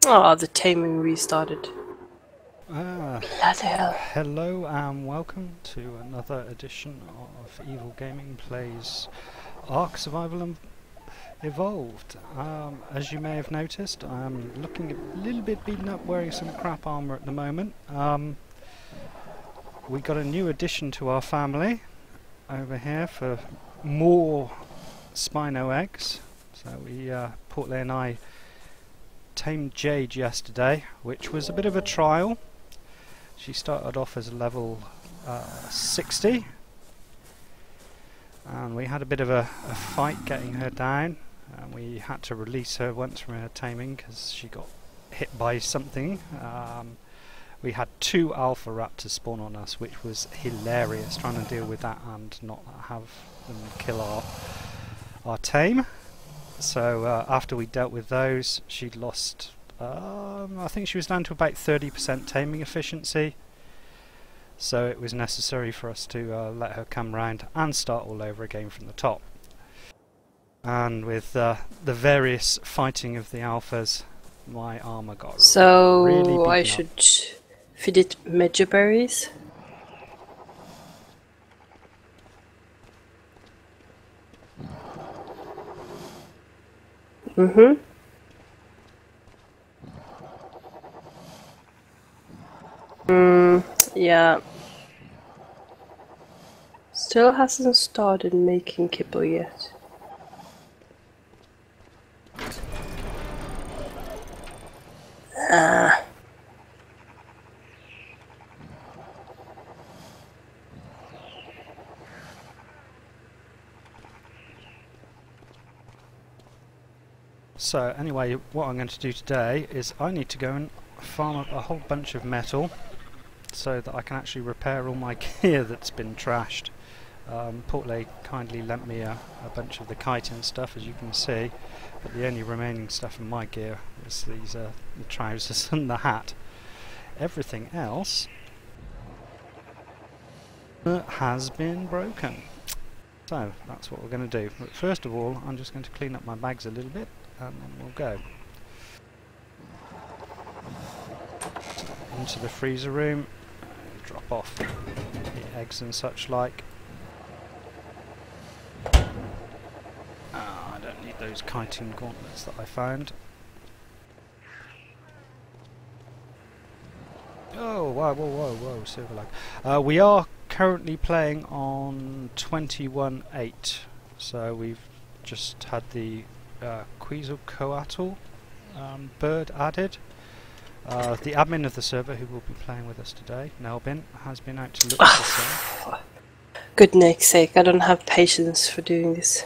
Oh, the taming restarted. Bloody hell. Hello and welcome to another edition of Evil Gaming Plays Ark Survival and Evolved. As you may have noticed, I'm looking a little bit beaten up, wearing some crap armour at the moment. We got a new addition to our family over here for more Spino eggs. So Portley and I tamed Jade yesterday, which was a bit of a trial. She started off as a level 60, and we had a bit of a fight getting her down, and we had to release her once from her taming because she got hit by something. We had 2 alpha raptors spawn on us, which was hilarious, trying to deal with that and not have them kill our tame. So after we dealt with those, she'd lost, I think she was down to about 30% taming efficiency. So it was necessary for us to let her come round and start all over again from the top. And with the various fighting of the alphas, my armour got really beaten up. I should feed it medja berries. Yeah. Still hasn't started making kibble yet. So anyway, what I'm going to do today is I need to go and farm up a whole bunch of metal so that I can actually repair all my gear that's been trashed. Portley kindly lent me a bunch of the chitin stuff, as you can see, but the only remaining stuff in my gear is these the trousers and the hat. Everything else has been broken. So that's what we're going to do. But first of all, I'm just going to clean up my bags a little bit and then we'll go. Into the freezer room, drop off the eggs and such like. I don't need those chitin gauntlets that I found. Oh, whoa, silver lag. We are currently playing on 21.8, so we've just had the Quetzalcoatl bird added. The admin of the server, who will be playing with us today, Nelbin, has been out to look at this thing. Goodness sake, I don't have patience for doing this.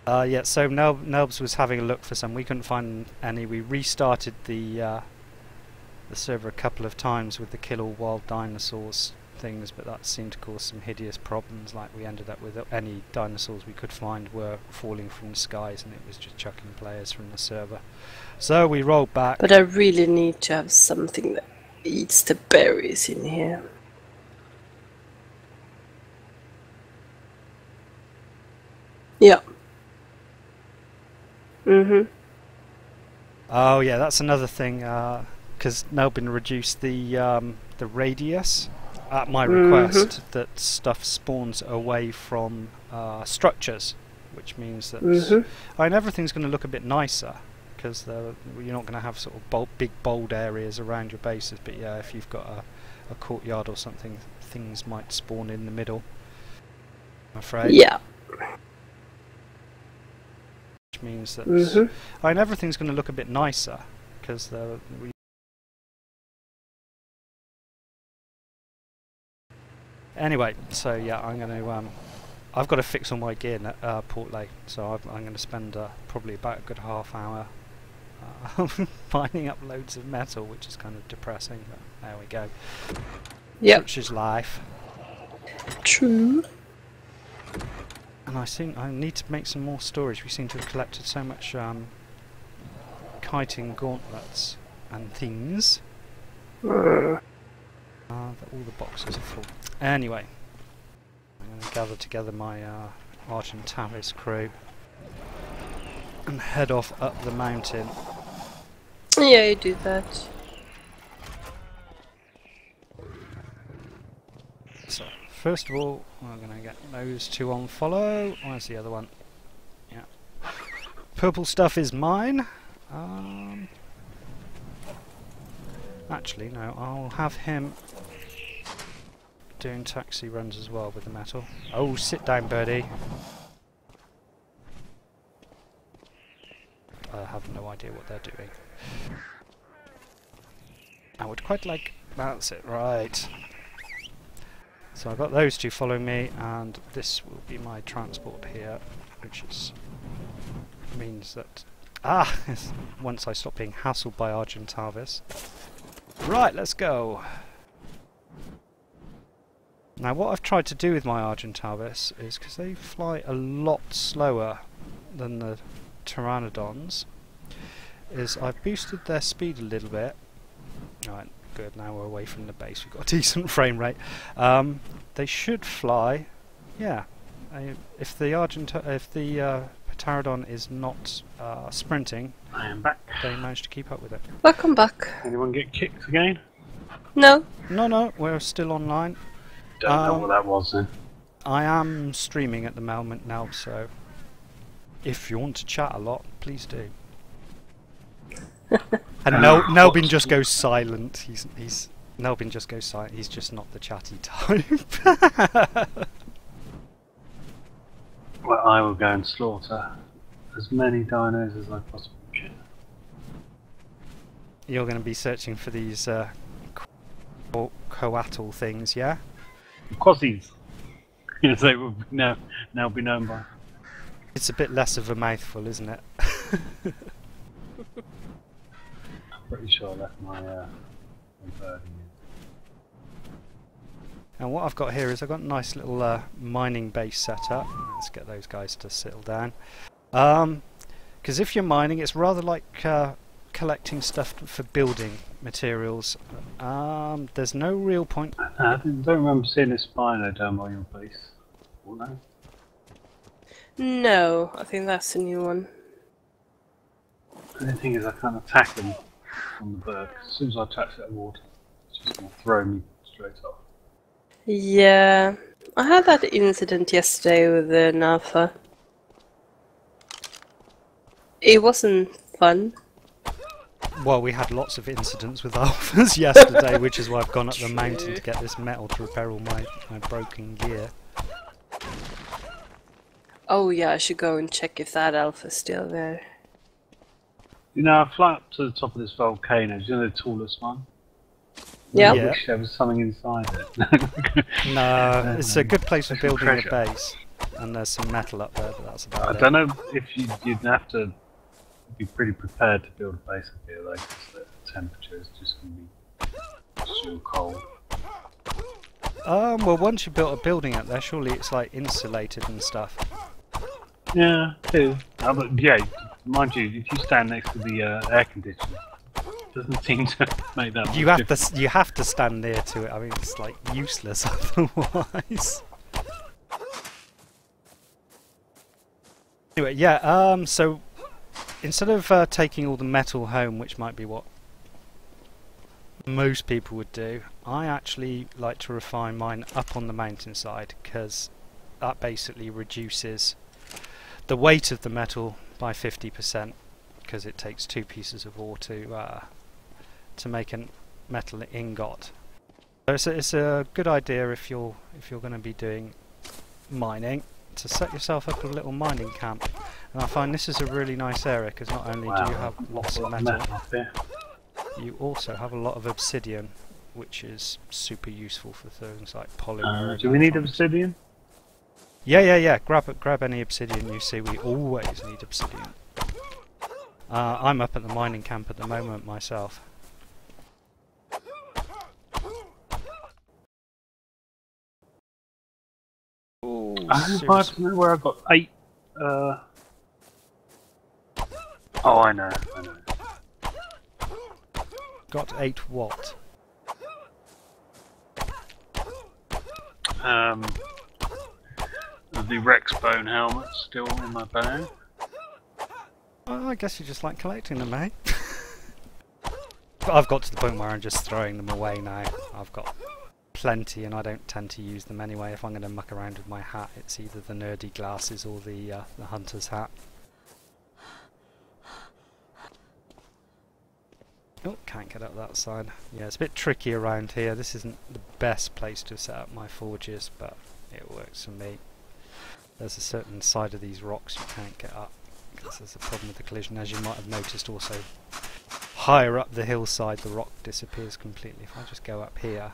Yeah, so Nelbs was having a look for some. We couldn't find any. We restarted the server a couple of times with the kill all wild dinosaurs things, but that seemed to cause some hideous problems. Like we ended up with any dinosaurs we could find were falling from the skies, and it was just chucking players from the server. So we rolled back. But I really need to have something that eats the berries in here. Yeah. Oh yeah, that's another thing, because Nelbin reduced the radius at my request, that stuff spawns away from structures, which means that I mean, everything's going to look a bit nicer because you're not going to have sort of big bold areas around your bases. But yeah, if you've got a courtyard or something, things might spawn in the middle, I'm afraid. Yeah. Which means that I mean, everything's going to look a bit nicer because Anyway, so yeah, I'm going to I've got to fix all my gear at Portley, so I'm going to spend probably about a good half hour mining up loads of metal, which is kind of depressing, but there we go. Yep. Such is life. True. And I need to make some more storage. We seem to have collected so much chitin gauntlets and things that all the boxes are full. Anyway, I'm going to gather together my Argentavis crew and head off up the mountain. Yeah, you do that. So, first of all, we're going to get those two on follow. Where's the other one? Yeah. Purple stuff is mine. Actually, no, I'll have him doing taxi runs as well with the metal. Oh, sit down, birdie. I have no idea what they're doing. I would quite like... That's it, right. So I've got those two following me, and this will be my transport here, which is means that... once I stop being hassled by Argentavis. Right, let's go. Now what I've tried to do with my Argentavis is, because they fly a lot slower than the Pteranodons, is I've boosted their speed a little bit. Right, good, now we're away from the base, we've got a decent frame rate. They should fly, yeah, if the Pteranodon is not sprinting, I am back. they manage to keep up with it. Welcome back. Anyone get kicked again? No. No, we're still online. Don't know what that was then. I am streaming at the moment now, so if you want to chat a lot, please do. And Nelbin just goes silent. Nelbin just goes silent. He's just not the chatty type. Well, I will go and slaughter as many dinos as I possibly can. You're going to be searching for these coatl things, yeah? Quasies, as they will now be known by. It's a bit less of a mouthful, isn't it? I'm pretty sure I left my bird in. And what I've got here is I've got a nice little mining base set up. Let's get those guys to settle down. Because if you're mining, it's rather like collecting stuff for building materials. There's no real point. I don't remember seeing a spino down by your base. Or no? No, I think that's a new one. The only thing is I can't attack them on the berg. As soon as I touch that water, it's just going to throw me straight off. Yeah, I had that incident yesterday with an alpha. It wasn't fun. Well, we had lots of incidents with alphas yesterday, which is why I've gone up the mountain to get this metal to repair all my broken gear. Oh yeah, I should go and check if that alpha's still there. You know, I fly up to the top of this volcano. Do you know the tallest one? Yeah. I wish there was something inside it. No, it's a good place for It's a building a treasure. base, and there's some metal up there, but that's about I it. don't know if you'd have to be pretty prepared to build a base up here, though, because the temperature is just going to be so cold. Well, once you've built a building up there, surely it's like insulated and stuff. Yeah, it is. But yeah, mind you, if you stand next to the air conditioner, it doesn't seem to make that much difference. You have to stand near to it. I mean, it's like useless otherwise. Anyway, yeah. So instead of taking all the metal home, which might be what most people would do, I actually like to refine mine up on the mountainside, because that basically reduces the weight of the metal by 50%, because it takes 2 pieces of ore to make a metal ingot. So it's a good idea if you're going to be doing mining, to set yourself up a little mining camp. And I find this is a really nice area, because not only do you have lots of metal, up here. you also have a lot of obsidian, which is super useful for things like polymer. and Do we that need kind of stuff. obsidian? Yeah. Grab any obsidian you see. We always need obsidian. I'm up at the mining camp at the moment myself. Ooh, I don't know where I got 8. Oh, I know. got 8 what? of the Rex bone helmet still in my bag. Oh, I guess you just like collecting them, eh? But I've got to the point where I'm just throwing them away now. I've got plenty and I don't tend to use them anyway. If I'm going to muck around with my hat, it's either the nerdy glasses or the hunter's hat. Oh, can't get up that side. Yeah, it's a bit tricky around here. This isn't the best place to set up my forges, but it works for me. There's a certain side of these rocks you can't get up because there's a problem with the collision, as you might have noticed also. Higher up the hillside the rock disappears completely. If I just go up here,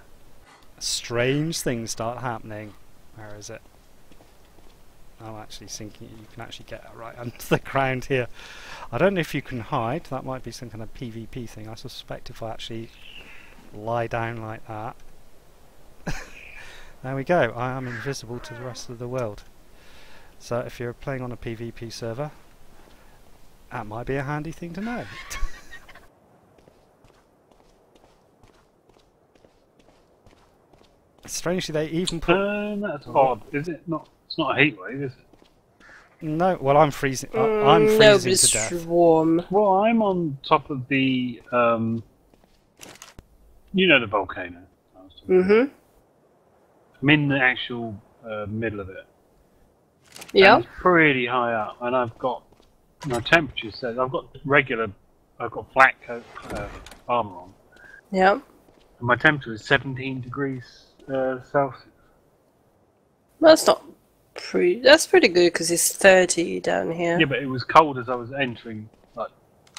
strange things start happening. Where is it? I'm actually thinking you can actually get right under the ground here. I don't know if you can hide. That might be some kind of PvP thing. I suspect if I actually lie down like that. There we go. I am invisible to the rest of the world. So if you're playing on a PvP server, that might be a handy thing to know. Strangely, they even put... That's odd. Is it not? It's not a heat wave, is it? No, well, I'm freezing. I'm freezing no, but to it's death. warm. Well, I'm on top of the, you know, the volcano. Mhm. I'm in the actual middle of it. Yeah. And it's pretty high up, and I've got my temperature says I've got black coat armor on. Yeah. And my temperature is 17 degrees Celsius. That's not that's pretty good because it's 30 down here. Yeah, but it was cold as I was entering, like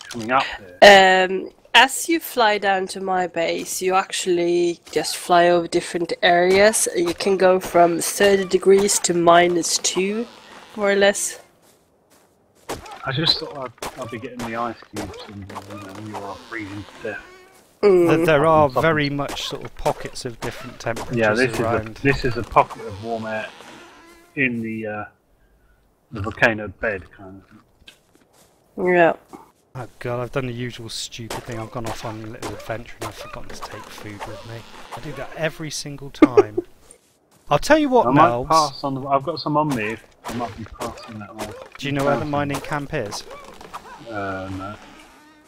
coming up there. As you fly down to my base, you actually just fly over different areas. You can go from 30 degrees to -2, more or less. I just thought I'd be getting the ice cubes, and you are freezing to death. There are very much sort of pockets of different temperatures around. This is a pocket of warm air in the volcano bed kind of thing. Yeah. Oh god, I've done the usual stupid thing. I've gone off on a little adventure and I've forgotten to take food with me. I do that every single time. I'll tell you what, Melbs. Pass on I've got some on me. I might be passing that one. Do you know where the mining camp is? No.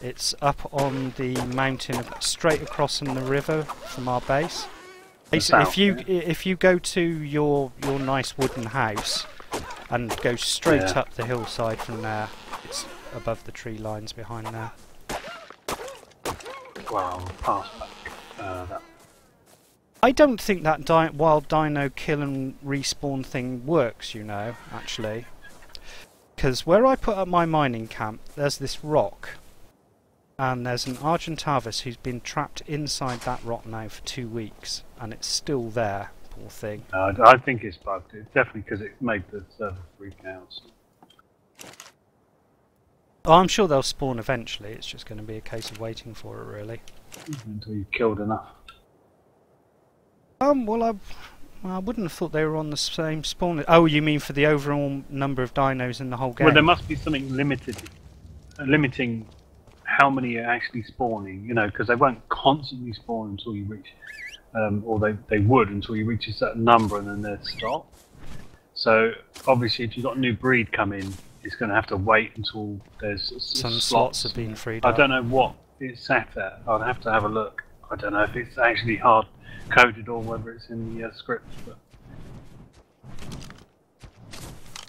It's up on the mountain, straight across from the river from our base. Basically, if you go to your nice wooden house and go straight up the hillside from there, it's above the tree lines behind there. Well, I'll pass back that. I don't think that wild dino kill and respawn thing works, you know, actually. Because where I put up my mining camp, there's this rock. And there's an Argentavis who's been trapped inside that rock now for 2 weeks. And it's still there, poor thing. I think it's bugged. It's definitely because it made the server freak out. So. Oh, I'm sure they'll spawn eventually. It's just going to be a case of waiting for it, really. Until you've killed enough. Well, I wouldn't have thought they were on the same spawn. Oh, you mean for the overall number of dinos in the whole game? Well, there must be something limiting how many are actually spawning, you know, because they won't constantly spawn until you reach, or they would until you reach a certain number and then they'd stop. So, obviously, if you've got a new breed come in, it's going to have to wait until there's some slots have been freed up. I don't know what it's sat at. I'd have to have a look. I don't know if it's actually hard coded or whether it's in the script, but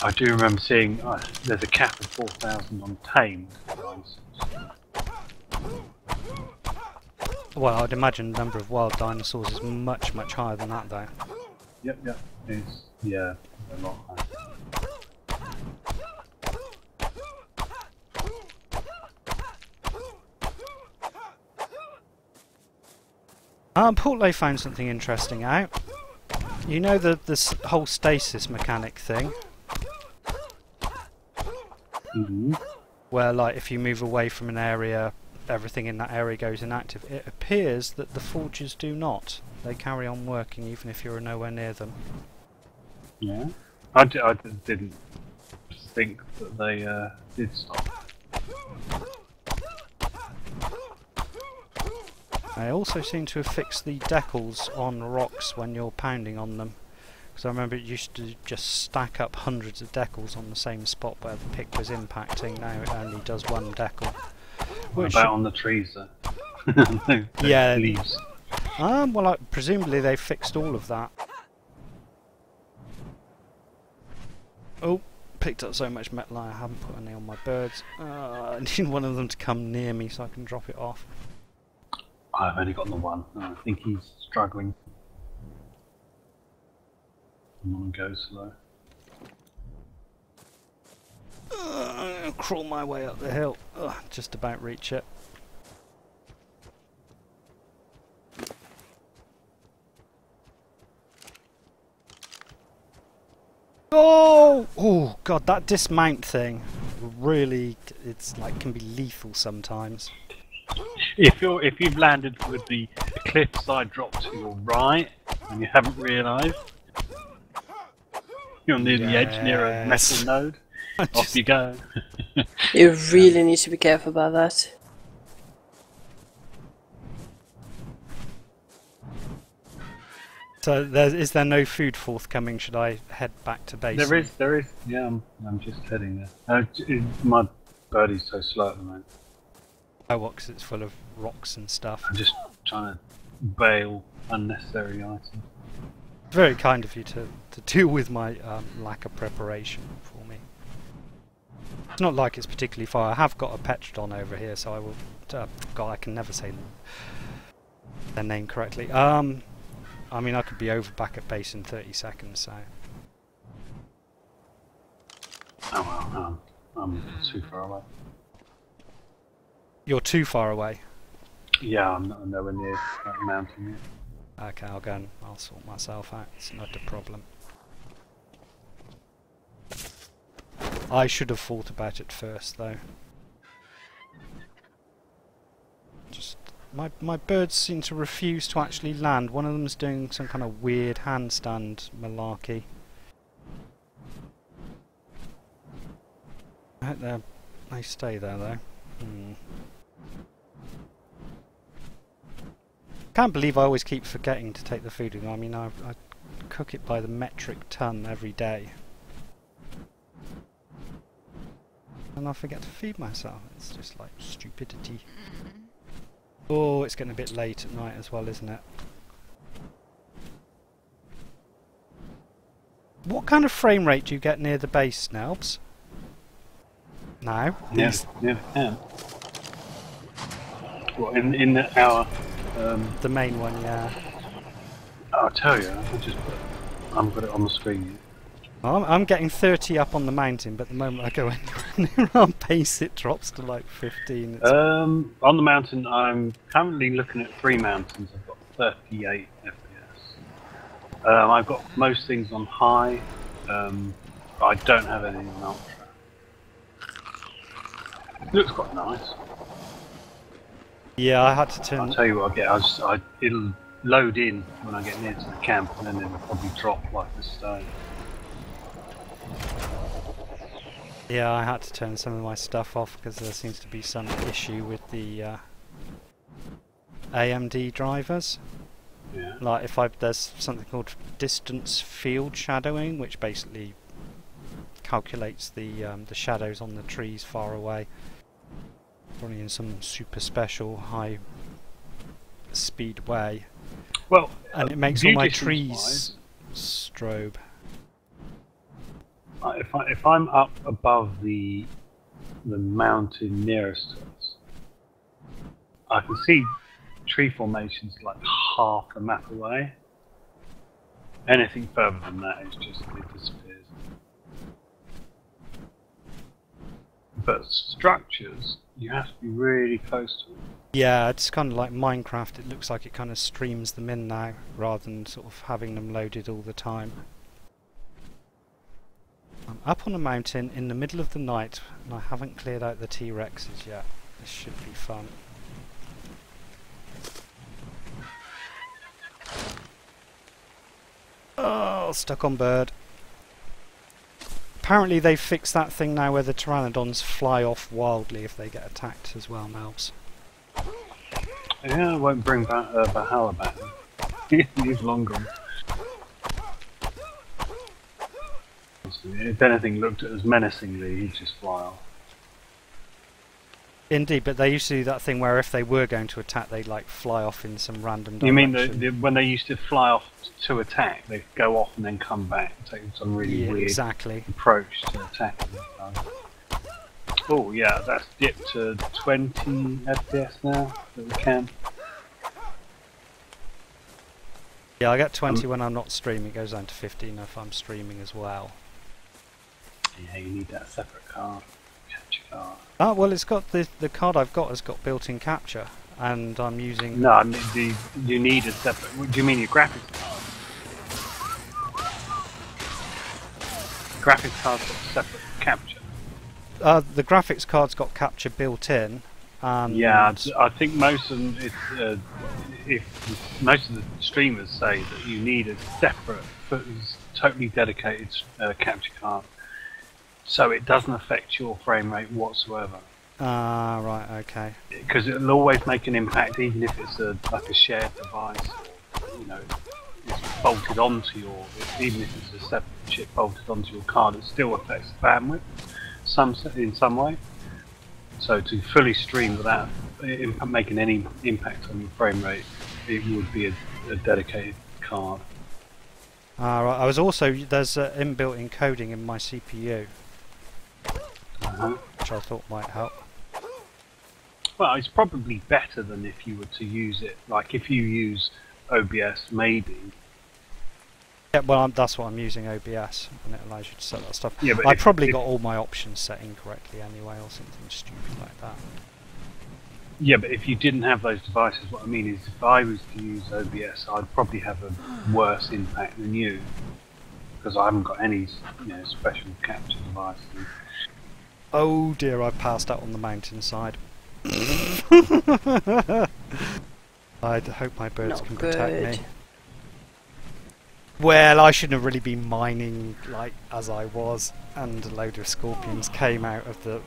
I do remember seeing there's a cap of 4,000 on tamed dinosaurs. Well, I'd imagine the number of wild dinosaurs is much higher than that, though. Yep, it's a lot higher. Portley found something interesting out. You know this whole stasis mechanic thing? Mm-hmm. Where, like, if you move away from an area, everything in that area goes inactive. It appears that the forges do not. They carry on working even if you're nowhere near them. Yeah. I didn't think that they did stop. They also seem to have fixed the decals on rocks when you're pounding on them, Because I remember it used to just stack up hundreds of decals on the same spot where the pick was impacting. Now it only does one decal. What about on the trees though? Yeah. Leaves. Well, presumably they fixed all of that. Oh, picked up so much metal I haven't put any on my birds. I need one of them to come near me so I can drop it off. I've only got the one. I think he's struggling. I'm gonna go slow. I'll crawl my way up the hill. Just about reach it. Oh! Oh god, that dismount thing really, it's like can be lethal sometimes. If you've landed with the cliffside drop to your right and you haven't realised, you're near the edge near a metal node. Off you go. You really need to be careful about that. So is there no food forthcoming? Should I head back to base? There is. Yeah, I'm just heading there. My birdie's so slow at the moment. Oh, what? 'Cause it's full of rocks and stuff. I'm just trying to bail unnecessary items. Very kind of you to deal with my lack of preparation for me. It's not like it's particularly far. I have got a Petrodon over here, so I will... God, I can never say their name correctly. I mean, I could be over back at base in 30 seconds, so... Oh well, I'm too far away. You're too far away? Yeah, I'm nowhere near that mountain yet. Okay, I'll go and I'll sort myself out. It's not a problem. I should have thought about it first, though. Just my birds seem to refuse to actually land. One of them's doing some kind of weird handstand malarkey. I hope they stay there, though. Can't believe I always keep forgetting to take the food with me. I mean, I cook it by the metric ton every day. And I forget to feed myself. It's just like stupidity. Oh, it's getting a bit late at night as well, isn't it? What kind of frame rate do you get near the base, Snelbs? Now? Yeah. What, in our... the main one, yeah. I'll tell you, I've got it on the screen. I'm getting 30 up on the mountain, but the moment I go anywhere near our base it drops to like 15. On the mountain, I'm currently looking at 3 mountains. I've got 38 FPS. I've got most things on high. I don't have anything on ultra. It looks quite nice. Yeah, I had to turn... I'll tell you what I get. It'll load in when I get near to the camp, and then it'll probably drop like the stone. Yeah, I had to turn some of my stuff off because there seems to be some issue with the AMD drivers. Yeah. Like there's something called distance field shadowing, which basically calculates the shadows on the trees far away. Probably in some super special high speed way. Well, and it makes all my trees strobe. If I'm up above the mountain nearest to us, I can see tree formations like half a map away. Anything further than that is just it disappears. But structures, you have to be really close to them. Yeah, it's kind of like Minecraft. It looks like it kind of streams them in now, rather than sort of having them loaded all the time. I'm up on a mountain in the middle of the night, and I haven't cleared out the T-Rexes yet. This should be fun. Oh, stuck on bird. Apparently they've fixed that thing now where the pteranodons fly off wildly if they get attacked as well, Melvs. Yeah, I won't bring Valhalla back. He's long gone. honest with you. If anything looked at as menacingly, he'd just fly off. Indeed, but they used to do that thing where if they were going to attack, they'd like fly off in some random direction. You mean when they used to fly off to attack, they'd go off and then come back and take some really weird approach to attacking. Oh yeah, that's dipped to 20 FPS now that we can. Yeah, I get 20 when I'm not streaming. It goes down to 15 if I'm streaming as well. Yeah, you need that separate card. Capture card. Ah, well, it's got the card I've got has got built-in capture, and I'm using. No, I mean, you need a separate. What do you mean your graphics card? Graphics card's got separate capture. The graphics card's got capture built in. Yeah, I think most of them. If most of the streamers say that you need a separate, totally dedicated capture card, so it doesn't affect your frame rate whatsoever. Ah, right, okay. Because it'll always make an impact, even if it's like a shared device, or, you know, it's bolted onto your. Even if it's a separate chip bolted onto your card, it still affects the bandwidth, in some way. So to fully stream without making any impact on your frame rate, it would be a dedicated card. Right. I was also there's inbuilt encoding in my CPU, which I thought might help. Well, it's probably better than if you were to use it. Like if you use OBS, maybe. Yeah, well, that's what I'm using, OBS, and it allows you to set that stuff. Yeah, but I probably got all my options set incorrectly anyway, or something stupid like that. Yeah, but if you didn't have those devices, what I mean is, if I was to use OBS, I'd probably have a worse impact than you, because I haven't got any, special capture devices. Oh dear, I passed out on the mountainside. I hope my birds can protect me. Well, I shouldn't have really been mining like as I was, and a load of scorpions came out of the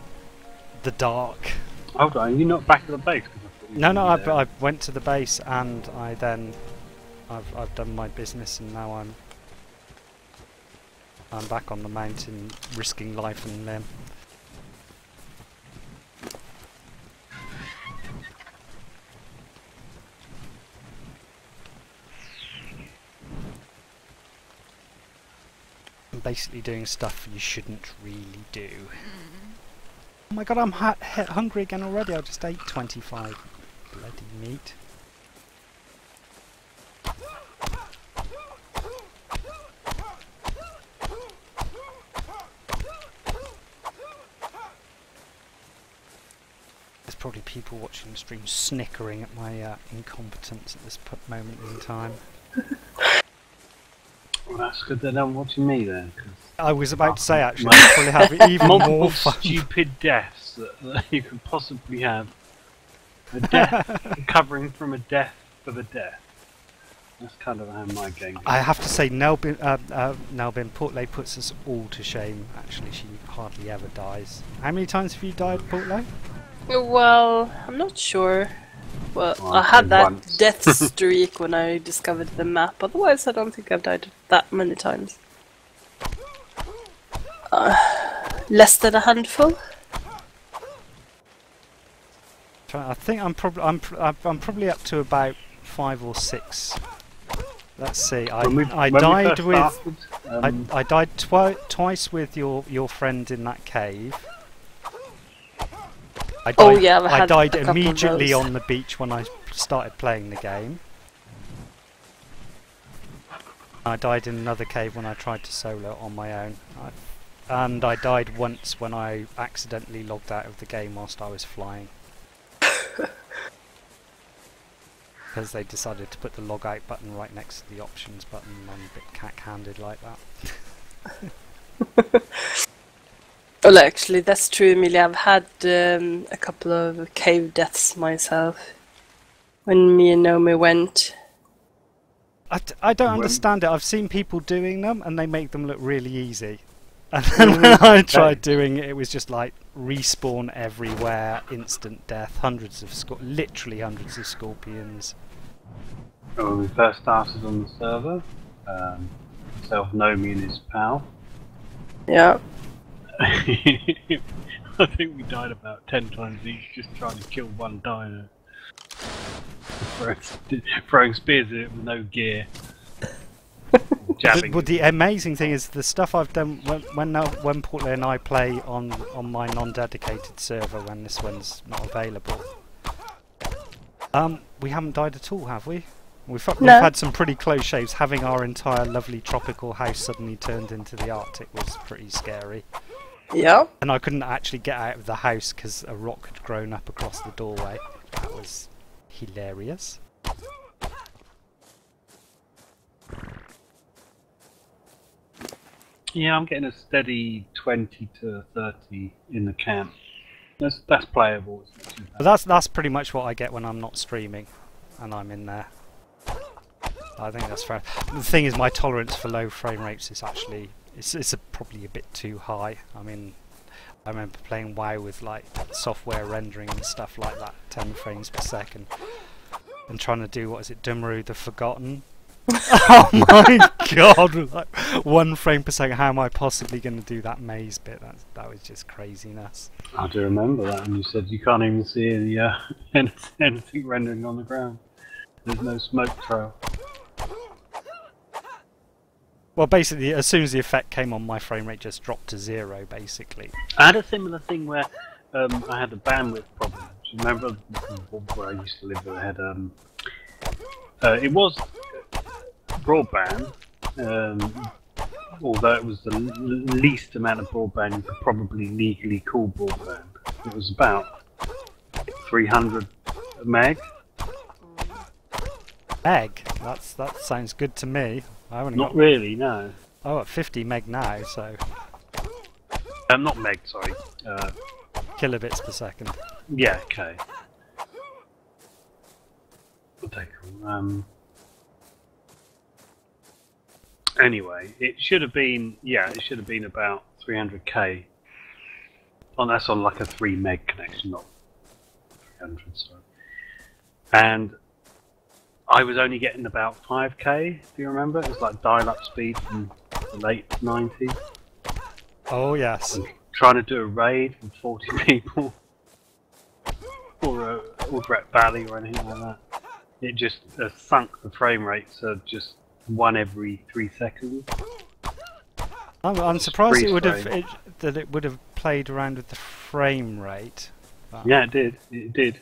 dark. Hold on, you're not back at the base? No, I went to the base and I've done my business, and now I'm back on the mountain, risking life and limb. I'm basically doing stuff you shouldn't really do. Oh my god, I'm hungry again already. I just ate 25 bloody meat. There's probably people watching the stream snickering at my incompetence at this moment in time. Well, that's good they're not watching me then. Cause I was about to say, actually, I'll probably have even more fun. Stupid deaths that you could possibly have. A death, recovering from a death for the death. That's kind of how my game goes. I have to say, Nelbin Portley puts us all to shame, actually. She hardly ever dies. How many times have you died, Portley? Well, I'm not sure. Well, I had that death streak when I discovered the map. Otherwise, I don't think I've died that many times. Less than a handful. I think I'm probably up to about 5 or 6. Let's see. I died twice with your friend in that cave. I died immediately on the beach when I started playing the game. I died in another cave when I tried to solo on my own. And I died once when I accidentally logged out of the game whilst I was flying. Because they decided to put the log out button right next to the options button, and I'm a bit cack-handed like that. Well, actually, that's true, Emilia. I've had a couple of cave deaths myself when me and Naomi went. I don't understand it. I've seen people doing them and they make them look really easy. And then when I tried doing it, it was just like respawn everywhere, instant death, literally hundreds of scorpions. When we first started on the server, myself, Naomi and his pal. Yeah. I think we died about 10 times each just trying to kill one dino. Throwing spears at it with no gear. Jabbing. But the amazing thing is the stuff I've done when Portland and I play on my non-dedicated server when this one's not available. We haven't died at all, have we? We've had some pretty close shaves. Having our entire lovely tropical house suddenly turned into the Arctic was pretty scary. Yeah. And I couldn't actually get out of the house because a rock had grown up across the doorway. That was hilarious. Yeah, I'm getting a steady 20 to 30 in the camp. That's playable. It's not too bad. But that's pretty much what I get when I'm not streaming and I'm in there. I think that's fair. The thing is, my tolerance for low frame rates is actually probably a bit too high. I mean, I remember playing WoW with like software rendering and stuff like that, 10 frames per second, and trying to do, what is it, Dumru the Forgotten? Oh my god! Like 1 frame per second. How am I possibly going to do that maze bit? That was just craziness. I do remember that, and you said you can't even see anything rendering on the ground. There's no smoke trail. Well, basically, as soon as the effect came on, my frame rate just dropped to 0, basically. I had a similar thing where I had a bandwidth problem. Do you remember where I used to live? I had it was broadband, although it was the least amount of broadband you could probably legally call broadband. It was about 300 meg. Meg? That sounds good to me. I only Not really, no. Oh, at 50 meg now, so... Not meg, sorry. Kilobits per second. Yeah, okay. What they call, anyway, it should have been, it should have been about 300k. Oh, that's on like a 3 meg connection, not 300, sorry. And I was only getting about 5k, do you remember? It was like dial-up speed from the late 90s. Oh, yes. And trying to do a raid with 40 people. Or a Aldrat Valley or anything like that. It just sunk the frame rate to just 1 every 3 seconds. I'm surprised it would have played around with the frame rate. Yeah, it did. It did.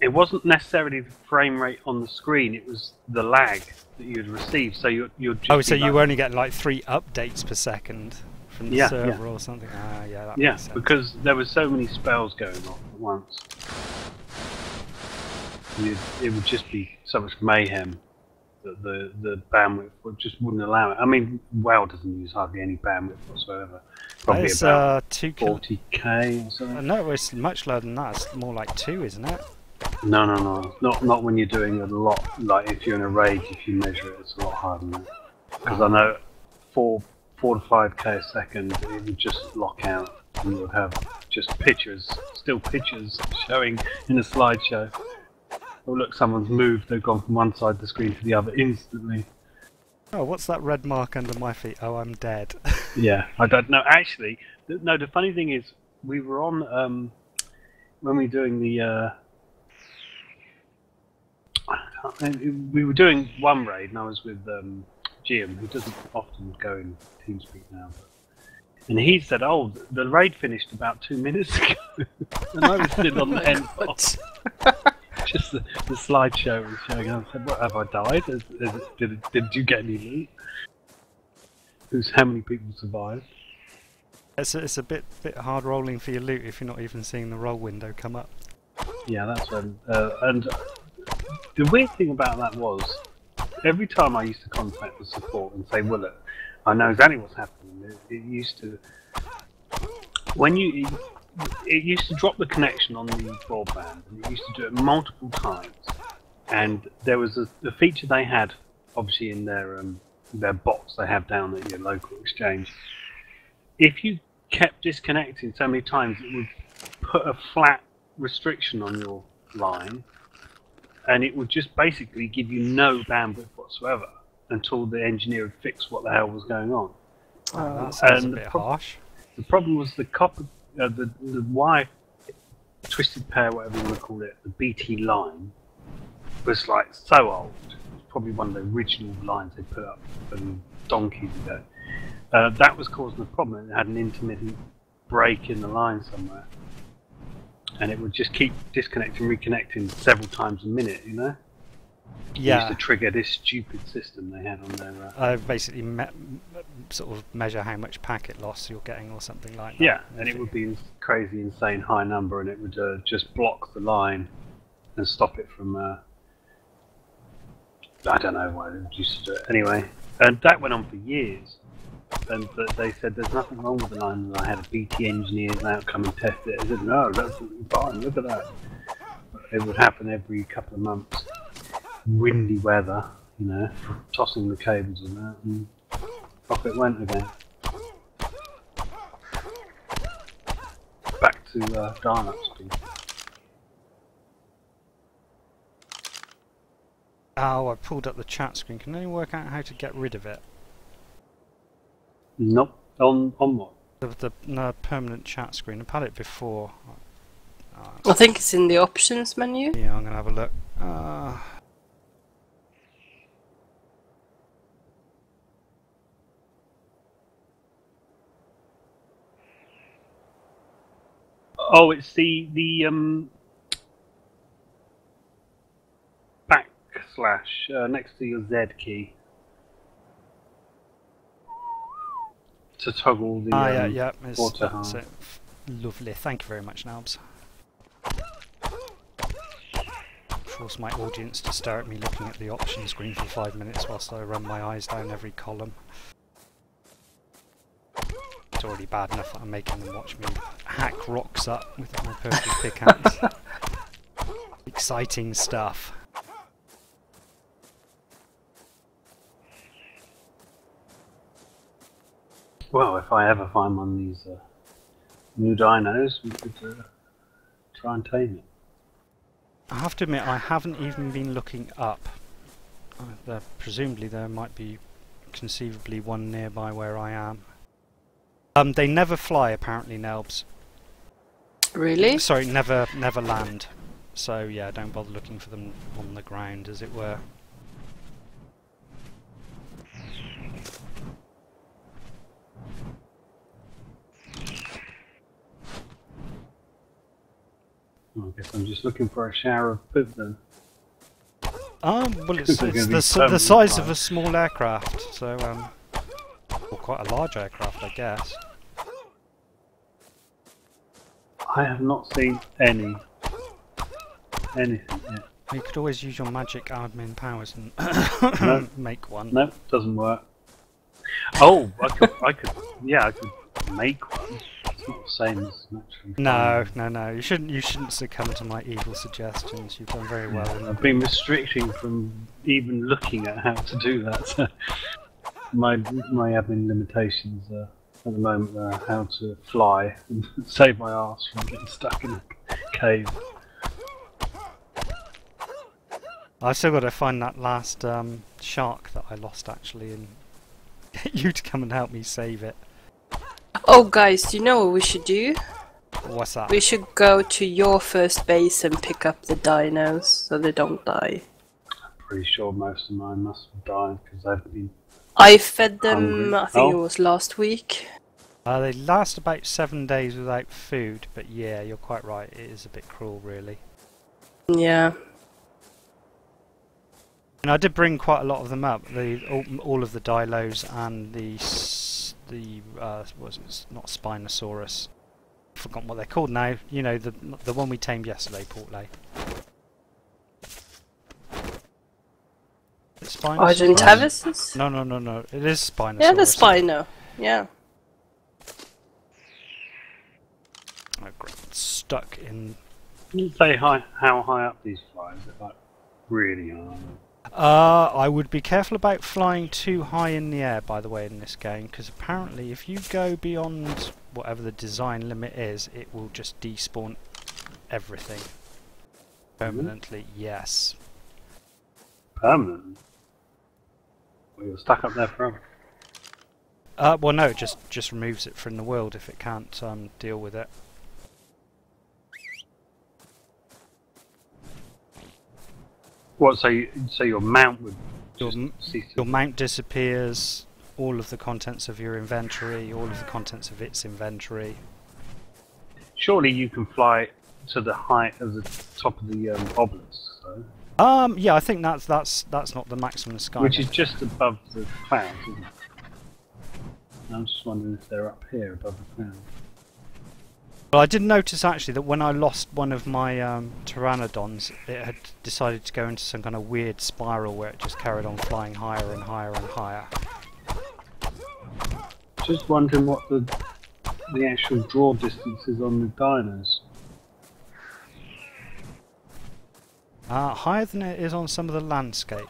It wasn't necessarily the frame rate on the screen; it was the lag that you'd receive. So you'd just oh, so you only get like 3 updates per second from the server or something. Ah, yeah, that makes sense. Because there were so many spells going on at once. It would just be so much mayhem that the bandwidth just wouldn't allow it. I mean, WoW doesn't use hardly any bandwidth whatsoever. Probably it's, about 40k or something. No, it's much lower than that. It's more like 2, isn't it? No. Not when you're doing a lot. Like if you're in a raid, if you measure it, it's a lot higher than that. Because I know 4 to 5k a second, it would just lock out, and you would have just pictures, still pictures showing in a slideshow. Oh look, someone's moved. They've gone from one side of the screen to the other instantly. Oh, what's that red mark under my feet? Oh, I'm dead. Yeah, I don't know. Actually, no. The funny thing is, we were on when we were doing the. We were doing one raid, and I was with Jim, who doesn't often go in TeamSpeak now. And he said, "Oh, the raid finished about 2 minutes ago," and I was still on the end box. Just the slideshow was showing. I said, "What, have I died? Did you get any loot? How many people survived?" It's a bit hard rolling for your loot if you're not even seeing the roll window come up. Yeah, that's when. And the weird thing about that was, every time I used to contact the support and say, "Well, look, I know exactly what's happening," it used to, it used to drop the connection on the broadband, and it used to do it multiple times. And there was a feature they had, obviously in their box they have down at your local exchange. If you kept disconnecting so many times, it would put a flat restriction on your line, and it would just basically give you no bandwidth whatsoever. until the engineer had fixed what the hell was going on. Oh, that sounds And a bit harsh. The problem was the copper, the wire, twisted pair, whatever you want to call it, the BT line was like so old. It was probably one of the original lines they put up donkeys ago. That was causing a problem. It had an intermittent break in the line somewhere, and it would just keep disconnecting, reconnecting several times a minute. You know. Yeah. Used to trigger this stupid system they had on their. Basically, sort of measure how much packet loss you're getting or something like that. Yeah, and it would be crazy, insane high number, and it would just block the line and stop it from. I don't know why they used to do it anyway, and that went on for years. And they said there's nothing wrong with the line, and I had a BT engineer out come and test it. I said no, that's fine. Look at that. But it would happen every couple of months. Windy weather, you know, tossing the cables and that, and off it went again. Back to dial-up speed. Oh, I pulled up the chat screen. Can anyone work out how to get rid of it? Nope. On what? The permanent chat screen. I've had it before. I think it's in the options menu. Yeah, I'm gonna have a look. Oh, it's the backslash next to your Z key to toggle the yeah, water that's it. Lovely, thank you very much, Nalbs. Force my audience to stare at me looking at the option screen for 5 minutes whilst I run my eyes down every column. It's already bad enough that I'm making them watch me hack rocks up with my purple pickaxe. Exciting stuff. Well, if I ever find one of these new dinos, we could try and tame it. I have to admit, I haven't even been looking up. Presumably there might be conceivably one nearby where I am. They never fly, apparently, Nelbs. Really? Sorry, never land. So yeah, don't bother looking for them on the ground, as it were. I guess I'm just looking for a shower of poop then. Well, it's the size of a small aircraft, so or quite a large aircraft, I guess. I have not seen anything yet. You could always use your magic admin powers and No. make one. Nope, doesn't work. Oh, I could make one. It's not the same as naturally. No. You shouldn't succumb to my evil suggestions. You've done very well. Yeah, I've been restricting from even looking at how to do that. So my admin limitations at the moment are how to fly and save my ass from getting stuck in a cave. I've still got to find that last shark that I lost, actually, and get you to come and help me save it. Oh guys, do you know what we should do? What's that? We should go to your first base and pick up the dinos so they don't die. I'm pretty sure most of mine must have died because I've been... I fed them, hungry. I think it was last week. They last about 7 days without food, but yeah, you're quite right, it is a bit cruel, really. Yeah. And I did bring quite a lot of them up, all of the Dilos and the not Spinosaurus. I've forgotten what they're called now. You know, the one we tamed yesterday, Portlay. Argentavis? No. It is Spinosaurus. Yeah, the Spino. Yeah. Oh, great. Stuck in. Can you say how high up these fly? Is it like really high? I would be careful about flying too high in the air, by the way, in this game, because apparently if you go beyond whatever the design limit is, it will just despawn everything. Permanently, yes. Permanent? Well, you're stuck up there forever. Well, no, it just removes it from the world if it can't deal with it. What? So your mount would Your, cease to... your mount disappears, all of the contents of your inventory, all of the contents of its inventory. Surely you can fly to the height of the top of the obelisk, though. Yeah, I think that's not the maximum sky. Which is just above the clouds, isn't it? I'm just wondering if they're up here above the clouds. Well, I did notice actually that when I lost one of my pteranodons, it had decided to go into some kind of weird spiral where it just carried on flying higher and higher and higher. Just wondering what the actual draw distance is on the dinos. Higher than it is on some of the landscape.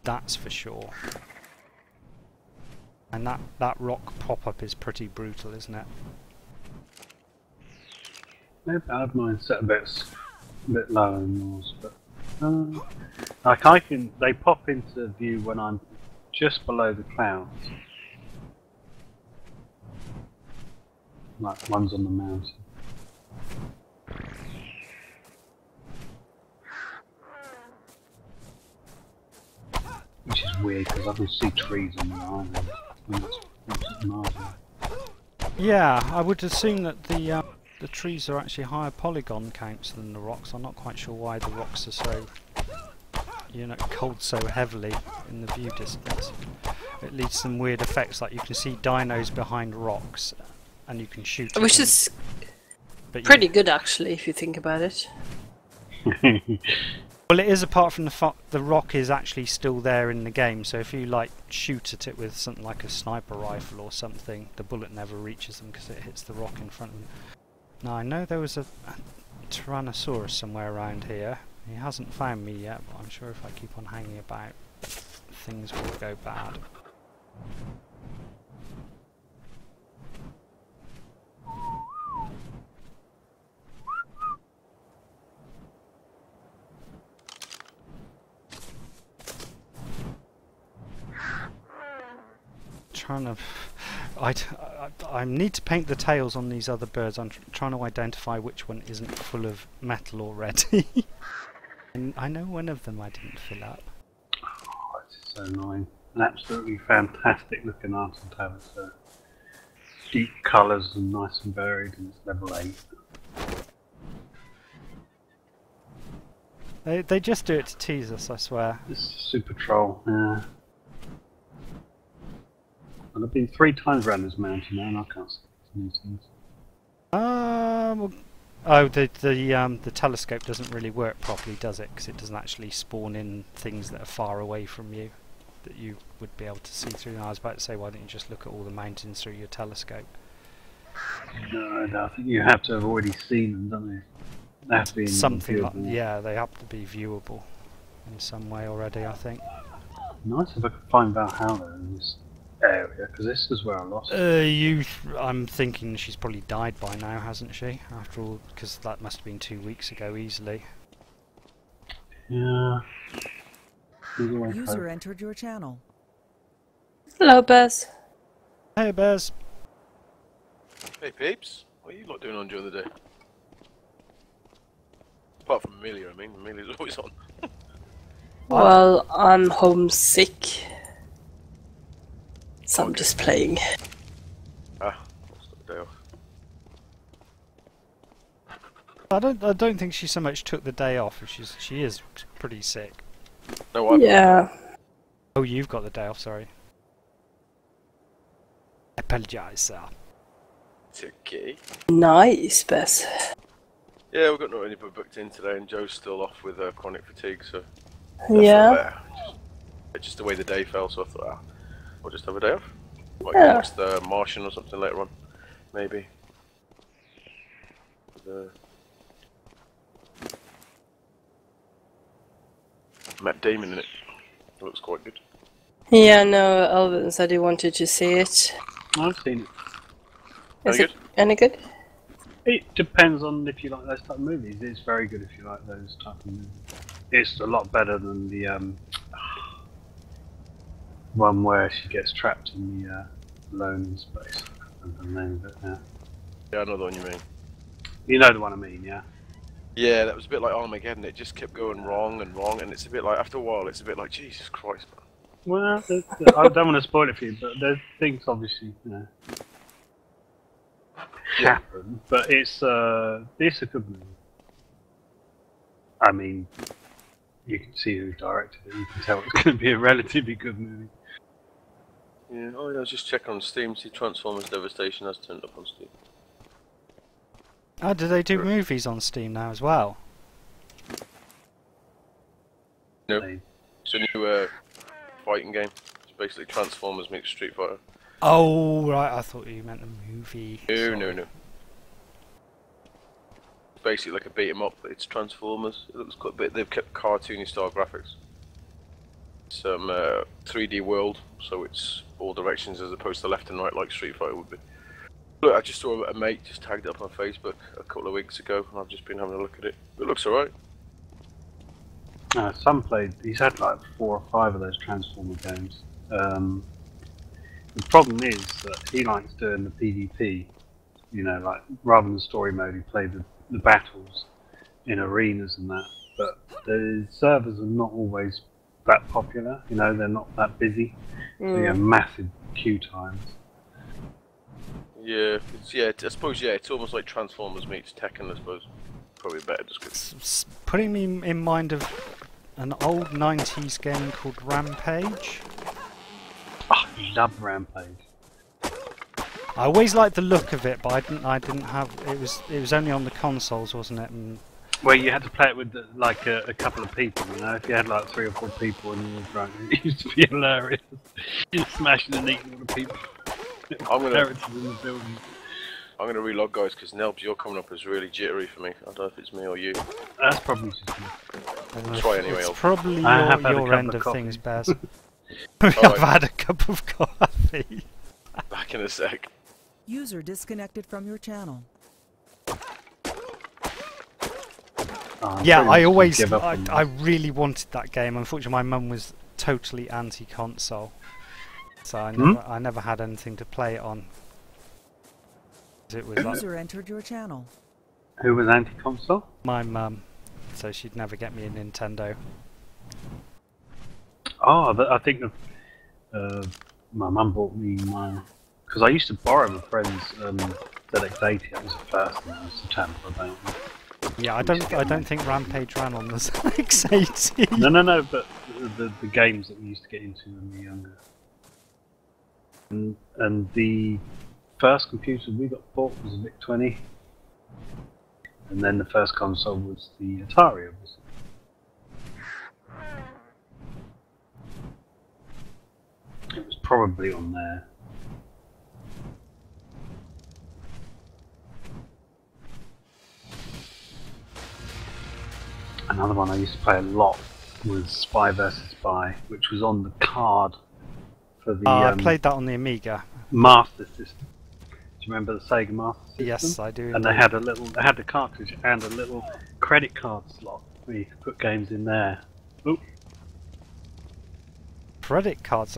That's for sure. And that rock pop-up is pretty brutal, isn't it? Maybe I have mine set a bit lower than yours, but like they pop into view when I'm just below the clouds. Like one's on the mountain. Which is weird because I can see trees on the island. It's miles away. Yeah, I would assume that the trees are actually higher polygon counts than the rocks. I'm not quite sure why the rocks are so, culled so heavily in the view distance. It leads to some weird effects, like you can see dinos behind rocks, and you can shoot at Which them, is but pretty good, actually, if you think about it. Well, it is, apart from the rock is actually still there in the game, so if you shoot at it with something like a sniper rifle or something, the bullet never reaches them because it hits the rock in front of them. Now, I know there was a Tyrannosaurus somewhere around here. He hasn't found me yet, but I'm sure if I keep on hanging about, things will go bad. I need to paint the tails on these other birds. I'm trying to identify which one isn't full of metal already. And I know one of them I didn't fill up. Oh, it's so annoying. An absolutely fantastic looking Argentine. It's deep colours and nice and varied, and it's level 8. They just do it to tease us, I swear. This is super troll, yeah. And I've been 3 times around this mountain now and I can't see new things. The telescope doesn't really work properly, does it? Because it doesn't actually spawn in things that are far away from you that you would be able to see through. And I was about to say, why don't you just look at all the mountains through your telescope? No, I think you have to have already seen them, don't they? They have to be something like, viewable. yeah, they have to be viewable in some way already, I think. Nice if I could find Valhalla in this area, because this is where I lost her. I'm thinking she's probably died by now, hasn't she? After all, because that must have been 2 weeks ago easily. Yeah. User entered your channel. Hello, Buzz. Hey, Bears. Hey peeps, what are you lot doing on during the day? Apart from Amelia, I mean, Amelia's always on. Well, I'm homesick. So I'm just playing. Ah, lost the day off. I don't think she so much took the day off. She is pretty sick. No, I've Yeah. Oh, you've got the day off. Sorry. I apologise, sir. It's okay. Nice, Buzz. Yeah, we've got not anybody booked in today, and Joe's still off with chronic fatigue, so Yeah. just the way the day fell, so I thought, we'll just have a day off. Might Yeah. watch the Martian or something later on, maybe. Matt Damon in it. It looks quite good. Yeah, no, Elvin said he wanted to see it. I've seen it. Is Very it any good? It depends on if you like those type of movies. It's very good if you like those type of movies. It's a lot better than the one where she gets trapped in the alone space. I can't remember the name of it now. Yeah, I know the one you mean. You know the one I mean, yeah? Yeah, that was a bit like Armageddon. It just kept going wrong, and it's a bit like, after a while, it's a bit like, Jesus Christ, man. Well, I don't want to spoil it for you, but there's things obviously, happen. But it's a good movie. I mean, you can see who directed it. You can tell it's going to be a relatively good movie. Yeah, oh yeah, I was just checking on Steam, see Transformers Devastation has turned up on Steam. Oh, do they do movies on Steam now as well? No, it's a new fighting game. It's basically Transformers meets Street Fighter. Oh, right, I thought you meant the movie. No. It's basically like a beat 'em up, but it's Transformers. It looks quite a bit, they've kept cartoony style graphics. It's 3D world, so it's all directions as opposed to left and right like Street Fighter would be. Look, I just saw a mate just tagged it up on Facebook a couple of weeks ago, and I've just been having a look at it. It looks alright. Some played. He's had like 4 or 5 of those Transformer games. The problem is that he likes doing the PvP. You know, like rather than story mode, he played the battles in arenas and that. But the servers are not always that popular. You know, they're not that busy. So you have massive queue times. Yeah, I suppose it's almost like Transformers meets Tekken, I suppose. Probably a better description. Putting me in mind of an old 90s game called Rampage. Oh, I love Rampage. I always liked the look of it, but I didn't have. It was only on the consoles, wasn't it? And well, you had to play it with like a couple of people. You know, if you had like 3 or 4 people and you were drunk, it used to be hilarious. You're smashing and eating all the people. I'm gonna in the building. I'm gonna relog, guys, because Nelbs, you're coming up as really jittery for me. I don't know if it's me or you. That's probably just me. Try anyway. It's probably your end of things, Baz. I've had a cup of coffee. Back in a sec. User disconnected from your channel. Yeah, I really wanted that game. Unfortunately, my mum was totally anti-console, so I never had anything to play it on. It was User entered your channel. Who was anti-console? My mum, so she'd never get me a Nintendo. Oh, I think my mum bought me mine because I used to borrow my friend's ZX80. That was the first one. It was the Tampa about. Yeah, I don't think Rampage ran on the ZX80. No, but the games that we used to get into when we were younger. And the first computer we got bought was a VIC-20, and then the first console was the Atari, obviously. It was probably on there. Another one I used to play a lot was Spy vs Spy, which was on the card for the. I played that on the Amiga. Master System. Do you remember the Sega Master System? Yes, I do. And they had the cartridge and a little credit card slot where you could put games in there. Oop. Credit cards?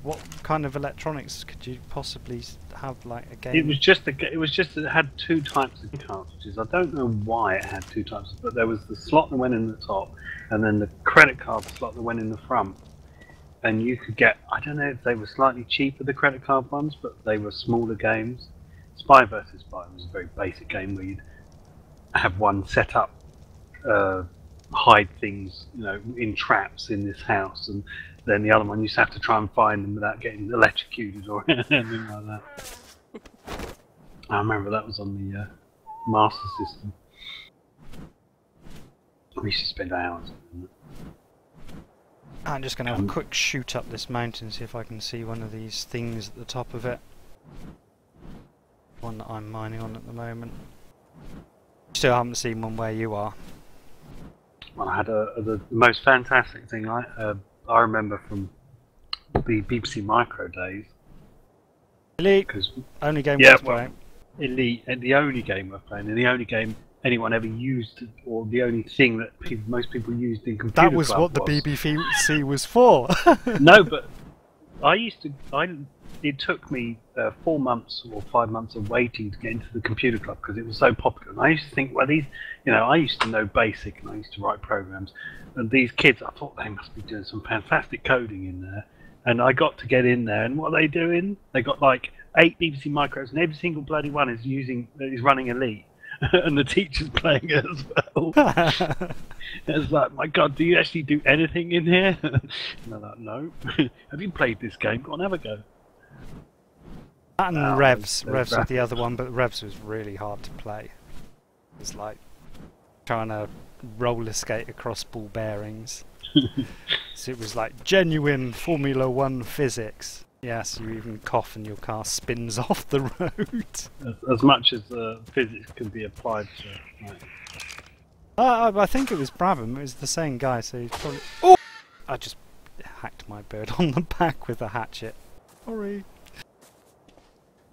What kind of electronics could you possibly have, like a game? It was just it had 2 types of cartridges. I don't know why it had 2 types, but there was the slot that went in the top, and then the credit card slot that went in the front. And you could get, I don't know if they were slightly cheaper, the credit card ones, but they were smaller games. Spy vs Spy was a very basic game where you'd have one set up, hide things, you know, in traps in this house, and then the other one you just have to try and find them without getting electrocuted or anything like that. I remember that was on the Master System. We used to spend hours on it. I'm just going to have a quick shoot up this mountain, see if I can see one of these things at the top of it. One that I'm mining on at the moment. Still haven't seen one where you are. Well, I had the most fantastic thing I remember from the BBC Micro days. Elite, only game worth playing. Elite, and the only game worth playing, and the only game anyone ever used, or the only thing that most people used in computer That was club what the BBC was for. No, but It took me 4 months or 5 months of waiting to get into the computer club because it was so popular. And I used to think, well, I used to know BASIC and I used to write programs. And these kids, I thought they must be doing some fantastic coding in there. And I got to get in there, and what are they doing? They got like 8 BBC micros, and every single bloody one is running Elite. And the teacher's playing it as well. It's like, my God, do you actually do anything in here? And they're like, no. Have you played this game? Go on, have a go. And Revs was the other one, but Revs was really hard to play. It was like trying to roller skate across ball bearings. So it was like genuine Formula 1 physics. Yes, you even cough and your car spins off the road. As much as physics can be applied to. Like... I think it was Brabham. It was the same guy. So he's probably. Oh! I just hacked my bird on the back with a hatchet. Sorry.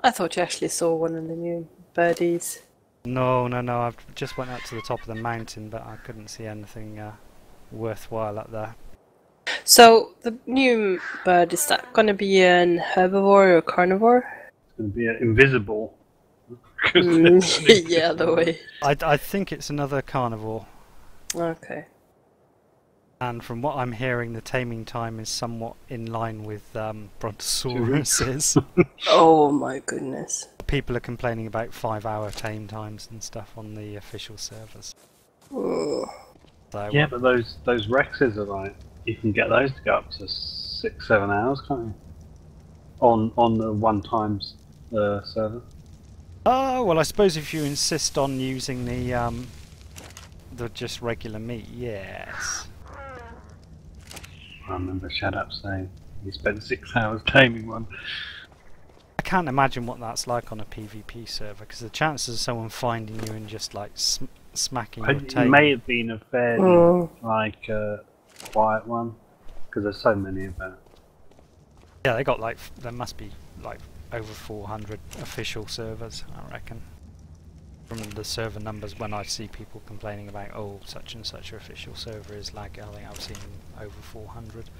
I thought you actually saw one of the new birdies. No. I just went up to the top of the mountain, but I couldn't see anything worthwhile up there. So, the new bird, is that going to be an herbivore or a carnivore? It's going to be invisible. Yeah, the way. I think it's another carnivore. Okay. And from what I'm hearing, the taming time is somewhat in line with brontosauruses. Oh my goodness. People are complaining about 5-hour tame times and stuff on the official servers. Oh. So, yeah, but those Rexes are like, you can get those to go up to 6-7 hours, can't you? On the 1 times server. Oh well, I suppose if you insist on using the just regular meat, yes. I remember Shadup saying he spent 6 hours taming one. I can't imagine what that's like on a PvP server, because the chances of someone finding you and just like smacking your tail. It may have been a fairly quiet one, because there's so many of them. Yeah, they got like, there must be like over 400 official servers, I reckon. From the server numbers, when I see people complaining about, oh, such and such official server is lagging, I think I've seen over 400.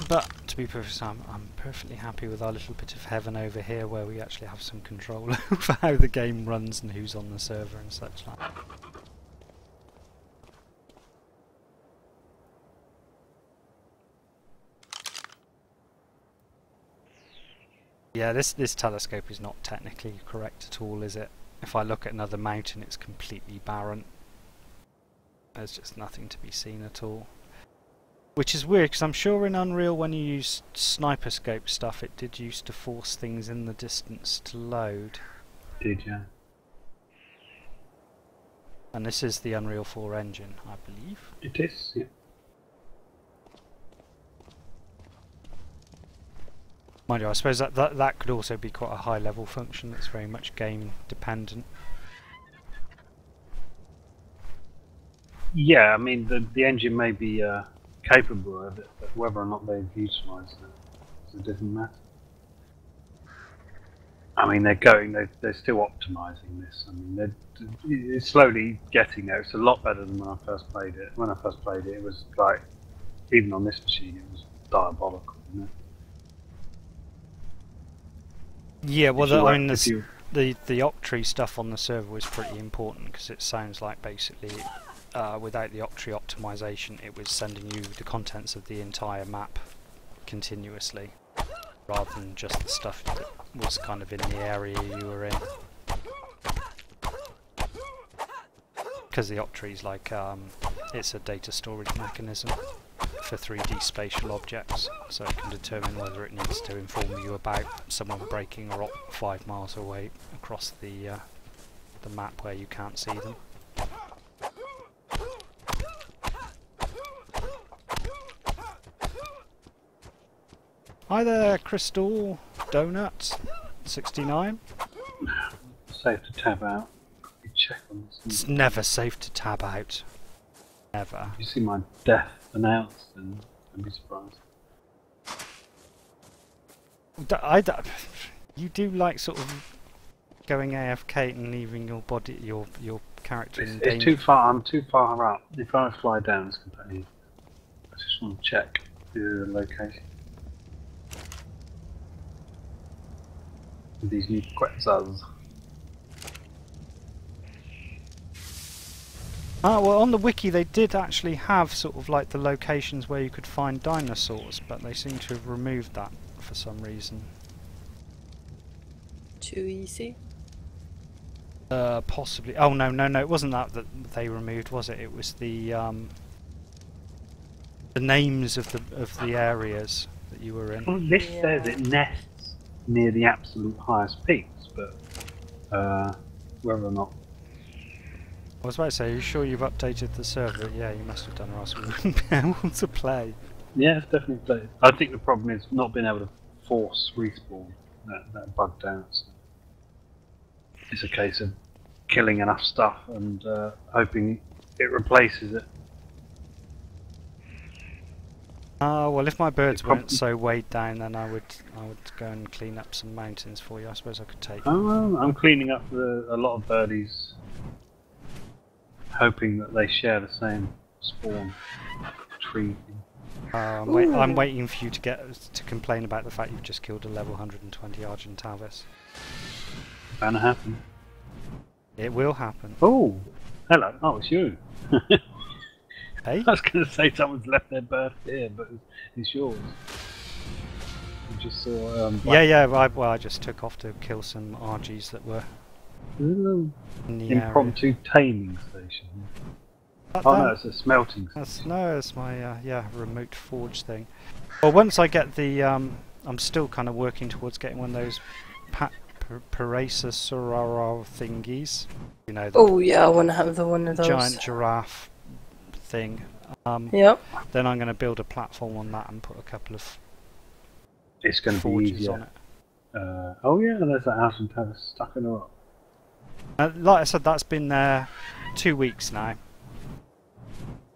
But to be perfect, I'm perfectly happy with our little bit of heaven over here, where we actually have some control over how the game runs and who's on the server and such like. Yeah, this telescope is not technically correct at all, is it? If I look at another mountain, it's completely barren. There's just nothing to be seen at all. Which is weird, because I'm sure in Unreal, when you use sniper scope stuff, it did used to force things in the distance to load. Did ya? And this is the Unreal 4 engine, I believe. It is, yeah. Mind you, I suppose that could also be quite a high level function that's very much game dependent. Yeah, I mean the engine may be capable of it, but whether or not they've utilised it is a different matter. I mean they're still optimising this. I mean it's slowly getting there. It's a lot better than when I first played it. When I first played it, it was like, even on this machine, it was diabolical, wasn't it? Yeah, well, I mean, the Octree stuff on the server was pretty important, because it sounds like basically without the Octree optimization, it was sending you the contents of the entire map continuously, rather than just the stuff that was kind of in the area you were in. Because the Octree's like, it's a data storage mechanism for 3D spatial objects, so it can determine whether it needs to inform you about someone breaking a rock 5 miles away across the map where you can't see them. Hi there, Crystal Donut 69. Safe to tab out. Check on this. It's never safe to tab out. Never. If you see my death announced, then I'd be surprised. You do like sort of going AFK and leaving your body, your character in It's danger. too far. I'm too far up. If I fly down, it's completely. I just want to check the location. With these new quetzals. Ah, well, on the wiki they did actually have sort of like the locations where you could find dinosaurs, but they seem to have removed that for some reason. Too easy. Possibly. Oh no, it wasn't that they removed, was it? It was the names of the areas that you were in. Well, this Yeah. says it nests near the absolute highest peaks, but whether or not. I was about to say, are you sure you've updated the server? Yeah, you must have done, or else we wouldn't be able to play. Yeah, it's definitely played. I think the problem is not being able to force respawn. That bugged out. So it's a case of killing enough stuff and hoping it replaces it. Well, if my birds prob- weren't so weighed down, then I would go and clean up some mountains for you. I suppose I could take. Oh, well, I'm cleaning up a lot of birdies, hoping that they share the same spawn tree. I'm waiting for you to complain about the fact you've just killed a level 120 Argentavis. Gonna happen. It will happen. Oh, hello. Oh, it's you. Hey? I was going to say someone's left their bird here, but it's yours. You just saw. Yeah. I just took off to kill some RGs that were in the impromptu taming station. area. Oh no, it's a smelting station. It's my remote forge thing. Well, once I get the I'm still kind of working towards getting one of those Parasaurus thingies. You know. Oh yeah, I want to have the one of those. Giant giraffe thing. Yep. Then I'm going to build a platform on that and put a couple of It's going to be forges easier. on it. Oh yeah, there's that house and tower stuck in a rock. Like I said, that's been there 2 weeks now,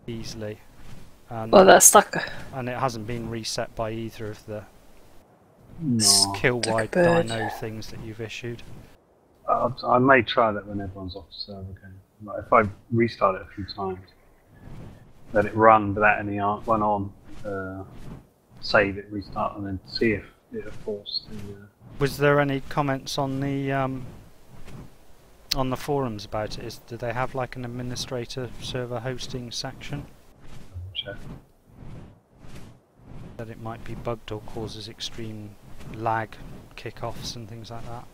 easily, and, Well, that's stuck. and it hasn't been reset by either of the No. kill-wide bird. dino things that you've issued. I may try that when everyone's off the server again. Like if I restart it a few times, let it run without any one on, save it, restart, and then see if it'll force the. Was there any comments on the forums about it? Do they have like an administrator server hosting section Check. that it might be bugged or causes extreme lag kickoffs and things like that?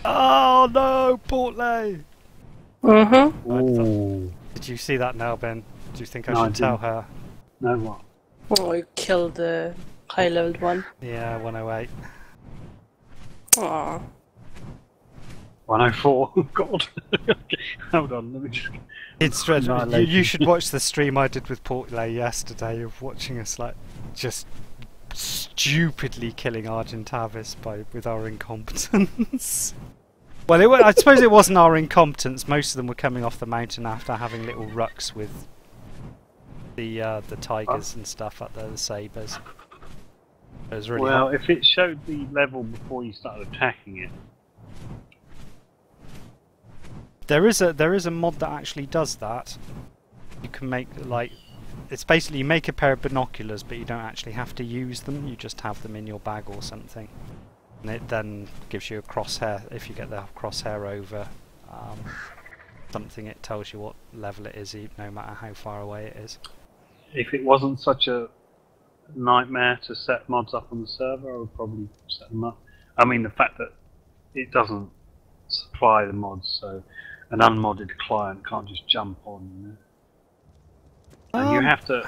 Oh no, Portley! Mm-hmm. Ooh. Did you see that now, Ben? Do you think I No, I should tell didn't. her? No what? Oh, you killed the high-leveled one. Yeah, 108. Aww. 104. God. Okay, hold on. Let me just. It's dreadful. You Annihilation. should watch the stream I did with Portley yesterday of watching us like just stupidly killing Argentavis with our incompetence. Well, I suppose it wasn't our incompetence. Most of them were coming off the mountain after having little rucks with the tigers and stuff up there, the sabres. It was really Well, hot. if it showed the level before you started attacking it. There is a mod that actually does that. You can make it's basically you make a pair of binoculars, but you don't actually have to use them. You just have them in your bag or something, and it then gives you a crosshair. If you get the crosshair over something, it tells you what level it is, no matter how far away it is. If it wasn't such a nightmare to set mods up on the server, I would probably set them up. I mean, the fact that it doesn't supply the mods, so an unmodded client can't just jump on, you know. And you have to,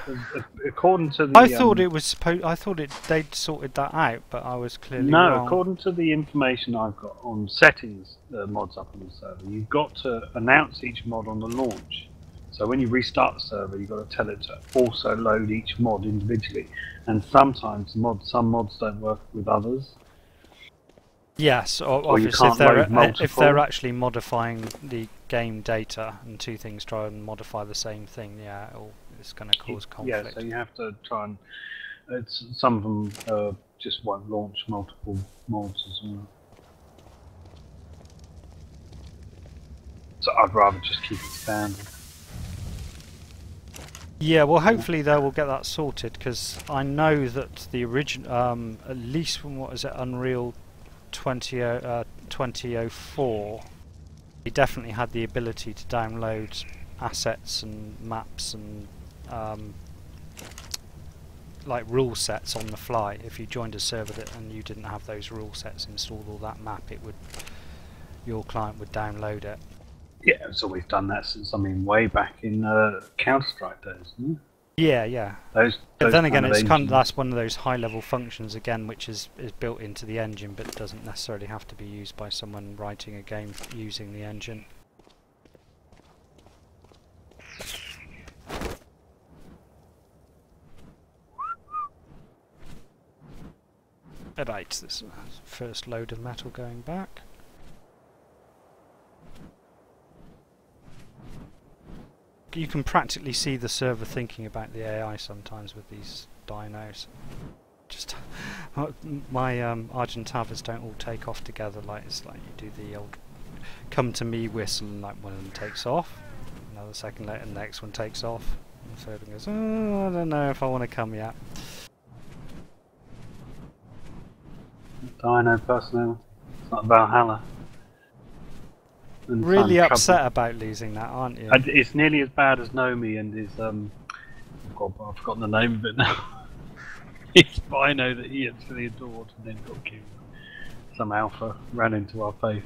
according to the. I thought it was supposed. I thought they'd sorted that out, but I was clearly No, wrong. according to the information I've got on settings mods up on the server, you've got to announce each mod on the launch. So when you restart the server, you've got to tell it to also load each mod individually. And sometimes some mods don't work with others. Yes, Or you obviously can't load multiple. if they're actually modifying the game data and two things try and modify the same thing, yeah, it's going to cause conflict. Yeah, so you have to try and some of them just won't launch multiple mods as well. So I'd rather just keep it standard. Yeah, well, hopefully they will get that sorted, because I know that the original, at least from what is it, Unreal 2004, they definitely had the ability to download assets and maps and like rule sets on the fly. If you joined a server and you didn't have those rule sets installed or that map, your client would download it. Yeah, it's always done that since, I mean, way back in Counter-Strike days, isn't it? Yeah. But then again, it's that's one of those high-level functions again, which is built into the engine, but doesn't necessarily have to be used by someone writing a game using the engine. Right, this first load of metal going back. You can practically see the server thinking about the AI sometimes with these dinos. Just my Argentavas don't all take off together. Like it's like you do the old "come to me" whistle, and like one of them takes off. Another second later, the next one takes off. And the third one goes, "Oh, I don't know if I want to come yet." Dino personnel. It's like Valhalla. Really upset about losing that, aren't you? It's nearly as bad as Nomi and his I've forgotten the name of it now. His Bino that he absolutely adored and then got killed. Some alpha ran into our face.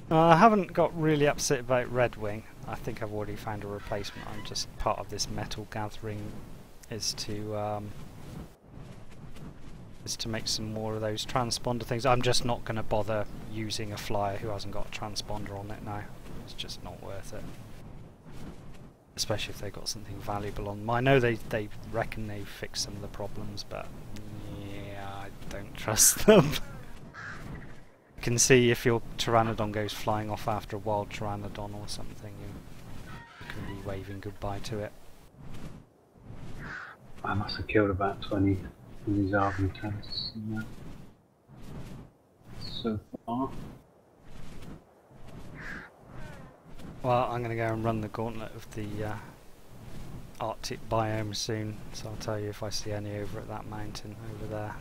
I haven't got really upset about Red Wing. I think I've already found a replacement. I'm just part of this metal gathering is to make some more of those transponder things. I'm just not going to bother using a flyer who hasn't got a transponder on it now. It's just not worth it. Especially if they've got something valuable on them. I know they reckon they've fixed some of the problems, but yeah, I don't trust them. You can see if your Pteranodon goes flying off after a wild Pteranodon or something, you can be waving goodbye to it. I must have killed about 20 of these Argentavas so far. Well, I'm going to go and run the gauntlet of the Arctic biome soon, so I'll tell you if I see any over at that mountain over there.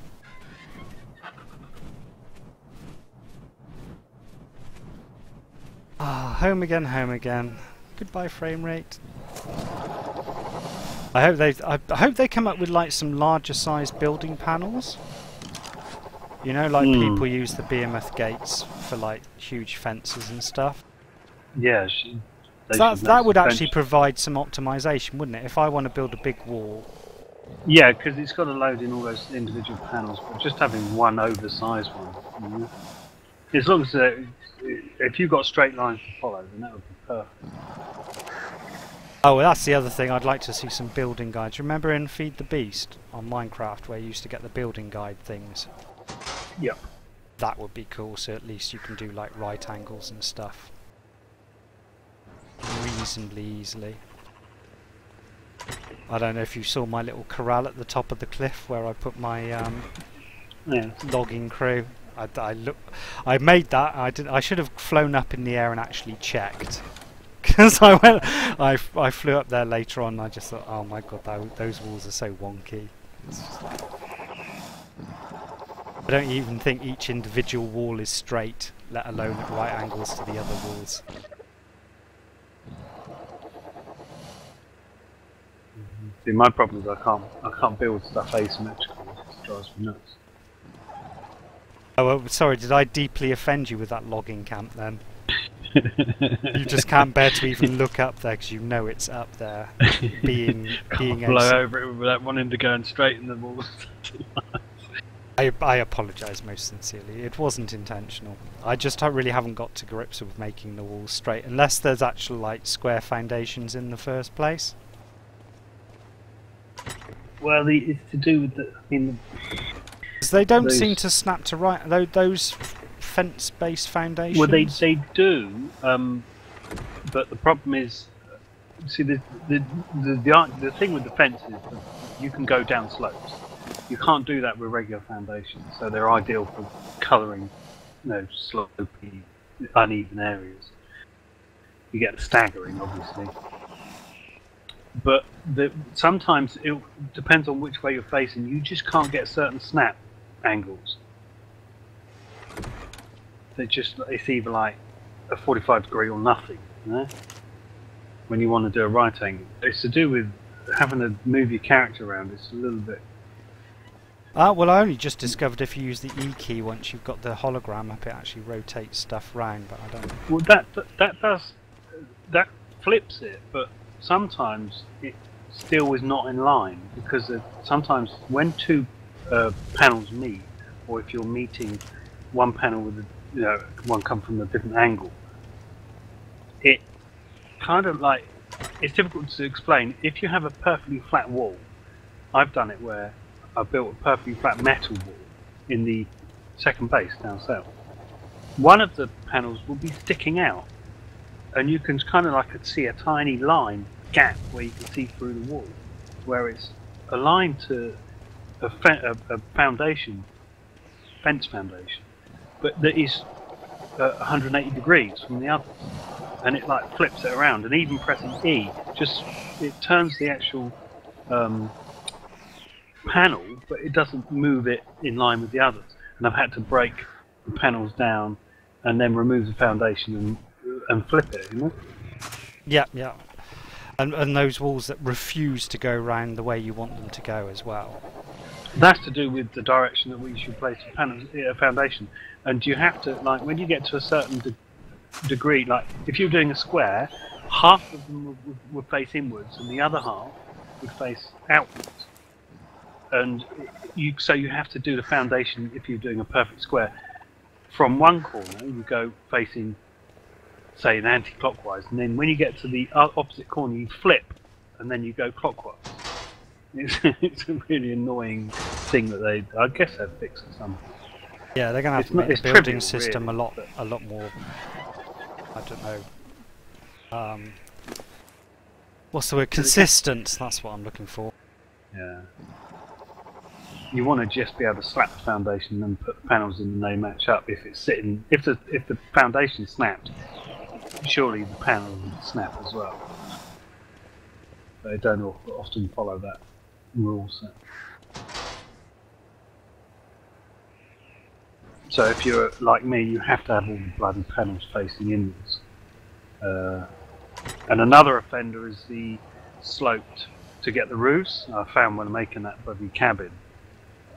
Ah, home again. Goodbye frame rate. I hope they come up with like some larger sized building panels. You know, like people use the behemoth gates for like huge fences and stuff. Yeah, that would actually provide some optimization, wouldn't it? If I want to build a big wall. Yeah, because it's got to load in all those individual panels, but just having one oversized one. You know? As long as if you've got straight lines to follow, then that would be perfect. Oh, well, that's the other thing. I'd like to see some building guides. Remember in Feed the Beast on Minecraft where you used to get the building guide things? Yep. That would be cool, so at least you can do like right angles and stuff reasonably easily. I don't know if you saw my little corral at the top of the cliff where I put my logging crew. I made that. I should have flown up in the air and actually checked. Because I flew up there later on and I just thought, oh my god, those walls are so wonky. I don't even think each individual wall is straight, let alone at right angles to the other walls. See, my problem is I can't build stuff asymmetrically. It drives me nuts. Oh, well, sorry, did I deeply offend you with that logging camp then? You just can't bear to even look up there because you know it's up there. being blow over it without wanting to go and straighten the walls. I apologise most sincerely. It wasn't intentional. I just really haven't got to grips with making the walls straight, unless there's actual like square foundations in the first place. Well, it's to do with the. I mean, 'Cause they don't those- seem to snap to right. Those fence-based foundations. well, they do, but the problem is, see, the thing with the fence is that you can go down slopes. You can't do that with regular foundations, so they're ideal for colouring, slopey, uneven areas. You get the staggering, obviously. But sometimes it depends on which way you're facing. You just can't get certain snap angles. It's either like a 45 degree or nothing. When you want to do a right angle, it's to do with having to move your character around. It's a little bit. Well, I only just discovered if you use the E key once you've got the hologram up, it actually rotates stuff round. But I don't. Well, that flips it, but sometimes it still is not in line because sometimes when two panels meet, or if you're meeting one panel with one come from a different angle, it kind of like it's difficult to explain. If you have a perfectly flat wall, I've done it where I built a perfectly flat metal wall in the second base down south. One of the panels will be sticking out, and you can kind of like see a tiny line gap where you can see through the wall, where it's aligned to a fence foundation, but that is 180 degrees from the others, and it like flips it around. And even pressing E, it turns the actual panel, but it doesn't move it in line with the others. And I've had to break the panels down and then remove the foundation and flip it. Yeah, yeah. And those walls that refuse to go round the way you want them to go as well. That's to do with the direction that we should place a foundation. And you have to, like, when you get to a certain degree, like if you're doing a square, half of them would face inwards and the other half would face outwards. And so you have to do the foundation, if you're doing a perfect square, from one corner you go facing, say, an anti-clockwise, and then when you get to the opposite corner you flip and then you go clockwise. It's a really annoying thing that I guess they've fixed at some point. Yeah, they're going to have to make the building system a lot more, I don't know, what's the word, consistent, that's what I'm looking for. Yeah. You want to just be able to slap the foundation and put the panels in and they match up. If it's sitting, if the foundation snapped, surely the panel would snap as well. They don't often follow that rule set. So if you're like me, you have to have all the bloody panels facing inwards. And another offender is the sloped to get the roofs. I found when making that bloody cabin,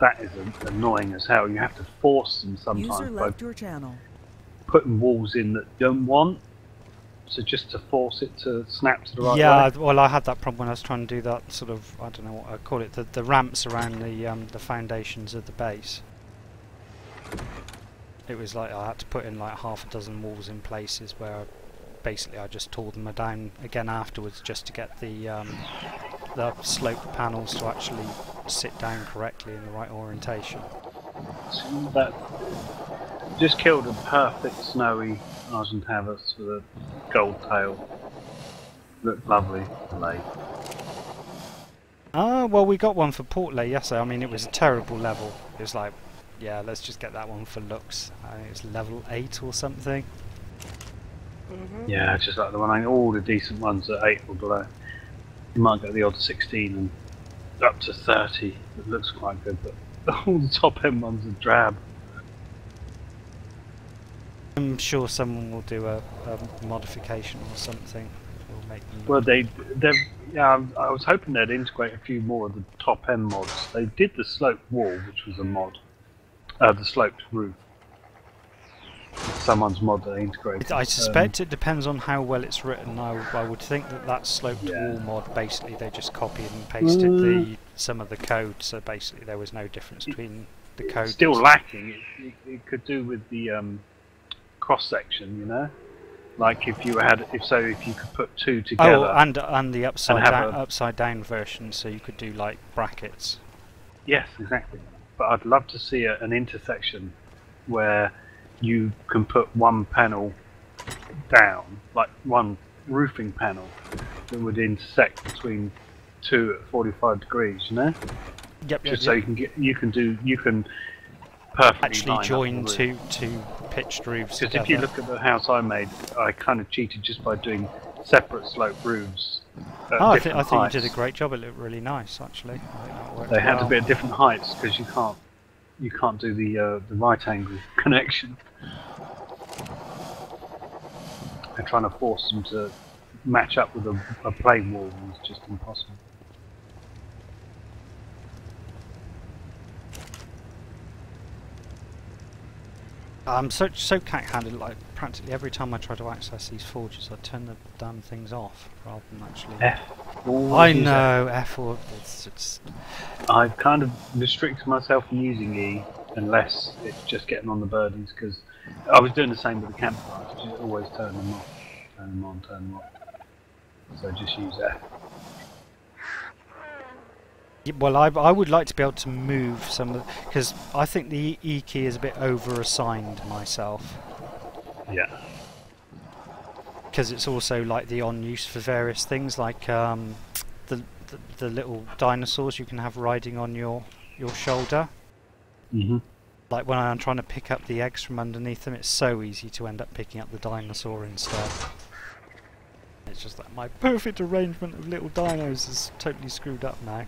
that is annoying as hell. You have to force them sometimes User by left your channel. putting walls in that you don't want. So just to force it to snap to the right Yeah, way. well, I had that problem when I was trying to do that sort of, I don't know what I call it, the ramps around the foundations of the base. It was like I had to put in like half a dozen walls in places where basically I just tore them down again afterwards just to get the sloped panels to actually sit down correctly in the right orientation. So that just killed a perfect snowy Argentavis with a gold tail. Looked lovely. Late. Well, we got one for Portlake yesterday. I mean, it was a terrible level. It was like, yeah, let's just get that one for looks. I think it was level 8 or something. Yeah, just like the one. All the decent ones are 8 or below. You might get the odd 16 and up to 30. It looks quite good, but all the top end ones are drab. I'm sure someone will do a modification or something. Will make them. Well, yeah, I was hoping they'd integrate a few more of the top end mods. They did the sloped wall, which was a mod. The sloped roof. Someone's mod that they integrated. I suspect it depends on how well it's written. I would think that sloped Yeah. wall mod, basically they just copied and pasted some of the code, so basically there was no difference between the code. Still lacking. It could do with the cross section, you know. Like if you could put two together. Oh, and the upside down version, so you could do like brackets. Yes, exactly. But I'd love to see an intersection where you can put one panel down, like one roofing panel that would intersect between two at 45 degrees, you know? Yep. Just so you can perfectly actually join two pitched roofs because together. if you look at the house I made, I kind of cheated just by doing separate slope roofs. I think you did a great job. It looked really nice, actually. I think that worked they had well. to be at different heights because you can't do the right angle connection. They're trying to force them to match up with a plain wall, and it's just impossible. I'm so cat-handed. Like practically every time I try to access these forges, I turn the damn things off rather than actually. F. I know F. Or it's. I've kind of restricted myself from using E unless it's just getting on the birdies, because I was doing the same with the campfires. Just always turn them off, turn them on, turn them off. So just use F. Well, I would like to be able to move some of because I think the E key is a bit over-assigned myself. Yeah. Because it's also like the on use for various things, like the little dinosaurs you can have riding on your shoulder. Mhm. Like when I'm trying to pick up the eggs from underneath them, it's so easy to end up picking up the dinosaur instead. It's just like my perfect arrangement of little dinos is totally screwed up now.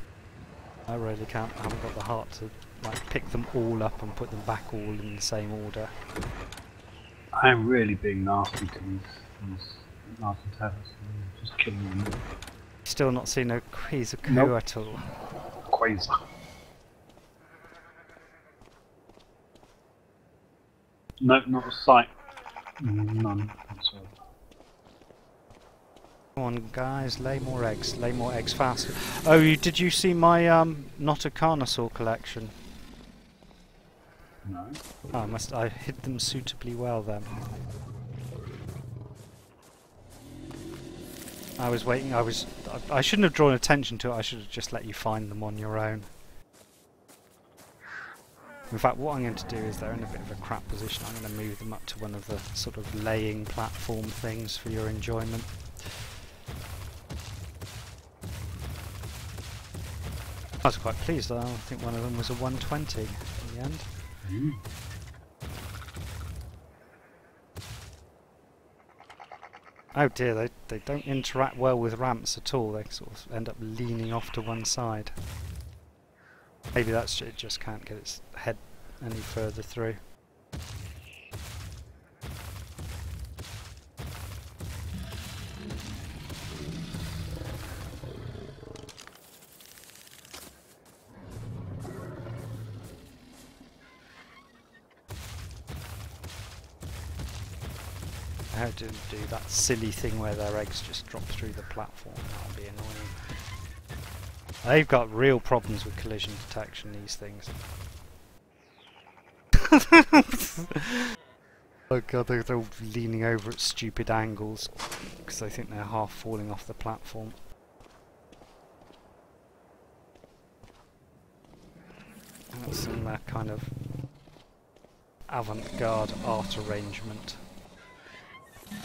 I really can't. I haven't got the heart to like pick them all up and put them back all in the same order. I'm really being nasty to these nasty towers. Just killing them. Still not seen a Quasar Nope. at all. Quasar. No, not a sight. None. Sorry. Come on, guys, lay more eggs faster. Oh, did you see my not a Carnosaur collection? No. Oh, I hid them suitably well then. I was waiting. I shouldn't have drawn attention to it. I should have just let you find them on your own. In fact, what I'm going to do is they're in a bit of a crap position. I'm going to move them up to one of the sort of laying platform things for your enjoyment. I was quite pleased. I think one of them was a 120 in the end. Mm. Oh dear, they don't interact well with ramps at all. They sort of end up leaning off to one side. Maybe that's it, just can't get its head any further through. I had to do that silly thing where their eggs just drop through the platform. That'll be annoying. They've got real problems with collision detection, these things. Oh god, they're all leaning over at stupid angles because they think they're half falling off the platform. And that's some kind of avant-garde art arrangement.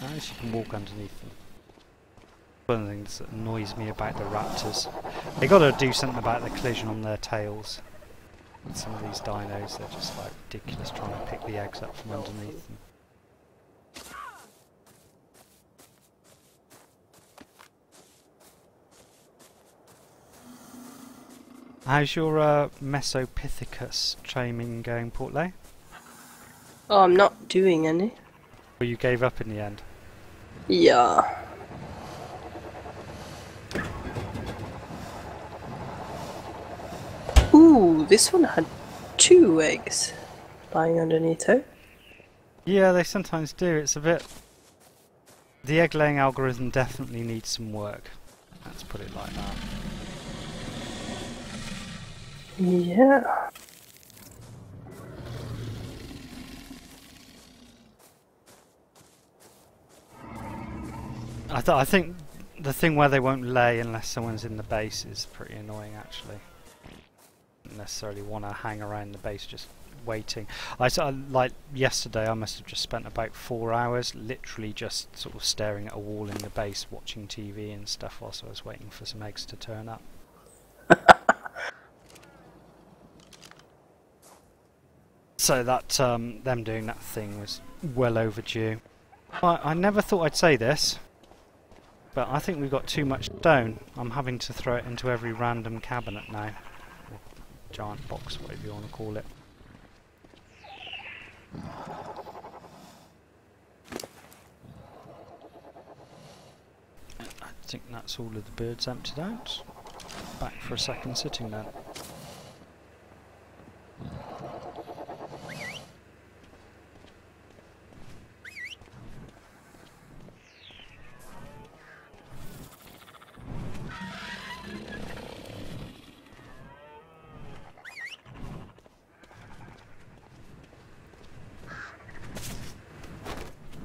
Nice, you can walk underneath them. One of the things that annoys me about the raptors. They got to do something about the collision on their tails. With some of these dinos, they're just like ridiculous trying to pick the eggs up from underneath them. How's your Mesopithecus taming going, Portley? Oh, I'm not doing any. Or you gave up in the end? Yeah. Ooh, this one had 2 eggs lying underneath her. Yeah, they sometimes do. It's a bit... The egg laying algorithm definitely needs some work. Let's put it like that. I think the thing where they won't lay unless someone's in the base is pretty annoying, actually. Don't necessarily want to hang around the base just waiting. Like yesterday, I must have just spent about 4 hours literally just sort of staring at a wall in the base, watching TV and stuff whilst I was waiting for some eggs to turn up. So that them doing that thing was well overdue. I never thought I'd say this, but I think we've got too much stone. I'm having to throw it into every random cabinet now. Or giant box, whatever you want to call it. I think that's all of the birds emptied out. Back for a second sitting then.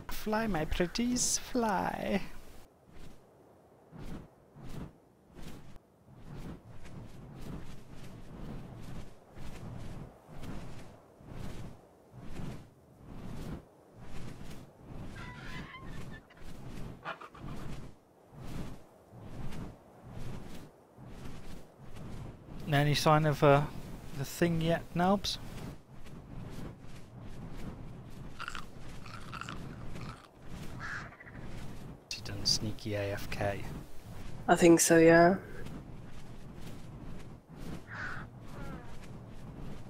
Fly, my pretties, fly. Any sign of the thing yet, Nubs? He done sneaky AFK. I think so, yeah.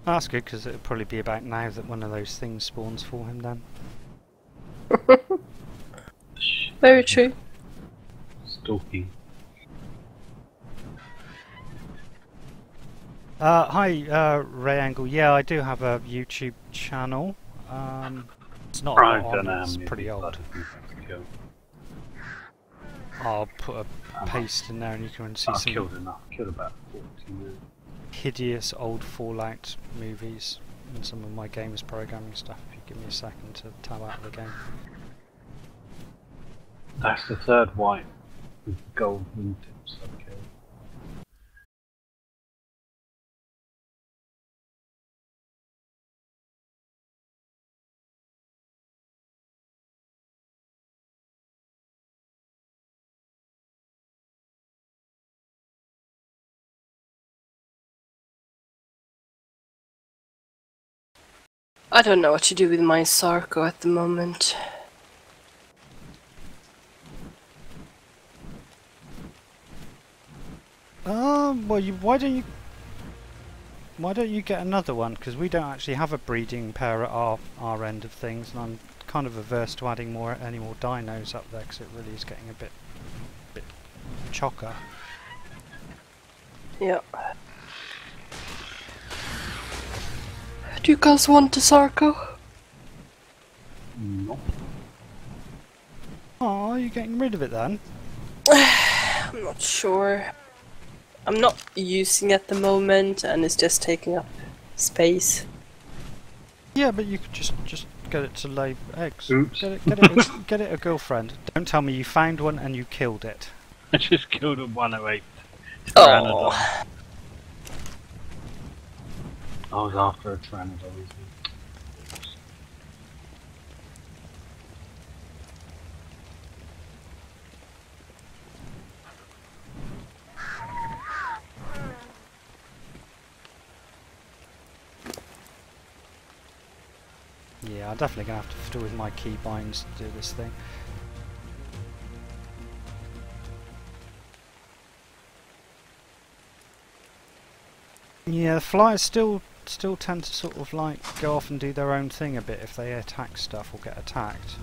That's good, because it'll probably be about now that one of those things spawns for him then. Very true. Stalking. Hi, Ray Angle. Yeah, I do have a YouTube channel. It's not a I lot don't know on, how it's many pretty people old. I have to kill. I'll put a paste in there and you can see I've some killed enough. Killed about 40 now. hideous old Fallout movies and some of my games programming stuff. If you give me a second to tab out of the game. That's the third white with gold wingtips I've killed. I don't know what to do with my Sarko at the moment. Well, why don't you get another one? Because we don't actually have a breeding pair at our end of things, and I'm kind of averse to adding any more dinos up there because it really is getting a bit chocker. Yeah. Do you guys want a Sarko? No. Oh, are you getting rid of it then? I'm not sure. I'm not using it at the moment, and it's just taking up space. Yeah, but you could just get it to lay eggs. Oops. Get it a girlfriend. Don't tell me you found one and you killed it. I just killed a 108 Oh. Pteranodon. I was after a Pteranodon. Yeah, I'm definitely going to have to fiddle with my keybinds to do this thing. Yeah, the flyers still tend to sort of like go off and do their own thing a bit if they attack stuff or get attacked.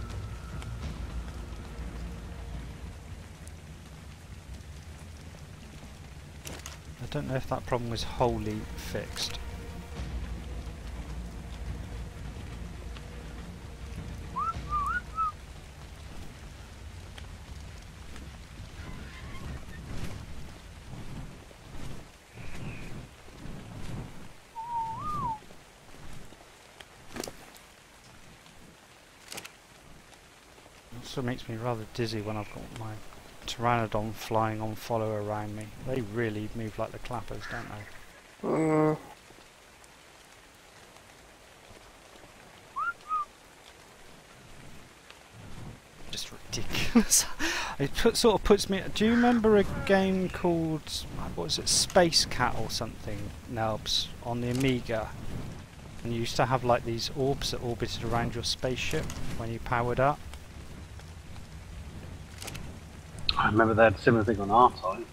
I don't know if that problem was wholly fixed. Also makes me rather dizzy when I've got my Pteranodon flying on follow around me. They really move like the clappers, don't they? Just ridiculous. Sort of puts me... Do you remember a game called... what was it? Space Cat or something? Nelbs, on the Amiga. And you used to have like these orbs that orbited around your spaceship when you powered up. I remember they had a similar thing on our side.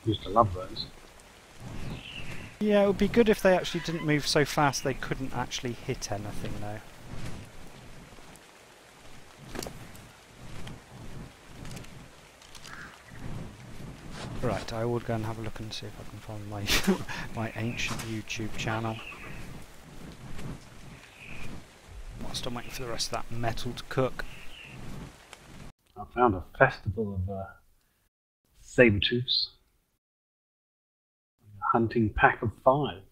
Used to love those. Yeah, it would be good if they actually didn't move so fast they couldn't actually hit anything though. Right, I will go and have a look and see if I can find my my ancient YouTube channel. Whilst I'm waiting for the rest of that metal to cook. I found a festival of saber-tooths. A hunting pack of 5.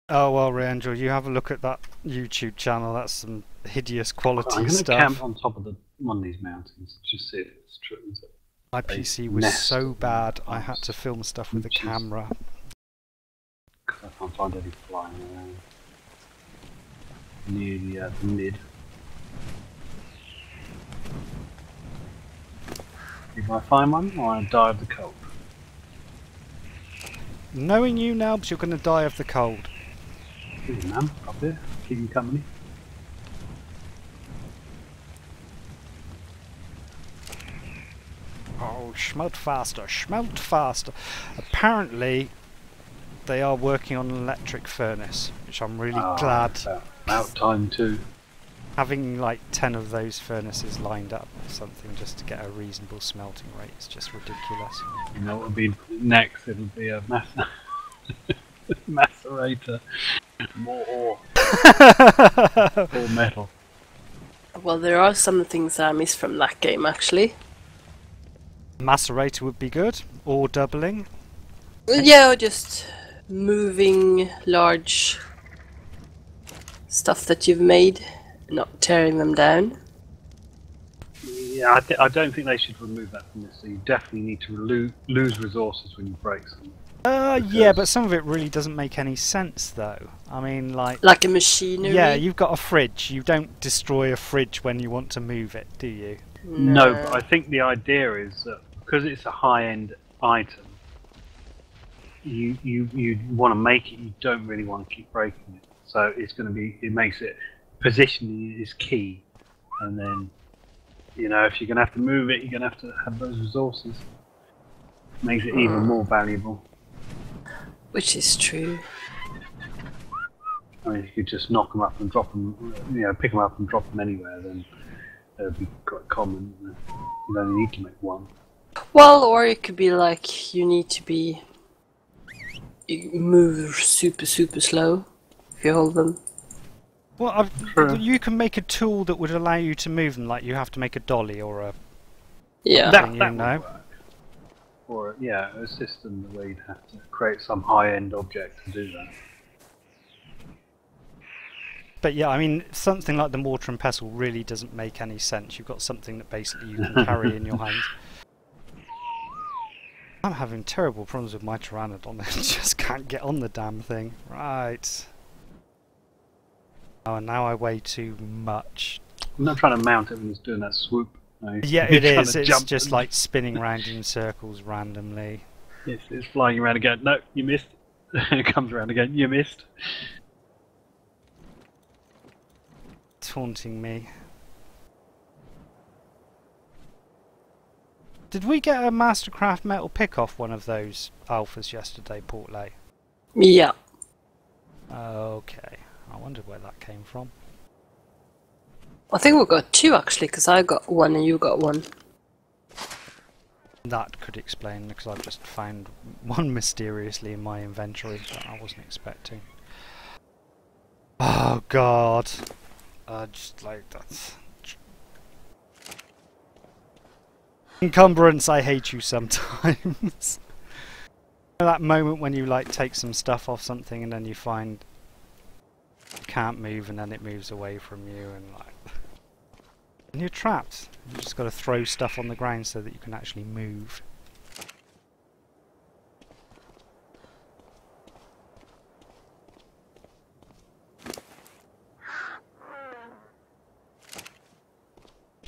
Oh well, Randall, you have a look at that YouTube channel. That's some hideous quality I'm going to stuff. camp on top of one of these mountains, just see if it's true. My PC was so bad I had to film stuff with a camera. Because I can't find any flying around near the mid. If I find one, or I die of the cold. Knowing you, Nelbs, you're going to die of the cold. Here's a man up there, keeping company. Oh, schmelt faster, schmelt faster. Apparently, they are working on an electric furnace, which I'm really glad. About time too. Having like 10 of those furnaces lined up or something just to get a reasonable smelting rate is just ridiculous. You know what will be next? It'll be a macerator. More ore. More metal. Well, there are some things I miss from that game, actually. Macerator would be good, or doubling. Yeah, or just moving large stuff that you've made, not tearing them down. Yeah, I don't think they should remove that from this. So you definitely need to lose resources when you break something. Yeah, but some of it really doesn't make any sense, though. I mean, like a machinery. Yeah, you've got a fridge. You don't destroy a fridge when you want to move it, do you? No, but I think the idea is that because it's a high-end item, you want to make it. You don't really want to keep breaking it. So it's going to be. It makes it positioning is key, and then you know if you're going to have to move it, you're going to have those resources. Makes it even more valuable. Which is true. I mean, if you could just knock them up and drop them, you know, pick them up and drop them anywhere, then that would be quite common. You only need to make one. Well, or it could be like you need to you move super slow if you hold them. Well, you can make a tool that would allow you to move them, like you have to make a dolly or a... Yeah. That you would know. work. Or, yeah, a system where you'd have to create some high-end object to do that. But yeah, I mean, something like the mortar and pestle really doesn't make any sense. You've got something that basically you can carry in your hands. I'm having terrible problems with my Pteranodon. I just can't get on the damn thing. Right. Oh, and now I weigh too much. I'm not trying to mount it when it's doing that swoop. No, Yeah, it is. It's jump just like spinning round in circles randomly. It's flying around again. No, you missed. It comes around again. You missed. Taunting me. Did we get a Mastercraft metal pick off one of those alphas yesterday, Portlay? Yeah. Okay. I wondered where that came from. I think we got 2 actually, because I got 1 and you got 1. That could explain, because I've just found one mysteriously in my inventory that I wasn't expecting. Oh god. Just like that. Encumbrance, I hate you sometimes. That moment when you like take some stuff off something and then you find you can't move and then it moves away from you and like and you're trapped. You just got to throw stuff on the ground so that you can actually move.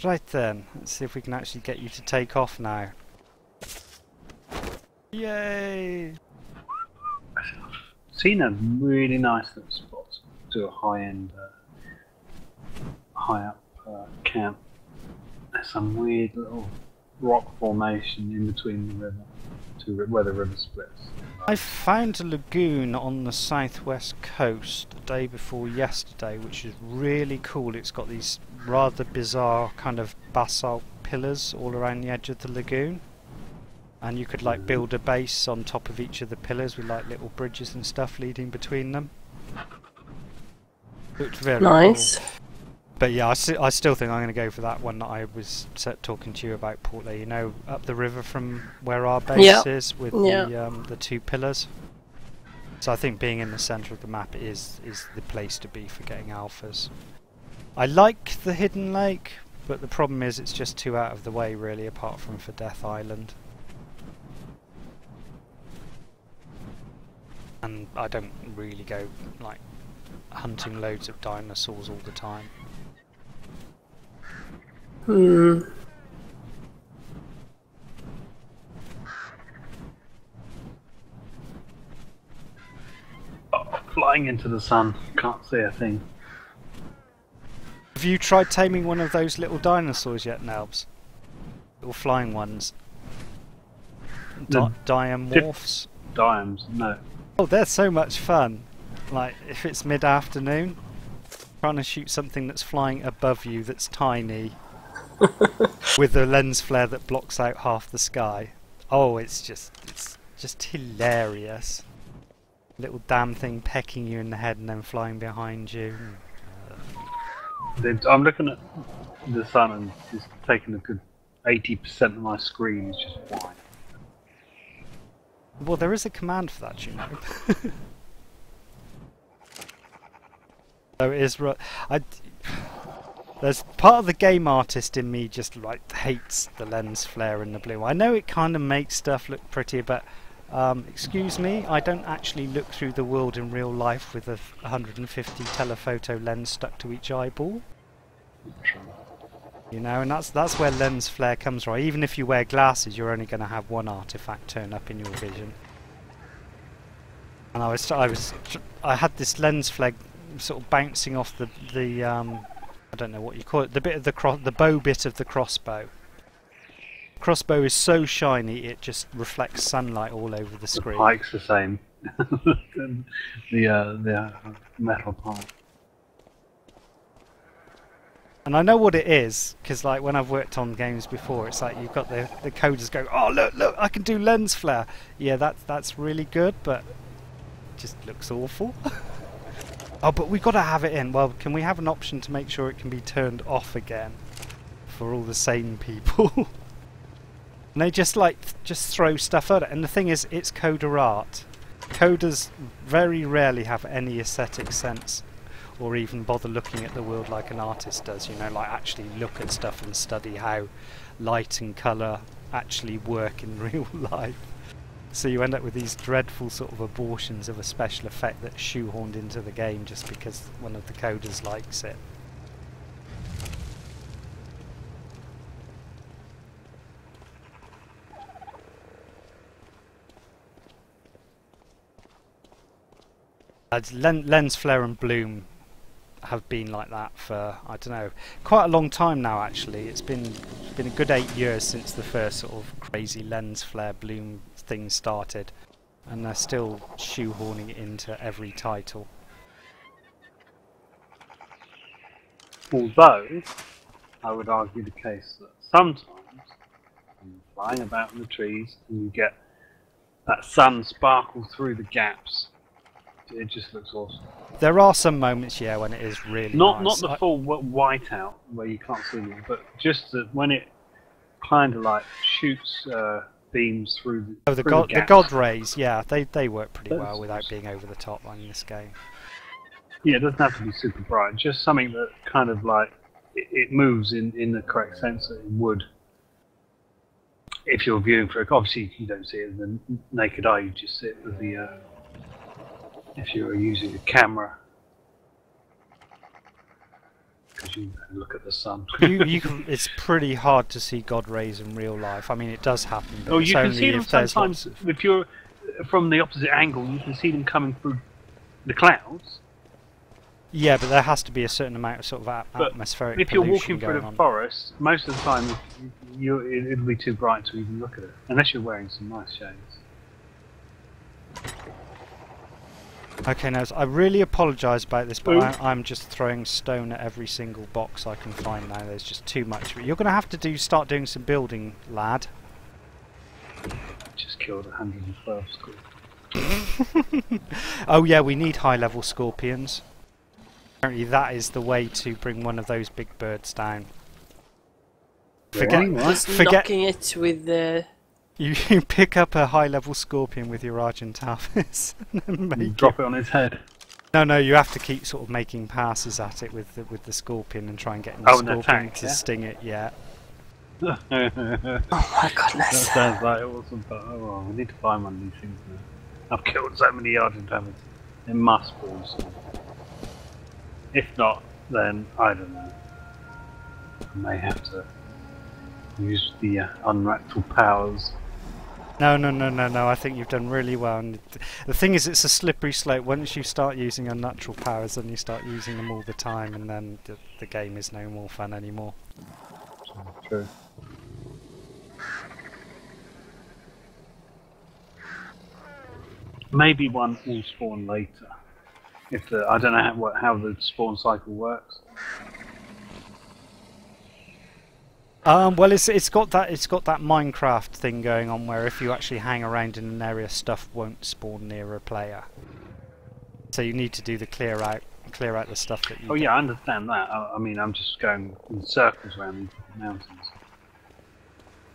Right then, let's see if we can actually get you to take off now. Yay! I've seen a really nice little spot to a high-end, high-up camp. There's some weird little rock formation in between the river, where the river splits. I found a lagoon on the southwest coast the day before yesterday, which is really cool. It's got these rather bizarre kind of basalt pillars all around the edge of the lagoon. And you could like build a base on top of each of the pillars with like little bridges and stuff leading between them. Looked very Nice. cool. But yeah, I still think I'm going to go for that one that I was talking to you about, Portland. You know, up the river from where our base is with the 2 pillars. So I think being in the centre of the map is the place to be for getting alphas. I like the hidden lake, but the problem is it's just too out of the way really, apart from for Death Island. And I don't really go like hunting loads of dinosaurs all the time. Hmm. Oh, flying into the sun, can't see a thing. Have you tried taming one of those little dinosaurs yet, Nelbs? Little flying ones. Diamorphs? Diams, no. Oh, they're so much fun. Like, if it's mid-afternoon, trying to shoot something that's flying above you that's tiny with a lens flare that blocks out half the sky. Oh, it's just hilarious. Little damn thing pecking you in the head and then flying behind you. I'm looking at the sun and it's taking a good 80% of my screen is just white. Well, there is a command for that, you know. So it is. There's part of the game artist in me just like hates the lens flare and the blue. I know it kind of makes stuff look prettier, but excuse me, I don't actually look through the world in real life with a 150 telephoto lens stuck to each eyeball. You know, and that's where lens flare comes from. Even if you wear glasses, you're only going to have one artifact turn up in your vision. And I had this lens flare sort of bouncing off the I don't know what you call it, the bit of the bow bit of the crossbow. Crossbow is so shiny it just reflects sunlight all over the screen. The pike's the same. the metal pike. And I know what it is, because like when I've worked on games before, it's like you've got the coders go, oh look, I can do lens flare. Yeah, that's really good, but it just looks awful. Oh, but we've got to have it in. Well, can we have an option to make sure it can be turned off again for all the sane people? And they just throw stuff at it. And the thing is, it's coder art. Coders very rarely have any aesthetic sense, or even bother looking at the world like an artist does. You know, like actually look at stuff and study how light and colour actually work in real life. So you end up with these dreadful sort of abortions of a special effect that's shoehorned into the game just because one of the coders likes it. Lens flare and bloom have been like that for, I don't know, quite a long time now actually. It's been a good 8 years since the first sort of crazy lens flare bloom thing started, and they're still shoehorning it into every title. Although, I would argue the case that sometimes when you're flying about in the trees and you get that sun sparkle through the gaps, it just looks awesome. There are some moments, yeah, when it is really Not nice. the full white out where you can't see them, but just that when it kind of like shoots beams through the the god rays, yeah, they work pretty well without being over the top on this game. Yeah, it doesn't have to be super bright. Just something that kind of like it moves in the correct sense that it would if you're viewing for it. Obviously, you don't see it with the naked eye. You just see it with the if you're using a camera, because you look at the sun. It's pretty hard to see god rays in real life. I mean, it does happen. But you can see them sometimes if you're from the opposite angle. You can see them coming through the clouds. Yeah, but there has to be a certain amount of sort of atmospheric. If you're walking through the forest, most of the time it'll be too bright to even look at it, unless you're wearing some nice shades. Okay, now I really apologise about this, but I'm just throwing stone at every single box I can find now. There's just too much of it. You're going to have to start doing some building, lad. Just killed 112 scorpions. Oh yeah, we need high-level scorpions. Apparently that is the way to bring one of those big birds down. Knocking it with the... You pick up a high-level scorpion with your Argentavis and you drop it on his head. No, you have to keep sort of making passes at it with the scorpion and try and get the scorpion to sting it. Yeah. Oh my goodness. That sounds like awesome, but oh well, we need to find one of these things now. I've killed so many Argentavis. It must spawn soon. If not, then I don't know. I may have to use the unnatural powers. No. I think you've done really well. And the thing is, it's a slippery slope. Once you start using unnatural powers, then you start using them all the time, and then the game is no more fun anymore. True. Maybe one will spawn later. If I don't know how the spawn cycle works. Well, it's got that Minecraft thing going on where if you actually hang around in an area, stuff won't spawn near a player. So you need to do the clear out the stuff that you. Oh yeah, I understand that. I mean, I'm just going in circles around these mountains.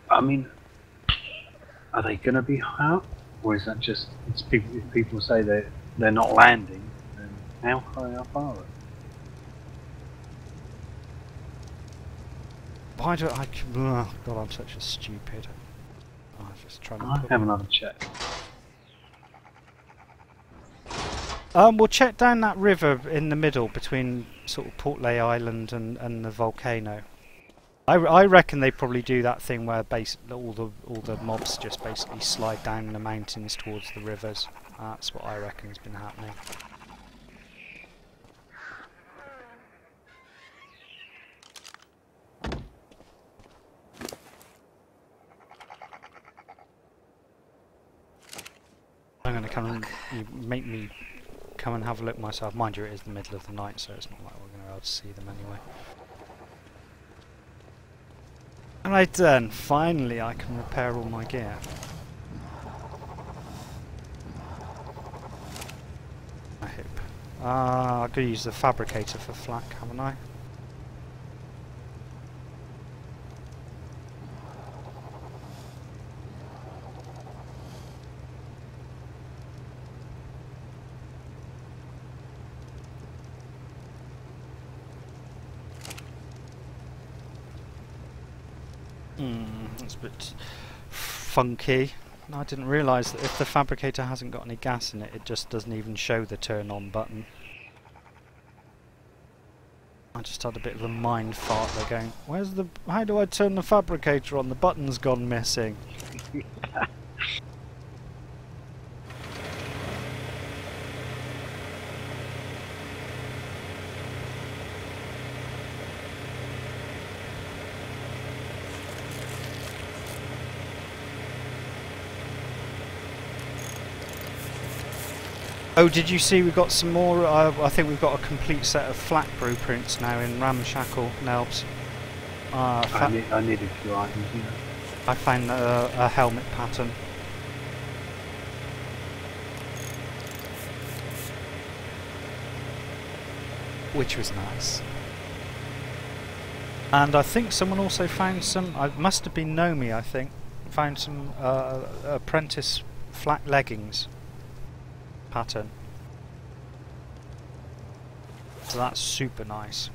I mean, are they going to be high up, or is that just people? If people say they're not landing, then how high up are they? Why do I? Oh God, I'm such a stupid. I was just trying to. Have another check. We'll check down that river in the middle between sort of Portlay Island and the volcano. I reckon they probably do that thing where all the mobs just basically slide down the mountains towards the rivers. That's what I reckon has been happening. I'm going to come and you make me come and have a look myself. Mind you, it is the middle of the night, so it's not like we're going to be able to see them anyway. Alright then, finally I can repair all my gear. I hope. I've got to use the fabricator for flak, haven't I? That's a bit funky. I didn't realise that if the fabricator hasn't got any gas in it, it just doesn't even show the turn on button. I just had a bit of a mind fart there going, how do I turn the fabricator on? The button's gone missing. Oh, did you see we got some more? I think we've got a complete set of flak blueprints now in ramshackle Nelbs. I need a few items, you know. I found a helmet pattern. Which was nice. And I think someone also found some, it must have been Nomi, I think, found some apprentice flak leggings pattern. So that's super nice.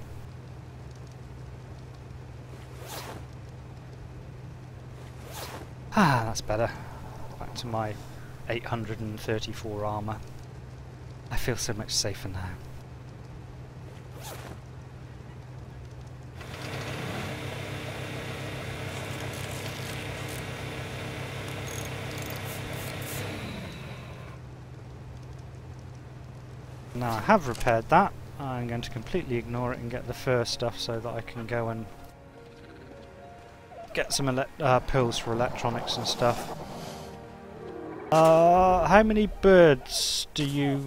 Ah, that's better. Back to my 834 armour. I feel so much safer now. Now I have repaired that. I'm going to completely ignore it and get the fur stuff so that I can go and get some pills for electronics and stuff. How many birds do you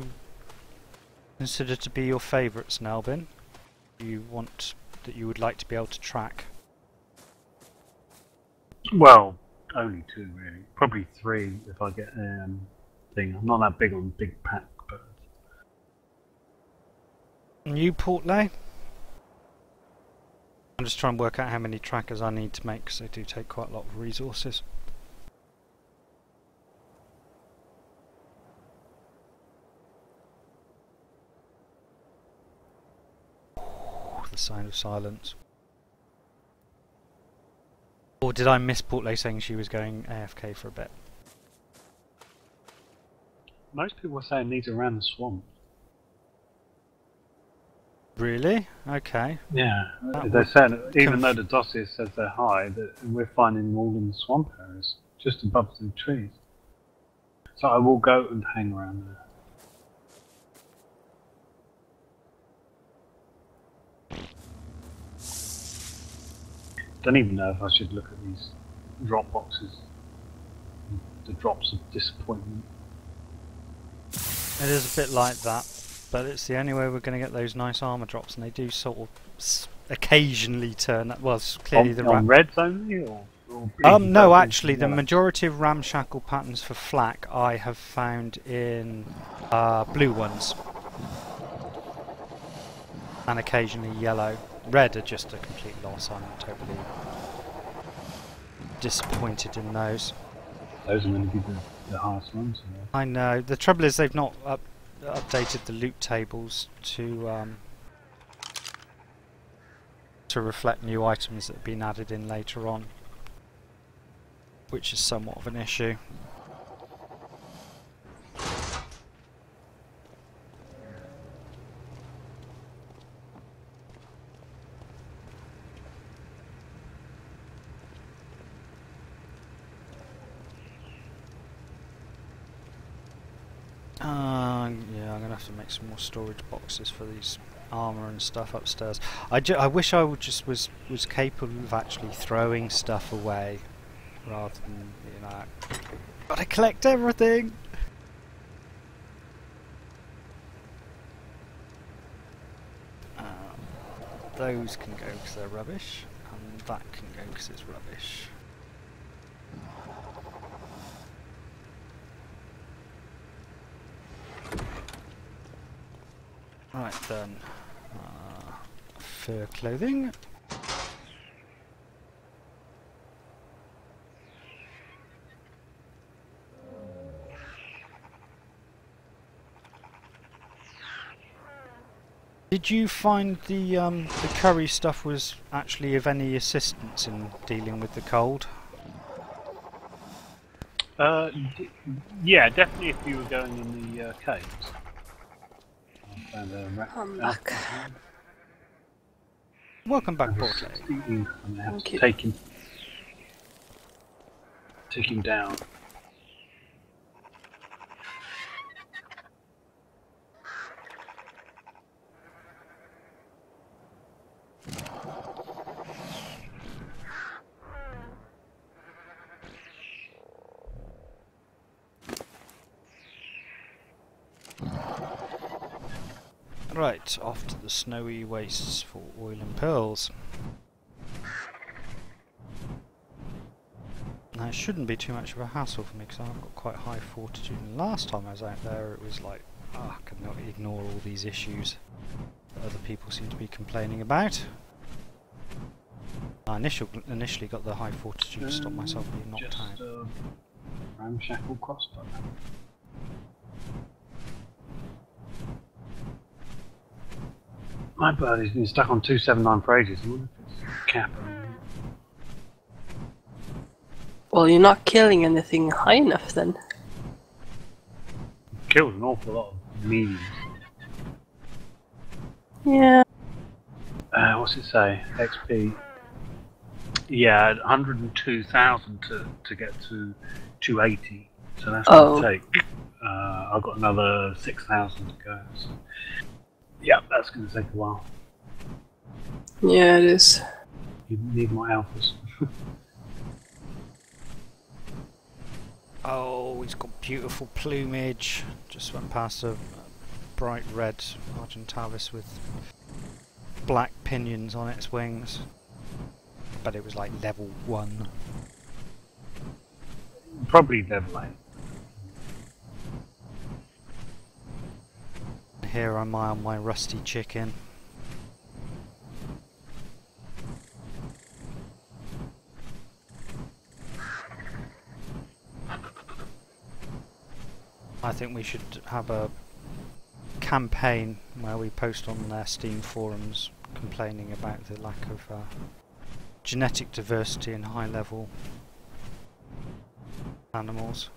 consider to be your favourites, Nelbin? You want that you would like to be able to track? Well, only 2 really. Probably 3 if I get thing. I'm not that big on big pack birds. And you, Portley? I'm just trying to work out how many trackers I need to make because they do take quite a lot of resources. The sign of silence. Or did I miss Portley saying she was going AFK for a bit? Most people are saying these are around the swamp. Really? Okay. Yeah, they're saying that even though the dossier says they're high, that we're finding them all in the swamp areas, just above the trees. So I will go and hang around there. Don't even know if I should look at these drop boxes. The drops of disappointment. It is a bit like that, but it's the only way we're going to get those nice armour drops, and they do sort of occasionally turn up. Well, it's clearly on reds only, or green, no, actually, the majority of ramshackle patterns for flak I have found in blue ones, and occasionally yellow. Red are just a complete loss. I'm totally disappointed in those. Those are going to be the hardest ones. I know. The trouble is they've not updated the loot tables to reflect new items that have been added in later on, which is somewhat of an issue. Yeah, I'm going to have to make some more storage boxes for these armour and stuff upstairs. I wish I was capable of actually throwing stuff away, rather than, you know, gotta collect everything! Those can go because they're rubbish, and that can go because it's rubbish. Right then, fur clothing. Did you find the curry stuff was actually of any assistance in dealing with the cold? Yeah, definitely if you were going in the caves. I'm back. Welcome back, Portley. I'm going to have to take him down. Right, off to the snowy wastes for oil and pearls. Now it shouldn't be too much of a hassle for me because I've got quite high fortitude, and last time I was out there it was like, I could not ignore all these issues that other people seem to be complaining about. I initially got the high fortitude to stop myself being knocked out. Just ramshackle crossbow. My birdie's been stuck on 279 for ages. I wonder if it's a cap. Well, you're not killing anything high enough then. Killed an awful lot of mediums. Yeah. What's it say? XP. Yeah, 102,000 to get to 280. So that's going to take. I've got another 6,000 to go. So. Yeah, that's going to take a while. Yeah, it is. You need more alphas. Oh, he's got beautiful plumage. Just went past a bright red Argentavis with black pinions on its wings. But it was like level 1. Probably level 8. Here am I on my rusty chicken. I think we should have a campaign where we post on their Steam forums complaining about the lack of genetic diversity in high level animals.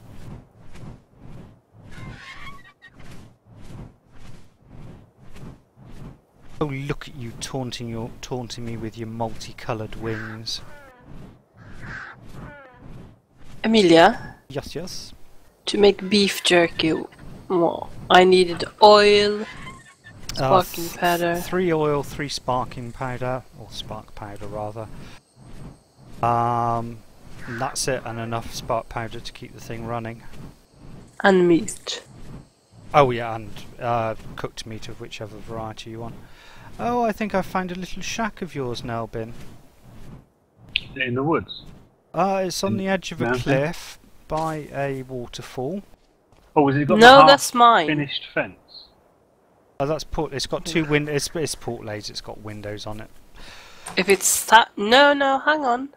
Oh, look at you taunting me with your multicoloured wings. Emilia, Yes, yes. to make beef jerky, well, I needed oil, sparking powder. 3 oil, 3 sparking powder, or spark powder rather. That's it, and enough spark powder to keep the thing running. And meat. Oh yeah, and cooked meat of whichever variety you want. Oh, I think I found a little shack of yours, Nelbin. In the woods? It's on the edge of a mountain? cliff by a waterfall. Oh, has it got No, the that's mine. finished fence? Oh, that's it's got 2 windows. It's portlays. It's got windows on it. If it's that, no, hang on.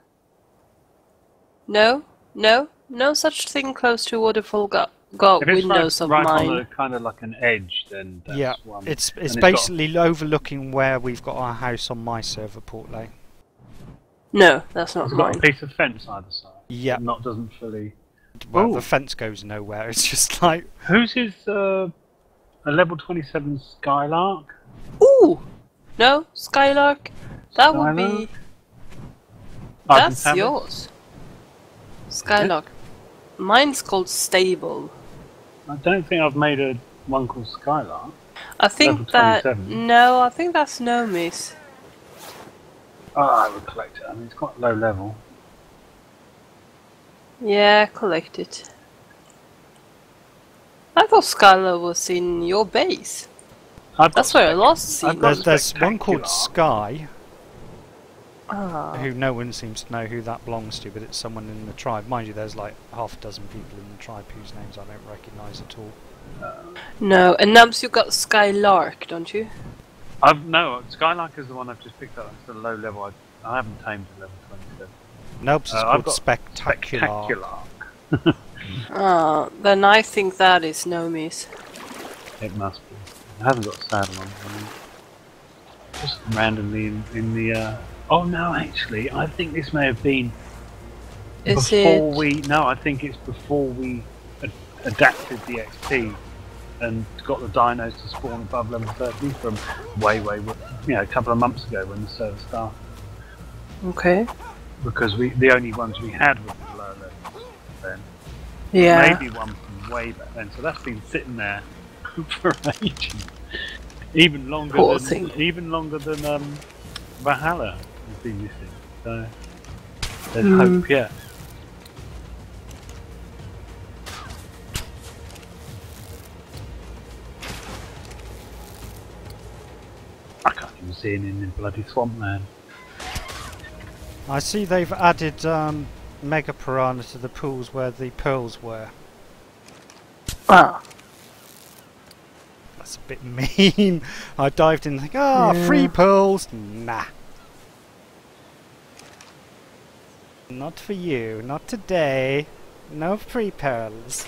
No such thing close to waterfall got If it's windows of right mine. on the kind of like an edge, then that's Yeah, one. it's And basically overlooking where we've got our house on my server, portlay. No, that's not It's got a mine. piece of fence either side. Yeah. Not doesn't fully. Well, Ooh. the fence goes nowhere. It's just like Whose is a level 27 Skylark? Ooh! No, Skylark. That would be... Skylark? That's Argentavis? yours. Skylark. Mine's called Stable. I don't think I've made one called Skylark. I think Level that... 27. No, I think that's Nomi's. Oh, I would collect it. I mean, it's quite low level. Yeah, collect it. I thought Skylar was in your base. That's where I last seen him. there's one called Sky, Ah. who no one seems to know who that belongs to, but it's someone in the tribe. Mind you, there's like half a dozen people in the tribe whose names I don't recognise at all. No, and Nams, you got Skylark, don't you? No, Skylark is the one I've just picked up. It's a low level. I haven't tamed to level 27. Nope, it's I've called got Spectacular. Spectacular. Ah, then I think that is Nomi's. It must be. It hasn't got a saddle on. I mean, just randomly in the. Oh no, actually, I think this may have been Is before it? we. No, I think it's before we adapted the XP and got the dinos to spawn above level 30 from way, a couple of months ago when the server started. Okay. Because the only ones we had were the lower levels then. Yeah. Maybe one from way back then. So that's been sitting there for ages. Even longer Poor than thing. Valhalla has been missing. So there's hope, yeah. You was seeing in the bloody swamp, man. I see they've added Mega Piranha to the pools where the pearls were. Ah. That's a bit mean. I dived in and think, free pearls. Nah. Not for you. Not today. No free pearls.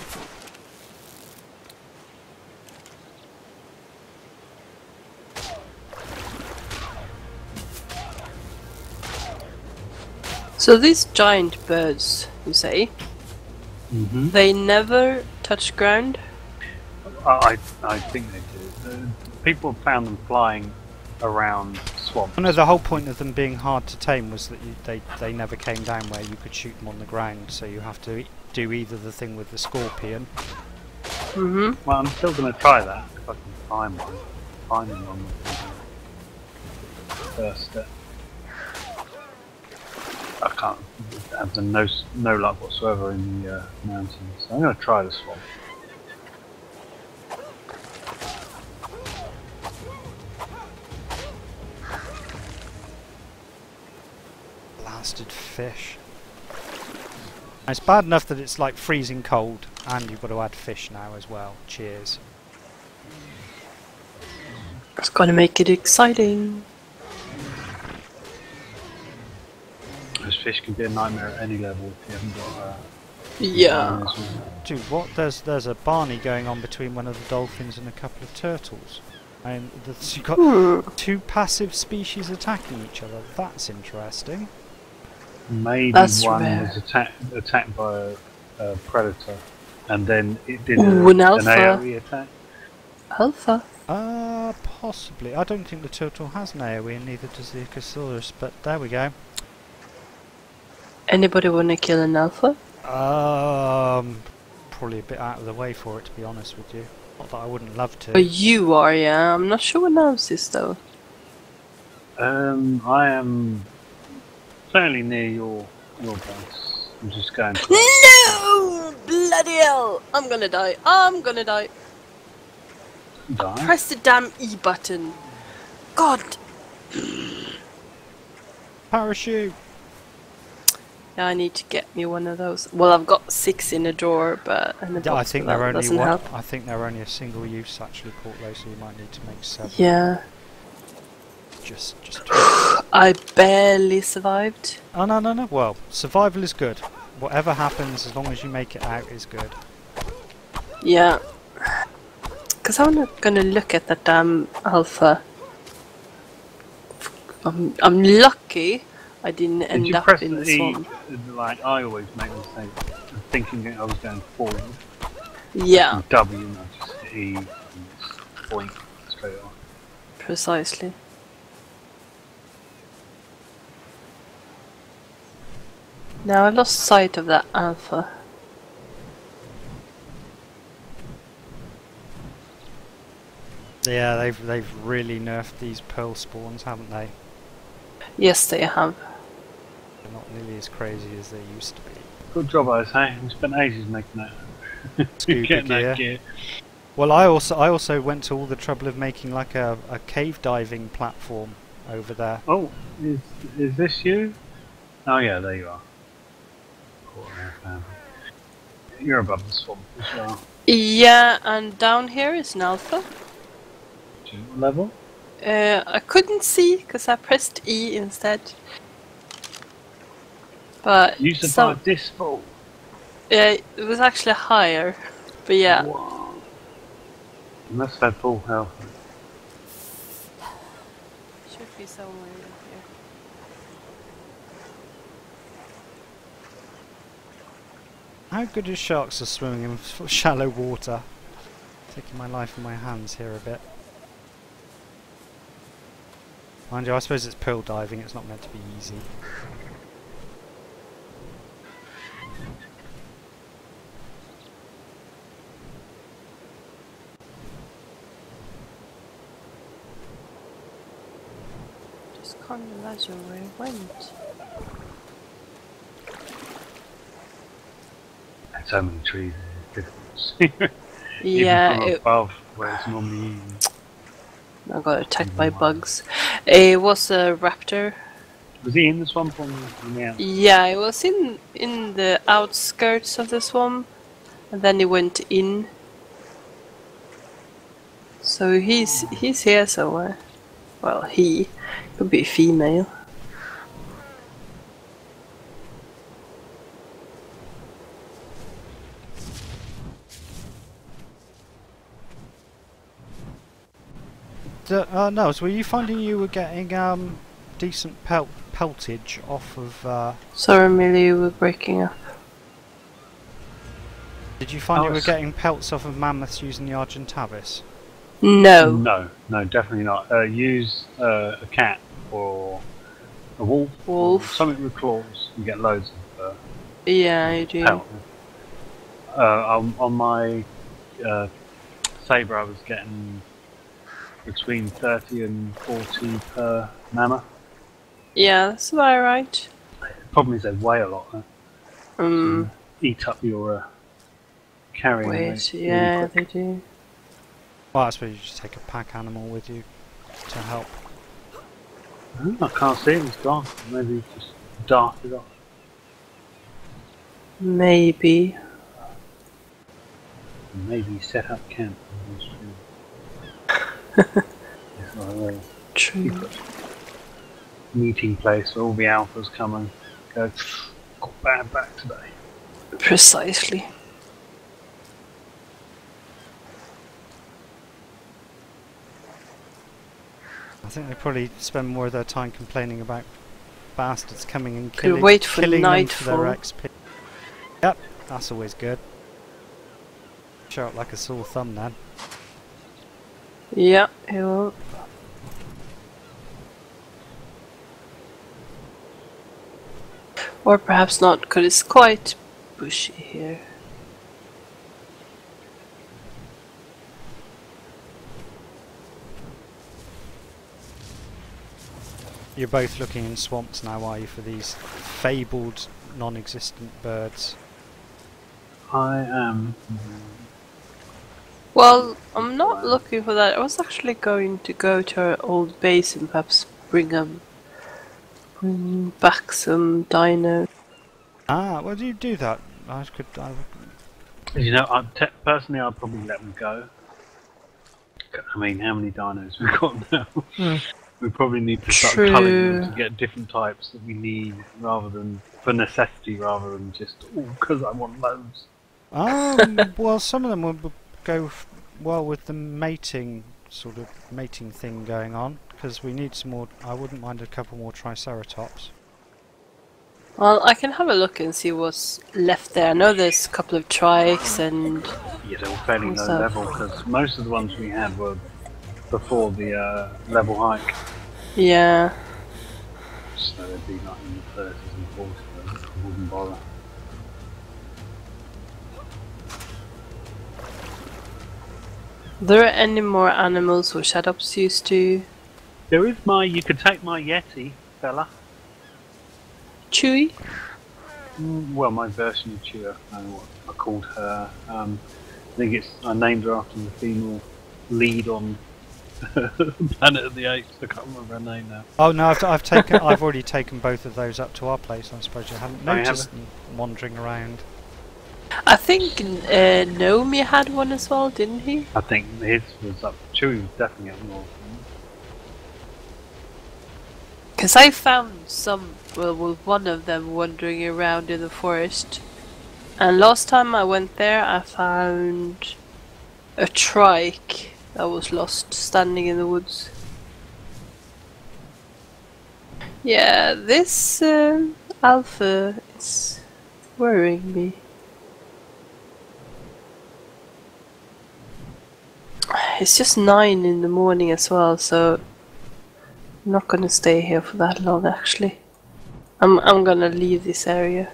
So these giant birds, you say, they never touch ground? I think they do. People have found them flying around swamps. No, the whole point of them being hard to tame was that they never came down where you could shoot them on the ground, so you have to do either the thing with the scorpion. Well, I'm still going to try that if I can find one. Finding one would be the first step. I can't have no luck whatsoever in the mountains, so I'm going to try the swamp. Blasted fish. It's bad enough that it's like freezing cold, and you've got to add fish now as well. Cheers. It's gonna make it exciting. Those fish can be a nightmare at any level if you haven't got Yeah. Dude, what? There's a Barney going on between one of the dolphins and a couple of turtles. And you've got two passive species attacking each other. That's interesting. Maybe That's one rare. was attacked by a predator, and then it did Ooh, an an alpha. AoE attack. Alpha. Possibly. I don't think the turtle has an AoE, and neither does the Ichthyosaurus, but there we go. Anybody wanna kill an alpha? Probably a bit out of the way for it, to be honest with you. Not that I wouldn't love to. But you are, yeah. I'm not sure what else is though. I am fairly near your base. I'm just going to... No! Bloody hell! I'm gonna die. I'm gonna die. die. Press the damn E button. God. Parachute! Yeah, I need to get me one of those. Well, I've got 6 in a drawer, but in the Yeah, I box, think but that they're only doesn't help. I think they're only a single use actually, Portlow, so you might need to make 7. Yeah. Just. I barely survived. Oh no. Well, survival is good. Whatever happens, as long as you make it out, is good. Yeah. Because I'm not gonna look at that damn alpha. I'm lucky I didn't Did end you up press in the the E, swamp. like I always make the mistake of thinking that I was going forward? Yeah, And W, and I just hit E and just point straight on. precisely. Now I lost sight of that alpha. Yeah, they've really nerfed these pearl spawns, haven't they? Yes, they have. They're not nearly as crazy as they used to be. Good job, I say. We spent ages making that. Scuba Getting gear. that gear. Well, I also went to all the trouble of making like a cave diving platform over there. Oh, is this you? Oh yeah, there you are. You're above the swamp as well. Yeah, and down here is an alpha. Level? I couldn't see because I pressed E instead. But You survived this fall. yeah, it was actually higher. But yeah. Wow. You must have full health. Should be somewhere in here. How good are sharks at swimming in shallow water? Taking my life in my hands here a bit. Mind you, I suppose it's pearl diving, it's not meant to be easy. Just can't imagine where it went. And so many trees, it's difficult to see. Yeah, Even from above where it's normally easy. I got attacked by bugs. It was a raptor. Was he in the swamp or in the out? Yeah, it was in the outskirts of the swamp, and then he went in. So he's here somewhere. Well, he could be female. No, so were you finding you were getting decent peltage off of? Sorry, Millie, you were breaking up. Did you find you were getting pelts off of mammoths using the Argentavis? No. No, definitely not. Use a cat or a wolf. Wolf. Or something with claws. You get loads of Yeah, I do. pelt. On my saber, I was getting between 30 and 40 per mammoth. Yeah, that's about right. The problem is they weigh a lot. So eat up your carrying Wait, weight yeah, really quick. they do. Well, I suppose you just take a pack animal with you to help. I can't see him, he's gone. Maybe he just darted off. Maybe. Maybe he set up camp. It's like a True. meeting place where all the alphas come and go, got bad back today. Precisely. I think they probably spend more of their time complaining about bastards coming and Could wait for killing them for their nightfall. XP. Yep, that's always good. Show up like a sore thumb then. Yeah, it will. Or perhaps not, because it's quite bushy here. You're both looking in swamps now, are you, for these fabled, non-existent birds? I am. Well, I'm not looking for that. I was actually going to go to our old base and perhaps bring back some dinos. Ah, well, do you do that? I You know, personally, I'd probably let them go. I mean, how many dinos we've got now? We probably need to start True. culling them to get different types that we need, rather than for necessity, rather than just because I want loads. well, some of them would go well with the mating thing going on, because we need some more. I wouldn't mind a couple more Triceratops. Well, I can have a look and see what's left there. I know there's a couple of trikes and... Yeah, they were fairly What's low up? level because most of the ones we had were before the level hike, Yeah. so they'd be like in the 30s and 40s. I wouldn't bother. Are there any more animals or setups used to? There is you could take my Yeti, fella. Chewy? Well, my version of Chewer, I don't know what I called her. I named her after the female lead on Planet of the Apes. I can't remember her name now. Oh no, I've already taken both of those up to our place. I suppose you haven't Oh, you noticed them wandering around. I think Naomi had one as well, didn't he? I think his was up. Chewy was definitely up north. Because I found one of them wandering around in the forest. And last time I went there, I found a trike that was lost standing in the woods. Yeah, this alpha is worrying me. It's just 9 in the morning as well, so I'm not gonna stay here for that long actually. I'm gonna leave this area.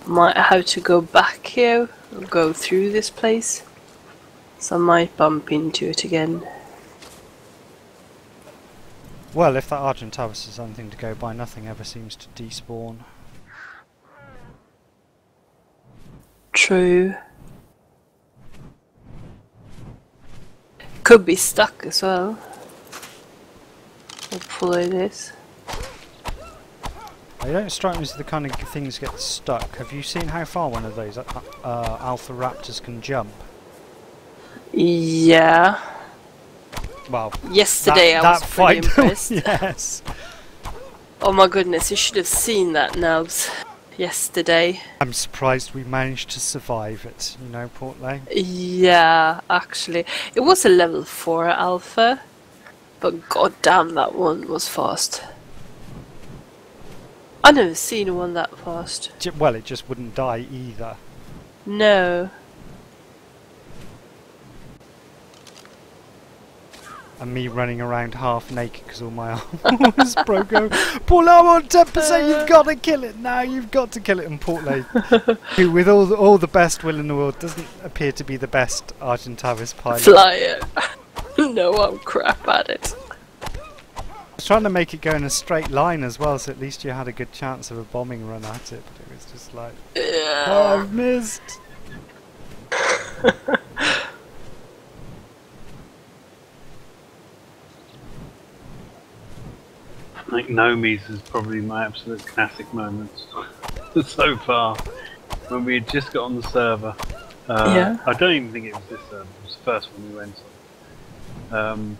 Might have to go back here, or go through this place. So I might bump into it again. Well, if that Argentavis is anything to go by, nothing ever seems to despawn. True. could be stuck as well. Hopefully it is. They don't strike me as the kind of things get stuck. Have you seen how far one of those alpha raptors can jump? Yeah. Well, Yesterday I was pretty impressed. Yes. Oh my goodness, you should have seen that, Nubs. Yesterday. I'm surprised we managed to survive it, you know, Portley. Yeah, actually. It was a level 4 alpha. But goddamn, that one was fast. I've never seen one that fast. Well, it just wouldn't die either. No. And me running around half naked because all my armor was broken. Paul, I'm on 10%, you've got to kill it now, you've got to kill it. And Portley, who with all the best will in the world, doesn't appear to be the best Argentavis pilot. Fly it. No, I'm crap at it. I was trying to make it go in a straight line as well, so at least you had a good chance of a bombing run at it, but it was just like, Yeah. oh, I've missed. I think Nomi's is probably my absolute classic moments so far. When we had just got on the server. Yeah. I don't even think it was this server, it was the first one we went on.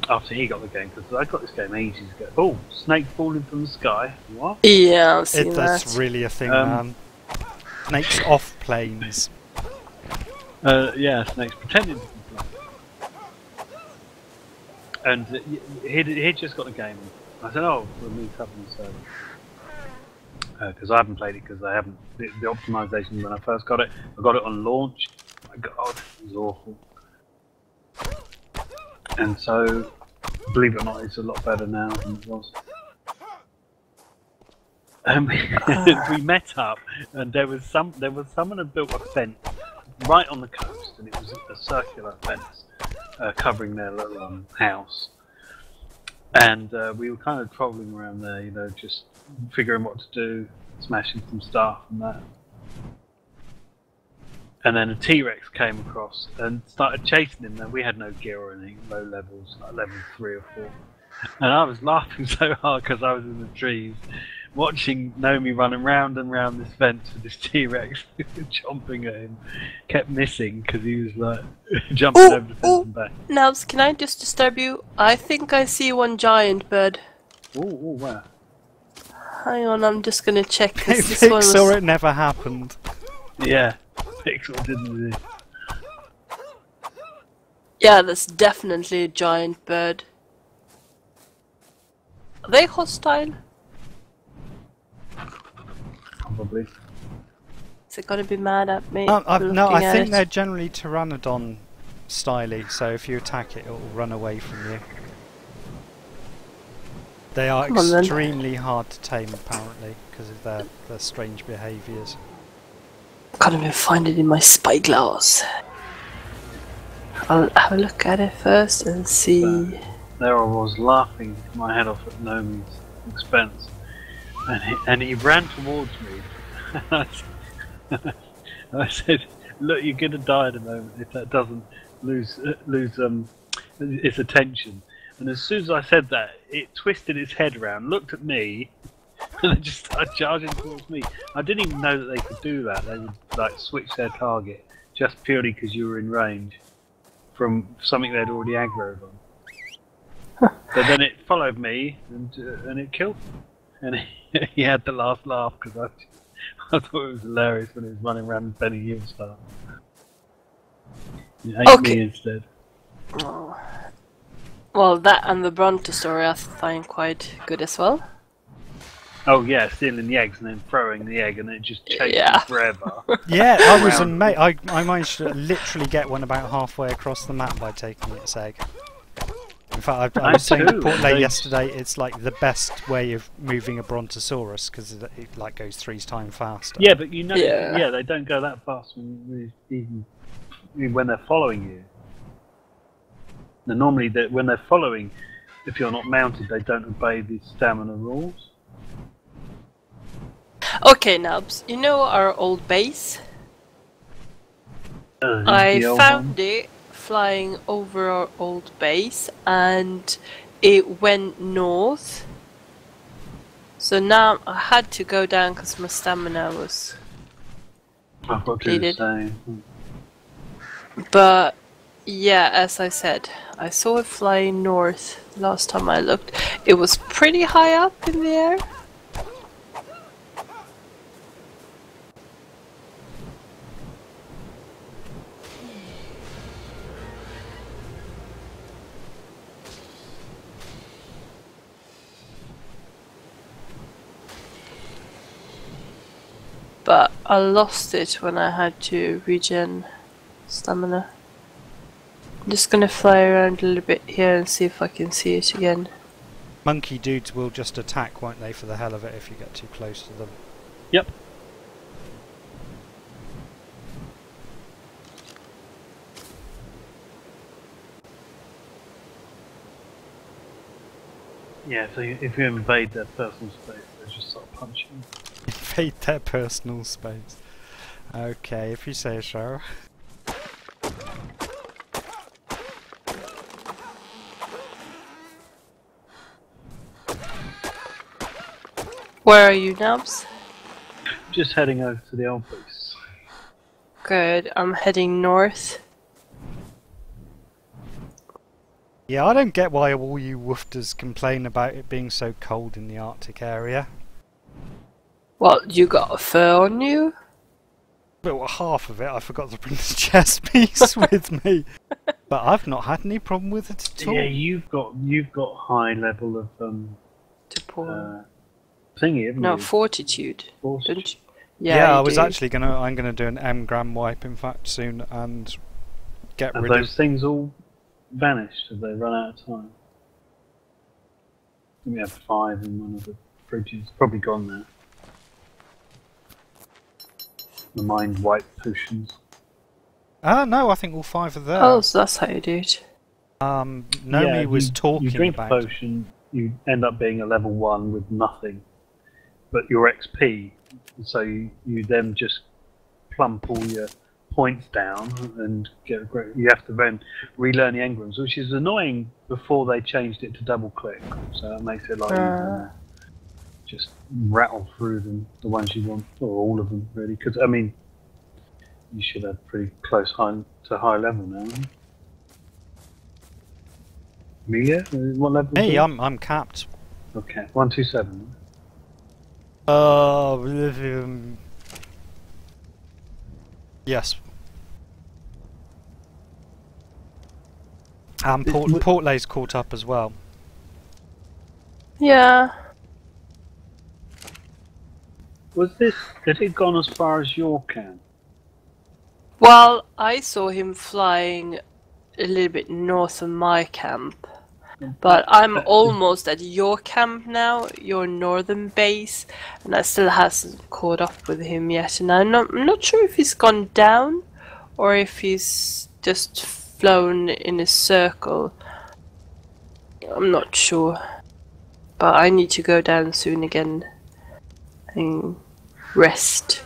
After he got the game, because I got this game ages ago. Oh, snake falling from the sky. What? Yeah, I've seen that. That's really a thing, man. Snakes off planes. Yeah, snakes pretending to be planes. And he'd just got the game. I said, oh, we'll meet up on the server. Because I haven't played it, because I haven't. The optimization when I first got it, I got it on launch. My god, it was awful. And so, believe it or not, it's a lot better now than it was. We met up, and there was someone had built a fence right on the coast, and it was a circular fence covering their little house. And we were kind of trolling around there, you know, just figuring what to do, smashing some stuff and that. And then a T-Rex came across and started chasing him. Now we had no gear or anything, low levels, like level 3 or 4. And I was laughing so hard because I was in the trees, watching Nomi running round and round this fence with this T-Rex chomping at him. Kept missing because he was like jumping over the fence and back. Nubs, can I just disturb you? I think I see one giant bird. Oh, where? Hang on, I'm just gonna check. This one Pixar, was... it never happened. Yeah, Pixel didn't it? Yeah, that's definitely a giant bird. Are they hostile? Probably. Is it gonna be mad at me? No, I looking at think it? they're generally Pteranodon styly, so if you attack it, it will run away from you. They are Come on, then. extremely hard to tame, apparently, because of their strange behaviours. Can't even find it in my spyglass. I'll have a look at it first and see. There I was laughing my head off at Nomi's expense, and he ran towards me. I said, "Look, you're gonna die at the moment if that doesn't lose its attention." And as soon as I said that, it twisted its head around, looked at me, and then just started charging towards me. I didn't even know that they could do that. They would like switch their target just purely because you were in range from something they'd already aggroed on. But then it followed me and it killed me. And he had the last laugh because I thought it was hilarious when he was running around and bending heel style. He ate me instead. Oh. Well, that and the Brontosaurus I find quite good as well. Oh yeah, stealing the eggs and then throwing the egg and it just chased Yeah. me forever. Yeah, I was amazed. I managed to literally get one about halfway across the map by taking its egg. In fact, I was saying to Portley yesterday, it's like the best way of moving a Brontosaurus because it like goes 3 times faster. Yeah, but you know, Yeah. they don't go that fast even when they're following you. Now, normally, when they're following, if you're not mounted, they don't obey the stamina rules. Okay, Nubs, you know our old base? The I old found one. it flying over our old base and it went north. So now I had to go down because my stamina was I've got to do the depleted. same. But yeah, as I said, I saw it flying north last time I looked. It was pretty high up in the air. But I lost it when I had to regen stamina. I'm just gonna fly around a little bit here and see if I can see it again. Monkey dudes will just attack, won't they, for the hell of it if you get too close to them. Yep. Yeah, so if you invade their personal space, they just start punching. Invade their personal space. Okay, if you say so. Where are you, Nubs? Just heading over to the old base. Good, I'm heading north. Yeah, I don't get why all you woofters complain about it being so cold in the Arctic area. Well, you got a fur on you? But half of it, I forgot to bring the chest piece with me. But I've not had any problem with it at all. Yeah, you've got high level of To pour. thingy, haven't No, you? fortitude. Fortitude. Don't you? Yeah, you I was do. actually I'm gonna do an M-gram wipe in fact soon and get And rid those of. things all vanished. Have they run out of time? I think we have 5 in one of the fridges. Probably gone now. The mind wipe potions. No, I think all 5 are there. Oh, so that's how you do it. Nomi Yeah, was you talking drink about. a potion, you end up being a level 1 with nothing, but your XP. So you then just plump all your points down and get a great. You have to then relearn the engrams, which is annoying. Before they changed it to double click, so that makes it like you can just rattle through them, the ones you want, or all of them really. Because I mean, you should have pretty close to high level now. Amelia, what level? Hey, is it? I'm capped. Okay, 127. Yes. And Portlay's caught up as well. Yeah. Had it gone as far as your camp? Well, I saw him flying a little bit north of my camp. But I'm almost at your camp now, your northern base, and I still hasn't caught up with him yet. And I'm not sure if he's gone down or if he's just flown in a circle. I'm not sure. But I need to go down soon again and rest.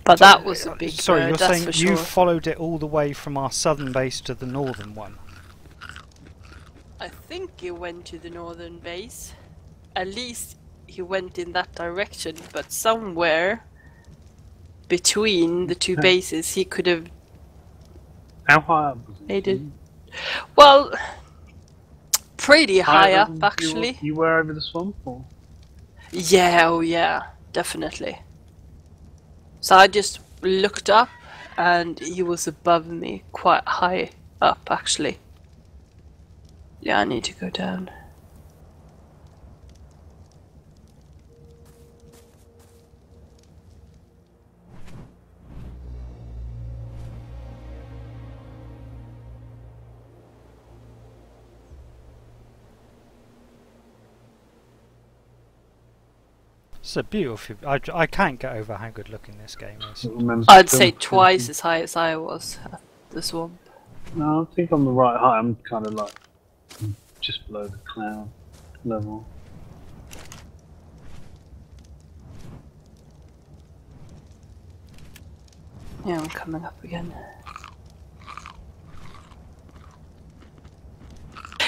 But that was a big Sorry, bird, you're that's saying for you sure. followed it all the way from our southern base to the northern one? I think he went to the northern base. At least he went in that direction, but somewhere between the two bases he could have How high up was it? made it. Well, pretty high Higher up than actually. You were over the swamp, or? Yeah, oh yeah, definitely. So I just looked up and he was above me, quite high up actually. Yeah, I need to go down. It's a beautiful. I can't get over how good looking this game is. I'd say twice as high as I was at the swamp. No, I think I'm the right height. I'm kind of like just below the cloud level. Yeah, I'm coming up again.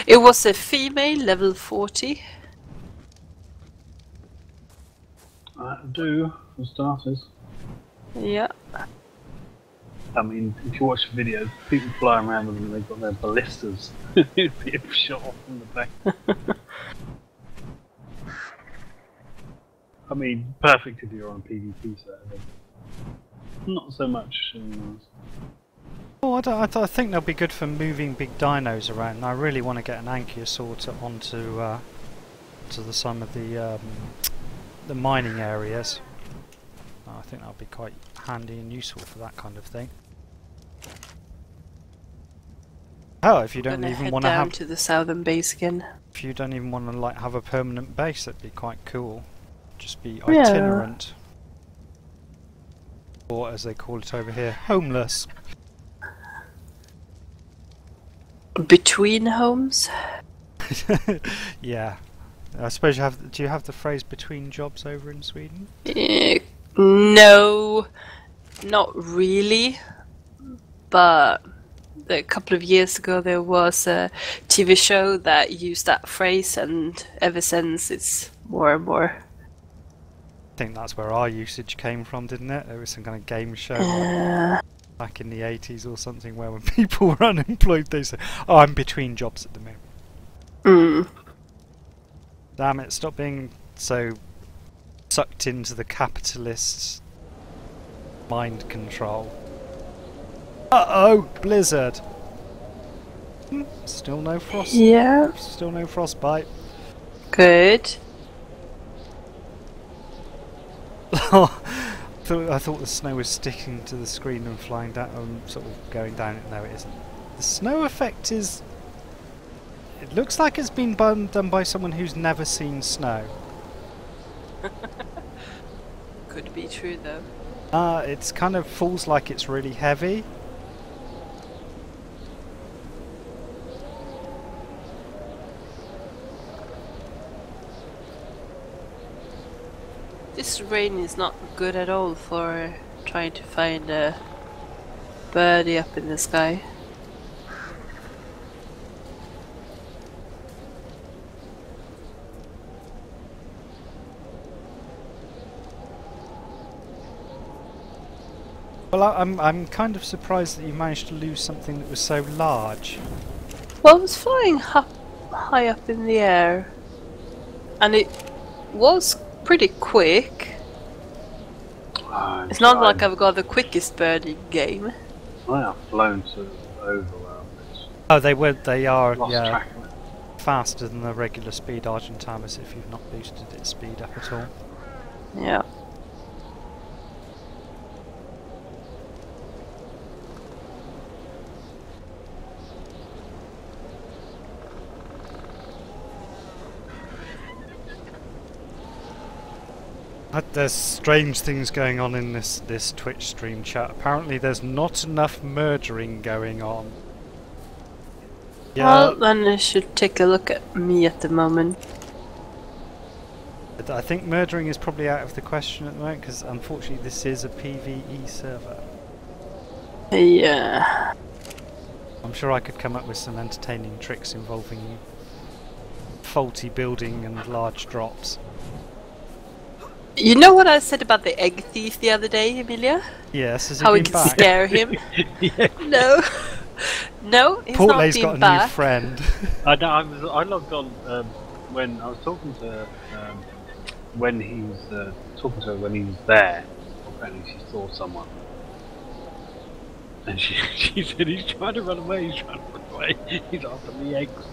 It was a female, level 40. That'll do, for starters. Yeah. I mean, if you watch the videos, people flying around with them and they've got their ballistas. It'd be a shot off from the back. I mean, perfect if you're on a PvP server. Not so much. Oh, I think they'll be good for moving big dinos around. I really want to get an ankylosaur onto to some of the mining areas. I think that'll be quite handy and useful for that kind of thing. Oh, if you don't even want to have to the southern base again. If you don't even want to like have a permanent base, that'd be quite cool. Just be itinerant. Or as they call it over here, homeless. Between homes? Yeah. I suppose you have. Do you have the phrase "between jobs" over in Sweden? No, not really. But a couple of years ago there was a TV show that used that phrase, and ever since it's more and more. I think that's where our usage came from, didn't it? There was some kind of game show like back in the 80s or something where when people were unemployed they said, "Oh, I'm between jobs at the moment." Mm. Damn it, stop being so sucked into the capitalists' mind control. Uh-oh! Blizzard! Still no frost. Yeah. Still no frostbite. Good. I thought the snow was sticking to the screen and flying down, sort of going down it. No, it isn't. The snow effect is... It looks like it's been done by someone who's never seen snow. Could be true though. It's kind of feels like it's really heavy. This rain is not good at all for trying to find a birdie up in the sky. Well, I'm kind of surprised that you managed to lose something that was so large. Well, it was flying high up in the air, and it was pretty quick. It's not like I've got the quickest birdie game. I have flown sort of over this. Oh, they are, Lost yeah, track of it. faster than the regular speed Argentavis if you've not boosted its speed up at all. Yeah. There's strange things going on in this Twitch stream chat. Apparently there's not enough murdering going on. Yeah. Well, then I should take a look at me at the moment. I think murdering is probably out of the question at the moment because unfortunately this is a PvE server. Yeah. I'm sure I could come up with some entertaining tricks involving faulty building and large drops. You know what I said about the egg thief the other day, Emilia? Yes, has he How we been can back? scare him? Yeah. No. No, he's Port not Lay's been got a back. new friend. I logged on when I was talking to when he was talking to her when he was there. Apparently, she saw someone, and she said he's trying to run away. He's trying to run away. He's after the eggs.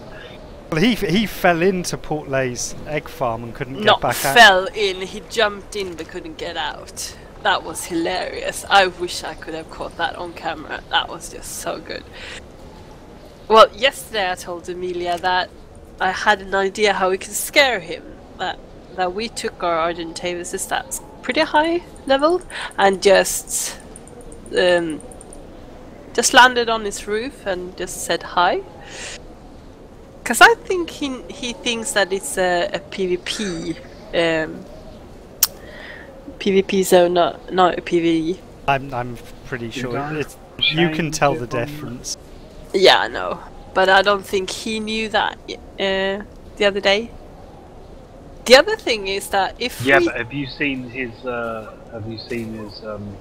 Well, he fell into Port Lay's egg farm and couldn't get Not back out. fell in, he jumped in but couldn't get out. That was hilarious. I wish I could have caught that on camera. That was just so good. Well, yesterday I told Emilia that I had an idea how we can scare him. That we took our Argentavis that's pretty high level and just landed on his roof and just said hi. Because I think he thinks that it's a PvP PvP zone, not a PvE. I'm pretty Did sure I you can change tell it the on difference. Yeah, I know. But I don't think he knew that the other day. The other thing is that if Yeah, we but have you seen his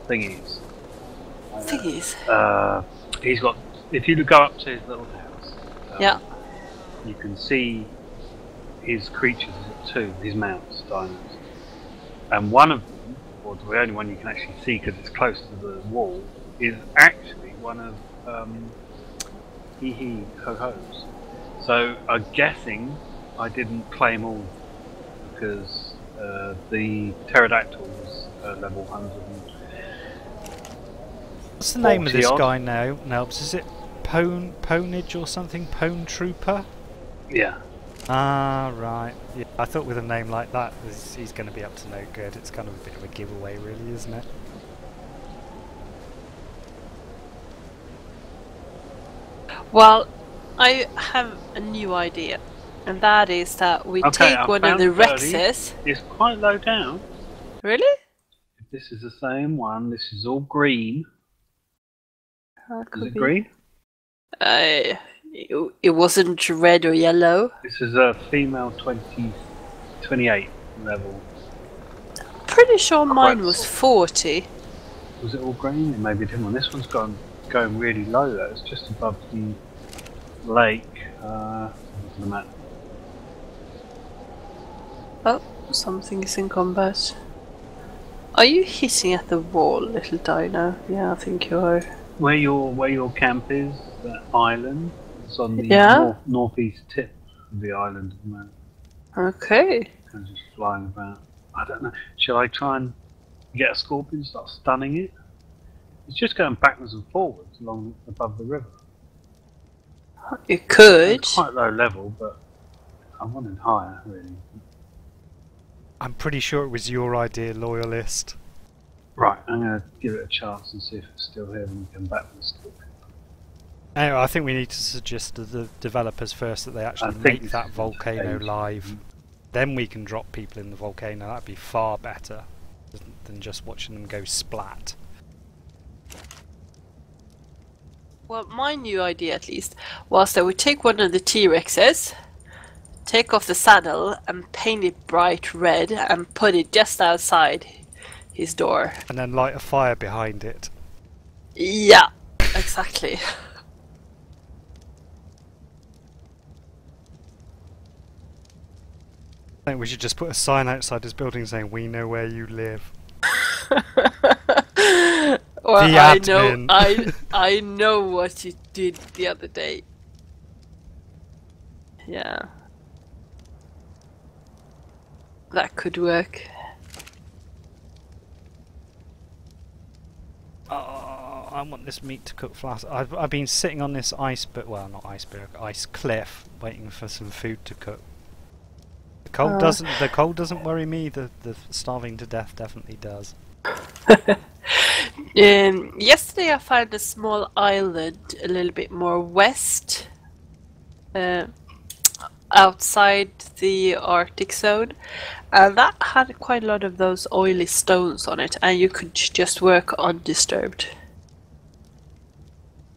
thingies? thingies, He's got. If you go up to his little house, yeah. you can see his creatures. He's got two, his mounts, dinos, and one of them, or the only one you can actually see because it's close to the wall, is actually one of Hee Hee Ho Ho's. So I'm guessing I didn't claim all because the pterodactyl was level 100. What's the name of this 40 odd. guy now, Nelbs? Is it Ponage or something? Pone Trooper? Yeah. Ah, right. Yeah, I thought with a name like that, he's going to be up to no good. It's kind of a bit of a giveaway, really, isn't it? Well, I have a new idea, and that is that we take I one of found the 30. Rexes. It's quite low down. Really? If this is the same one, this is all green. That Is could it be. green? It wasn't red or yellow. This is a female 28 level. Pretty sure mine Quetzal. was 40. Was it all green? It may be a different one. This one's going really low though. It's just above the lake. Look at the map. Oh, something is in combat. Are you hitting at the wall, little dino? Yeah, I think you are. Where your camp is, that island, it's on the Yeah. northeast tip of the island at the moment. Okay. Kind of just flying about. I don't know. Shall I try and get a scorpion and start stunning it? It's just going backwards and forwards along above the river. You could. It's quite low level, but I wanted higher, really. I'm pretty sure it was your idea, Loyalist. Right, I'm going to give it a chance and see if it's still here when we come back with the scorpion. Anyway, I think we need to suggest to the developers first that they actually make that volcano live. Then we can drop people in the volcano. That'd be far better than just watching them go splat. Well, my new idea, at least, was that we take one of the T-Rexes, take off the saddle, and paint it bright red, and put it just outside his door. And then light a fire behind it. Yeah, exactly. I think we should just put a sign outside his building saying, "We know where you live." Or The admin. I know what you did the other day. Yeah. That could work. Oh, I want this meat to cook fast. I've been sitting on this ice cliff, waiting for some food to cook. The cold doesn't worry me. The starving to death definitely does. Yesterday I found a small island a little bit more west, outside the Arctic zone, and that had quite a lot of those oily stones on it, and you could just work undisturbed.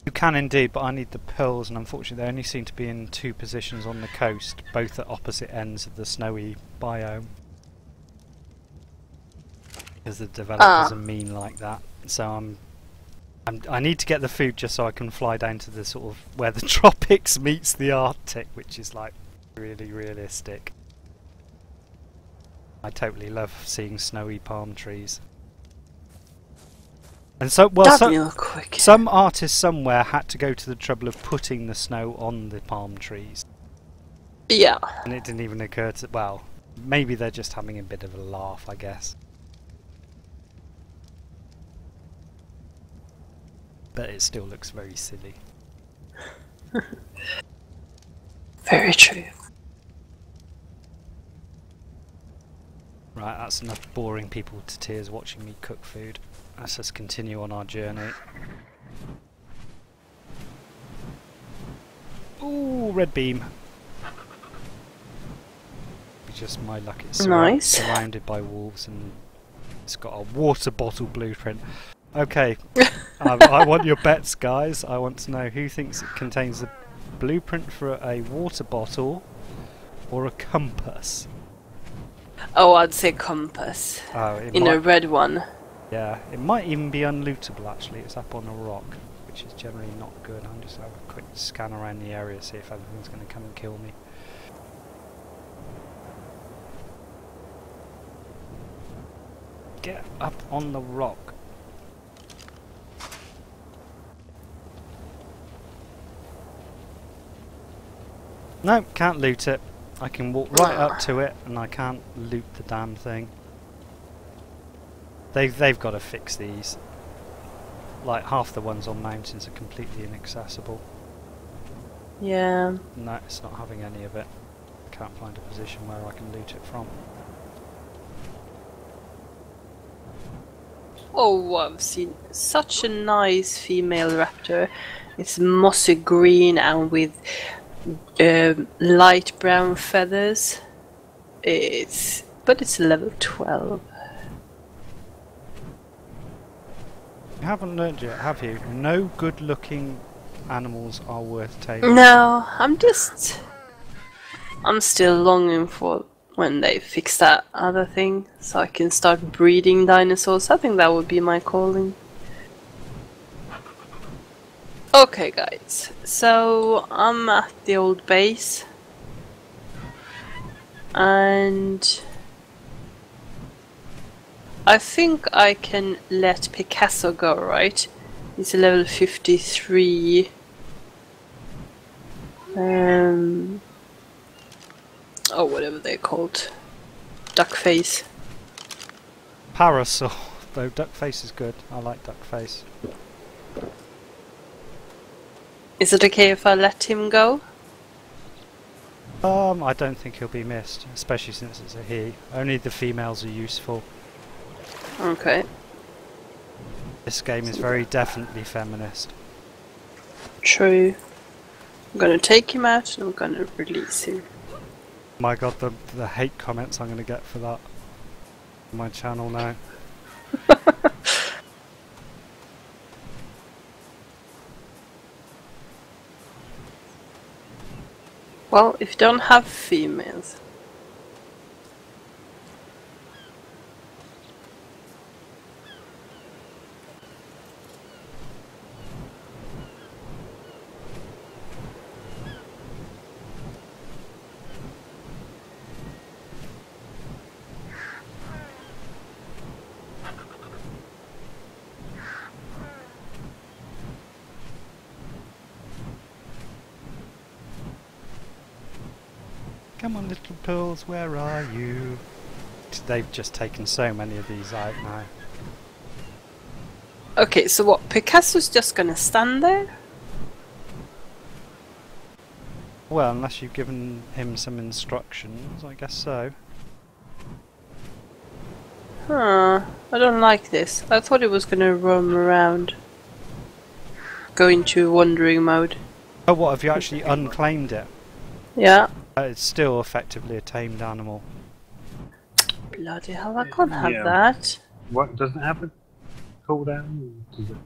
You can indeed, but I need the pearls, and unfortunately they only seem to be in 2 positions on the coast, both at opposite ends of the snowy biome. Because the developers are mean like that. So I need to get the food just so I can fly down to the sort of where the tropics meets the Arctic, which is like really realistic. I totally love seeing snowy palm trees. And so, well, some artist somewhere had to go to the trouble of putting the snow on the palm trees. Yeah. And it didn't even occur to, well, maybe they're just having a bit of a laugh, I guess. But it still looks very silly. Very true. Right, that's enough boring people to tears watching me cook food. Let's just continue on our journey. Ooh, red beam. Just my luck, it's surrounded by wolves and it's got a water bottle blueprint. Okay, I want your bets, guys. I want to know who thinks it contains a blueprint for a water bottle or a compass. Oh, I'd say compass. Oh, it In might, a red one. yeah, it might even be unlootable. Actually, it's up on a rock, which is generally not good. I'm just have a quick scan around the area, see if anything's going to come and kill me. Get up on the rock. No, can't loot it. I can walk right up to it and I can't loot the damn thing. They've got to fix these. Like half the ones on mountains are completely inaccessible. Yeah. No, it's not having any of it. Can't find a position where I can loot it from. Oh, I've seen such a nice female raptor. It's mossy green and with light brown feathers. But it's level 12. You haven't learned yet, have you? No good looking animals are worth taming. No, I'm still longing for when they fix that other thing so I can start breeding dinosaurs. I think that would be my calling. Okay guys, so I'm at the old base and I think I can let Picasso go, right? He's a level 53. Oh, whatever they're called. Duckface. Parasol, though Duckface is good. I like Duckface. Is it okay if I let him go? I don't think he'll be missed, especially since it's a he. Only the females are useful. Okay. This game is very definitely feminist. True. I'm gonna take him out and I'm gonna release him. My god, the hate comments I'm going to get for that on my channel now. Well, if you don't have females. Come on little pearls, where are you? They've just taken so many of these out now. Okay, so what? Picasso's just gonna stand there? Well, unless you've given him some instructions, I guess so. Huh, I don't like this. I thought it was gonna roam around. Go into wandering mode. Oh, what, have you actually unclaimed it? Yeah. It's still effectively a tamed animal. Bloody hell, I can't have Yeah. that. What doesn't it have a cooldown? Or does it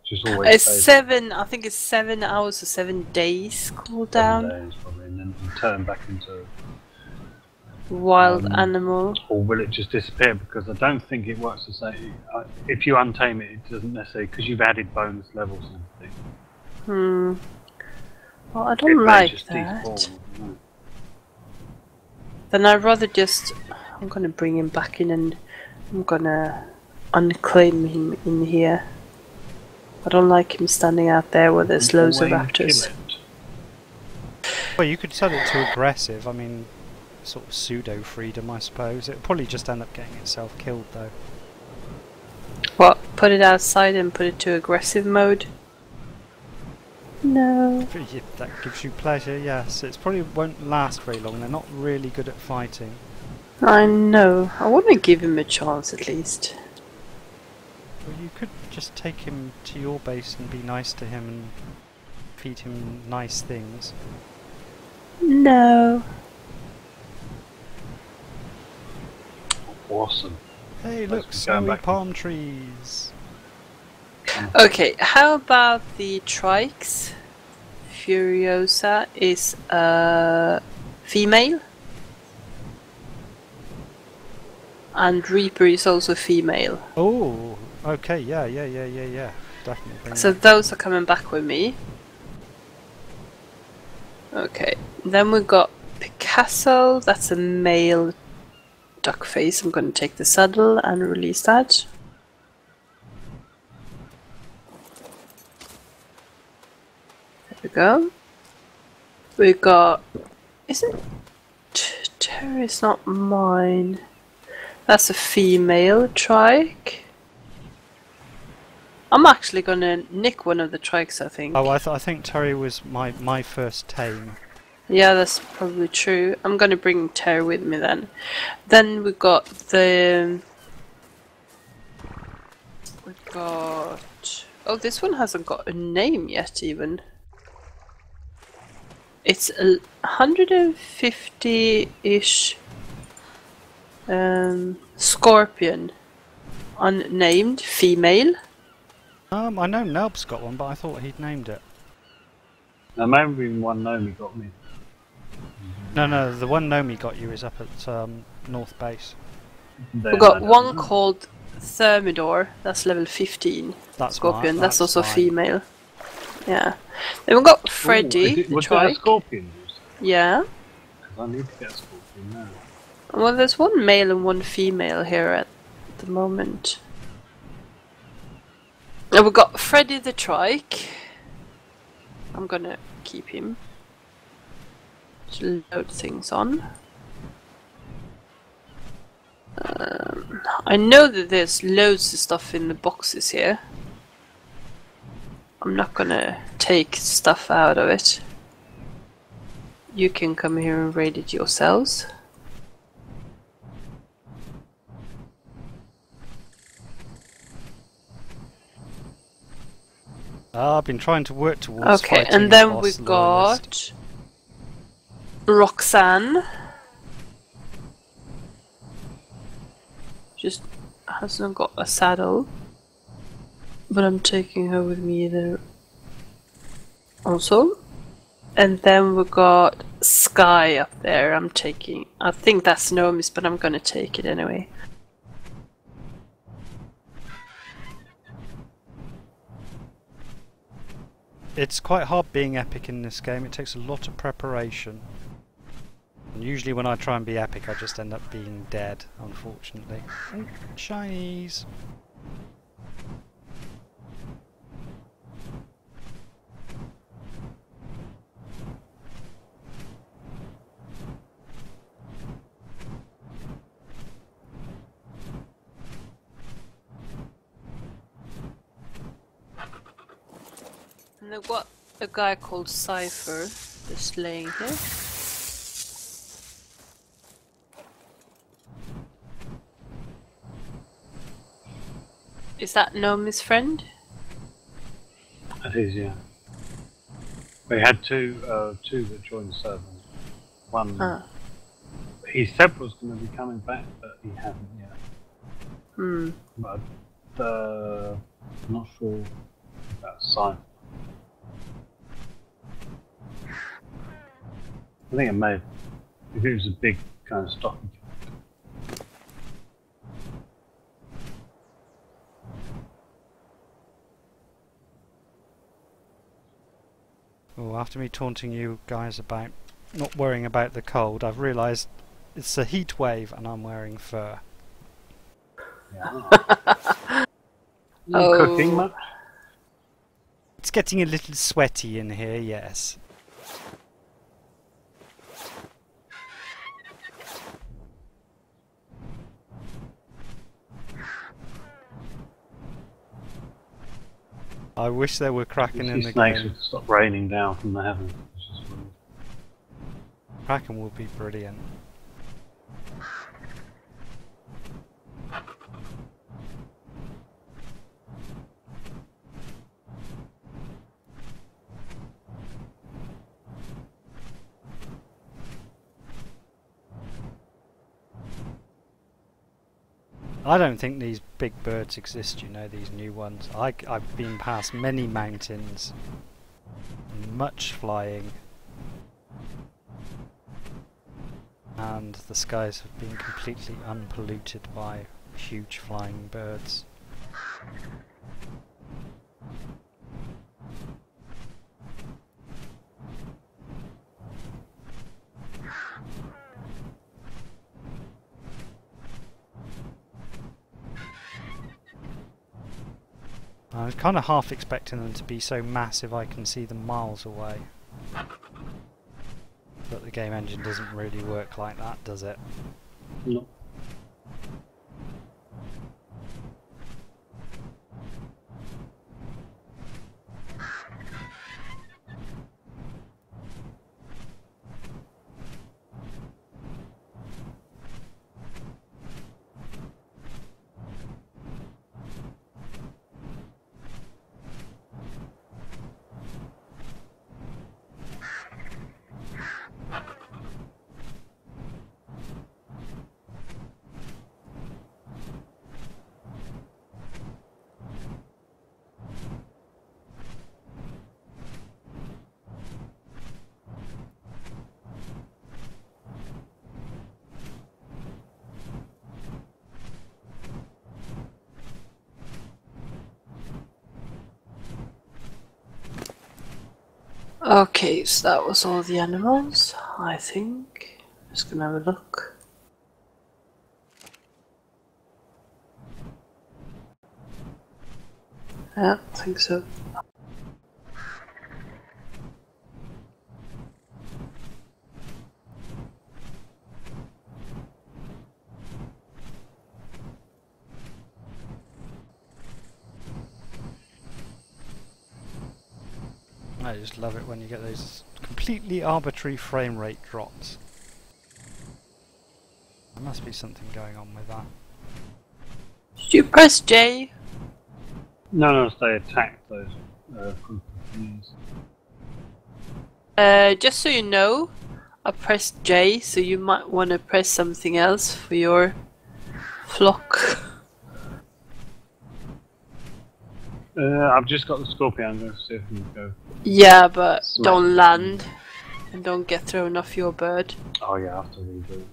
just always It's stay 7, I think it's 7 hours or 7 days 7 cooldown. days probably, and then turn back into Wild animal. or will it just disappear? Because I don't think it works the same. If you untame it, it doesn't necessarily, because you've added bonus levels and everything. Well, I It don't may like just that. despawn, no. Then I'd rather just... I'm gonna bring him back in and I'm gonna unclaim him in here. I don't like him standing out there where there's loads of Always kill raptors. it. Well, you could set it to aggressive. I mean, sort of pseudo freedom, I suppose. It'll probably just end up getting itself killed, though. What? Put it outside and put it to aggressive mode? No. If that gives you pleasure, yes. It probably won't last very long. They're not really good at fighting. I know. I want to give him a chance at least. Well, you could just take him to your base and be nice to him and feed him nice things. No. Awesome. Hey, Let's look, be going snowy back. palm trees. Okay, how about the trikes? Furiosa is female. And Reaper is also female. Oh, okay, yeah. Definitely bring So that. those are coming back with me. Okay, then we got Picasso, that's a male duck face. I'm going to take the saddle and release that. There we go. We got... Isn't... Terry's not mine. That's a female trike. I'm actually gonna nick one of the trikes, I think. Oh, I think Terry was my first tame. Yeah, that's probably true. I'm gonna bring Terry with me then. Then we got the... We've got... Oh, this one hasn't got a name yet, even. It's a 150-ish scorpion. Unnamed, female. I know Nelb's got one, but I thought he'd named it. Now, maybe one Nomi got me. No, the one Nomi got you is up at North Base. We've got one called Thermidor, that's level 15. That's Scorpion, my, that's also mine. female. Yeah. Then we've got Freddy, the Was that a trike. scorpion? Yeah. Because I need to get a scorpion now. Well, there's one male and one female here at the moment. And we've got Freddy the trike. I'm gonna keep him. To load things on. I know that there's loads of stuff in the boxes here. I'm not gonna take stuff out of it. You can come here and raid it yourselves. I've been trying to work towards Okay, fighting and then the we boss loyalist. got Roxanne. Just hasn't got a saddle, but I'm taking her with me there also. And then we got Sky up there. I think that's Nomi's, but I'm gonna take it anyway. It's quite hard being epic in this game. It takes a lot of preparation. And usually when I try and be epic, I just end up being dead, unfortunately. Oh, shinies! And they've got a guy called Cypher just laying here. Is that Nomi's friend? It is, yeah. We had two that joined the server. One, he said was going to be coming back, but he hasn't yet. But I'm not sure about Cypher. I think it may have, if it was a big kind of stocky. Oh, after me taunting you guys about not worrying about the cold, I've realised it's a heat wave and I'm wearing fur. Yeah. Cooking much? It's getting a little sweaty in here, yes. I wish there were Kraken in the Snakes game. would stop raining down from the heavens. Kraken would be brilliant. I don't think these big birds exist, you know, these new ones. I've been past many mountains, much flying, and the skies have been completely unpolluted by huge flying birds. I was kind of half expecting them to be so massive I can see them miles away. But the game engine doesn't really work like that, does it? No. Okay, so that was all the animals, I think. Just gonna have a look. Yeah, I think so. I just love it when you get those completely arbitrary frame rate drops. There must be something going on with that. Did you press J? No, they attacked those group of bees. Just so you know, I pressed J, so you might want to press something else for your flock. I've just got the scorpion. I'm going to see if we can go. Yeah, but Smack. don't land and don't get thrown off your bird. Oh yeah, I have to redo it.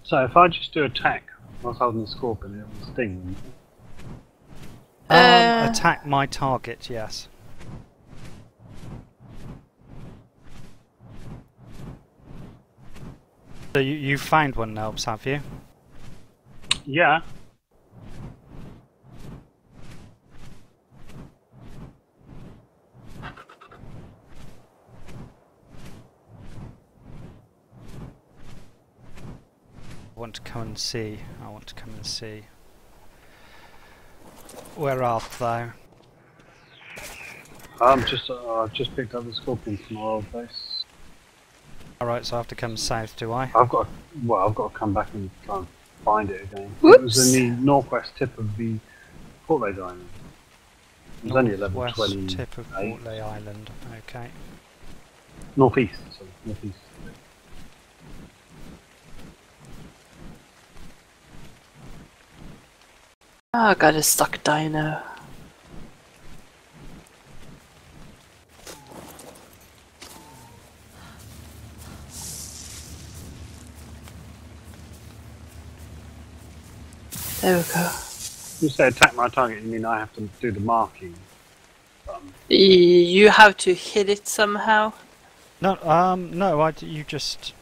So if I just do attack whilst holding the scorpion, it will sting them. Attack my target, yes. So you found one, Nelbs, have you? Yeah. I want to come and see. I want to come and see. Where art thou? I've just picked up the scorpion from our old base. Alright, so I have to come south, do I? I've got to come back and try and find it again. Whoops. It was in the northwest tip of the Portland Island. It was only level Northwest 28. tip of Portley Island. Okay. Northeast, sorry, northeast. Oh, I got a stuck dino. There we go. You say attack my target, you mean I have to do the marking? You have to hit it somehow. No, no, you just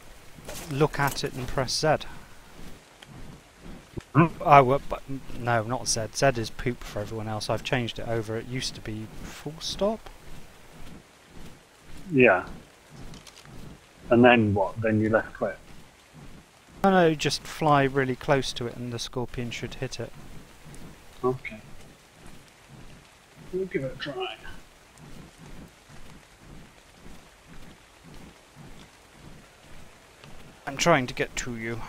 look at it and press Z. Oh, well, but no, not Z. Z is poop for everyone else. I've changed it over. It used to be full stop. Yeah. And then what? Then you left click. No, no, just fly really close to it and the scorpion should hit it. Okay. We'll give it a try. I'm trying to get to you.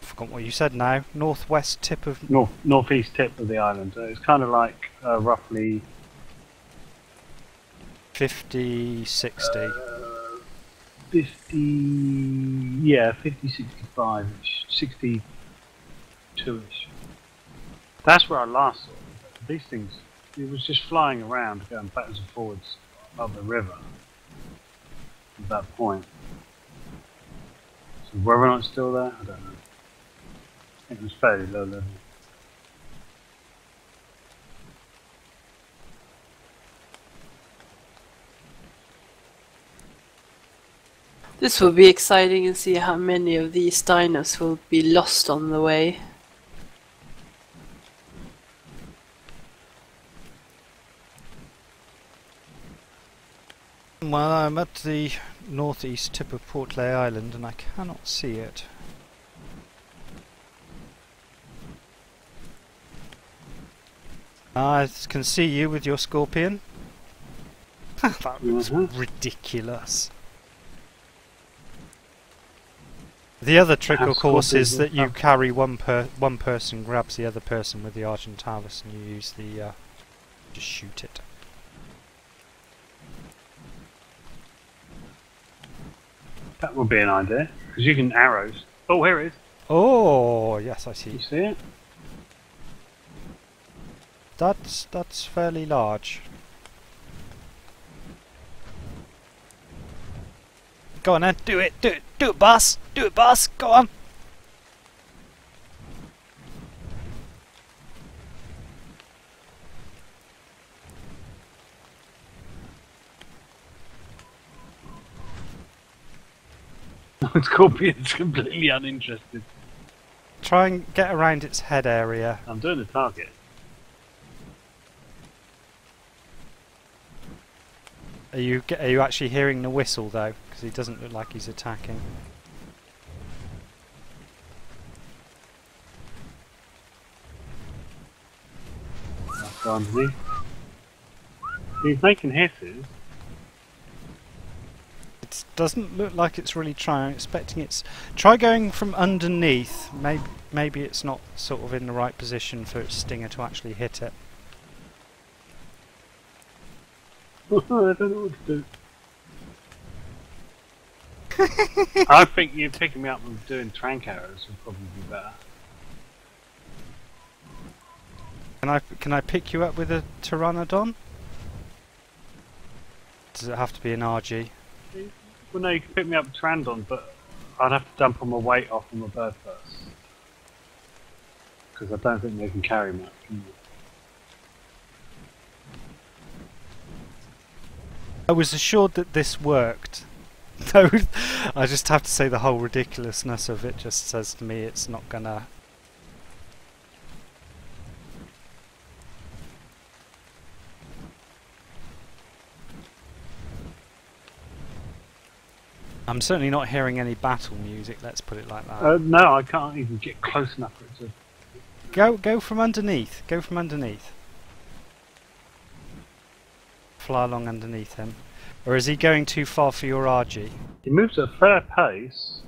Forgot what you said now. Northwest tip of... Northeast tip of the island. So it's kind of like roughly 50, 60. 50, yeah, 50, 65-ish, 62-ish. That's where I last saw it. These things, it was just flying around, going backwards and forwards up the river at that point. So whether or not it's still there, I don't know. I think it was fairly low level. This will be exciting to see how many of these dinos will be lost on the way. Well, I'm at the northeast tip of Portlay Island and I cannot see it. I can see you with your scorpion. That was ridiculous. The other trick, of course, is that you carry one person grabs the other person with the Argentavis and you use the just shoot it. That would be an idea, because you can arrows. Oh, here it is. Oh, yes, I see. You see it? That's fairly large. Go on then, do it, boss! Do it, boss! Go on! Scorpion's completely uninterested. Try and get around its head area. I'm doing the target. Are you actually hearing the whistle though? Because he doesn't look like he's attacking. That's underneath. He's making hisses. It doesn't look like it's really trying. I'm expecting it's... Try going from underneath. Maybe it's not sort of in the right position for its stinger to actually hit it. I don't know what to do. I think you picking me up and doing trank arrows would probably be better. Can I pick you up with a Pteranodon? Does it have to be an RG? Well, no, you can pick me up with Trandon, but I'd have to dump all my weight off on my bird first. Because I don't think they can carry much. Can they? I was assured that this worked. Though I just have to say the whole ridiculousness of it just says to me it's not gonna... I'm certainly not hearing any battle music, let's put it like that. No, I can't even get close enough for it to... Go from underneath, go from underneath. Fly along underneath him. Or is he going too far for your RG? He moves at a fair pace.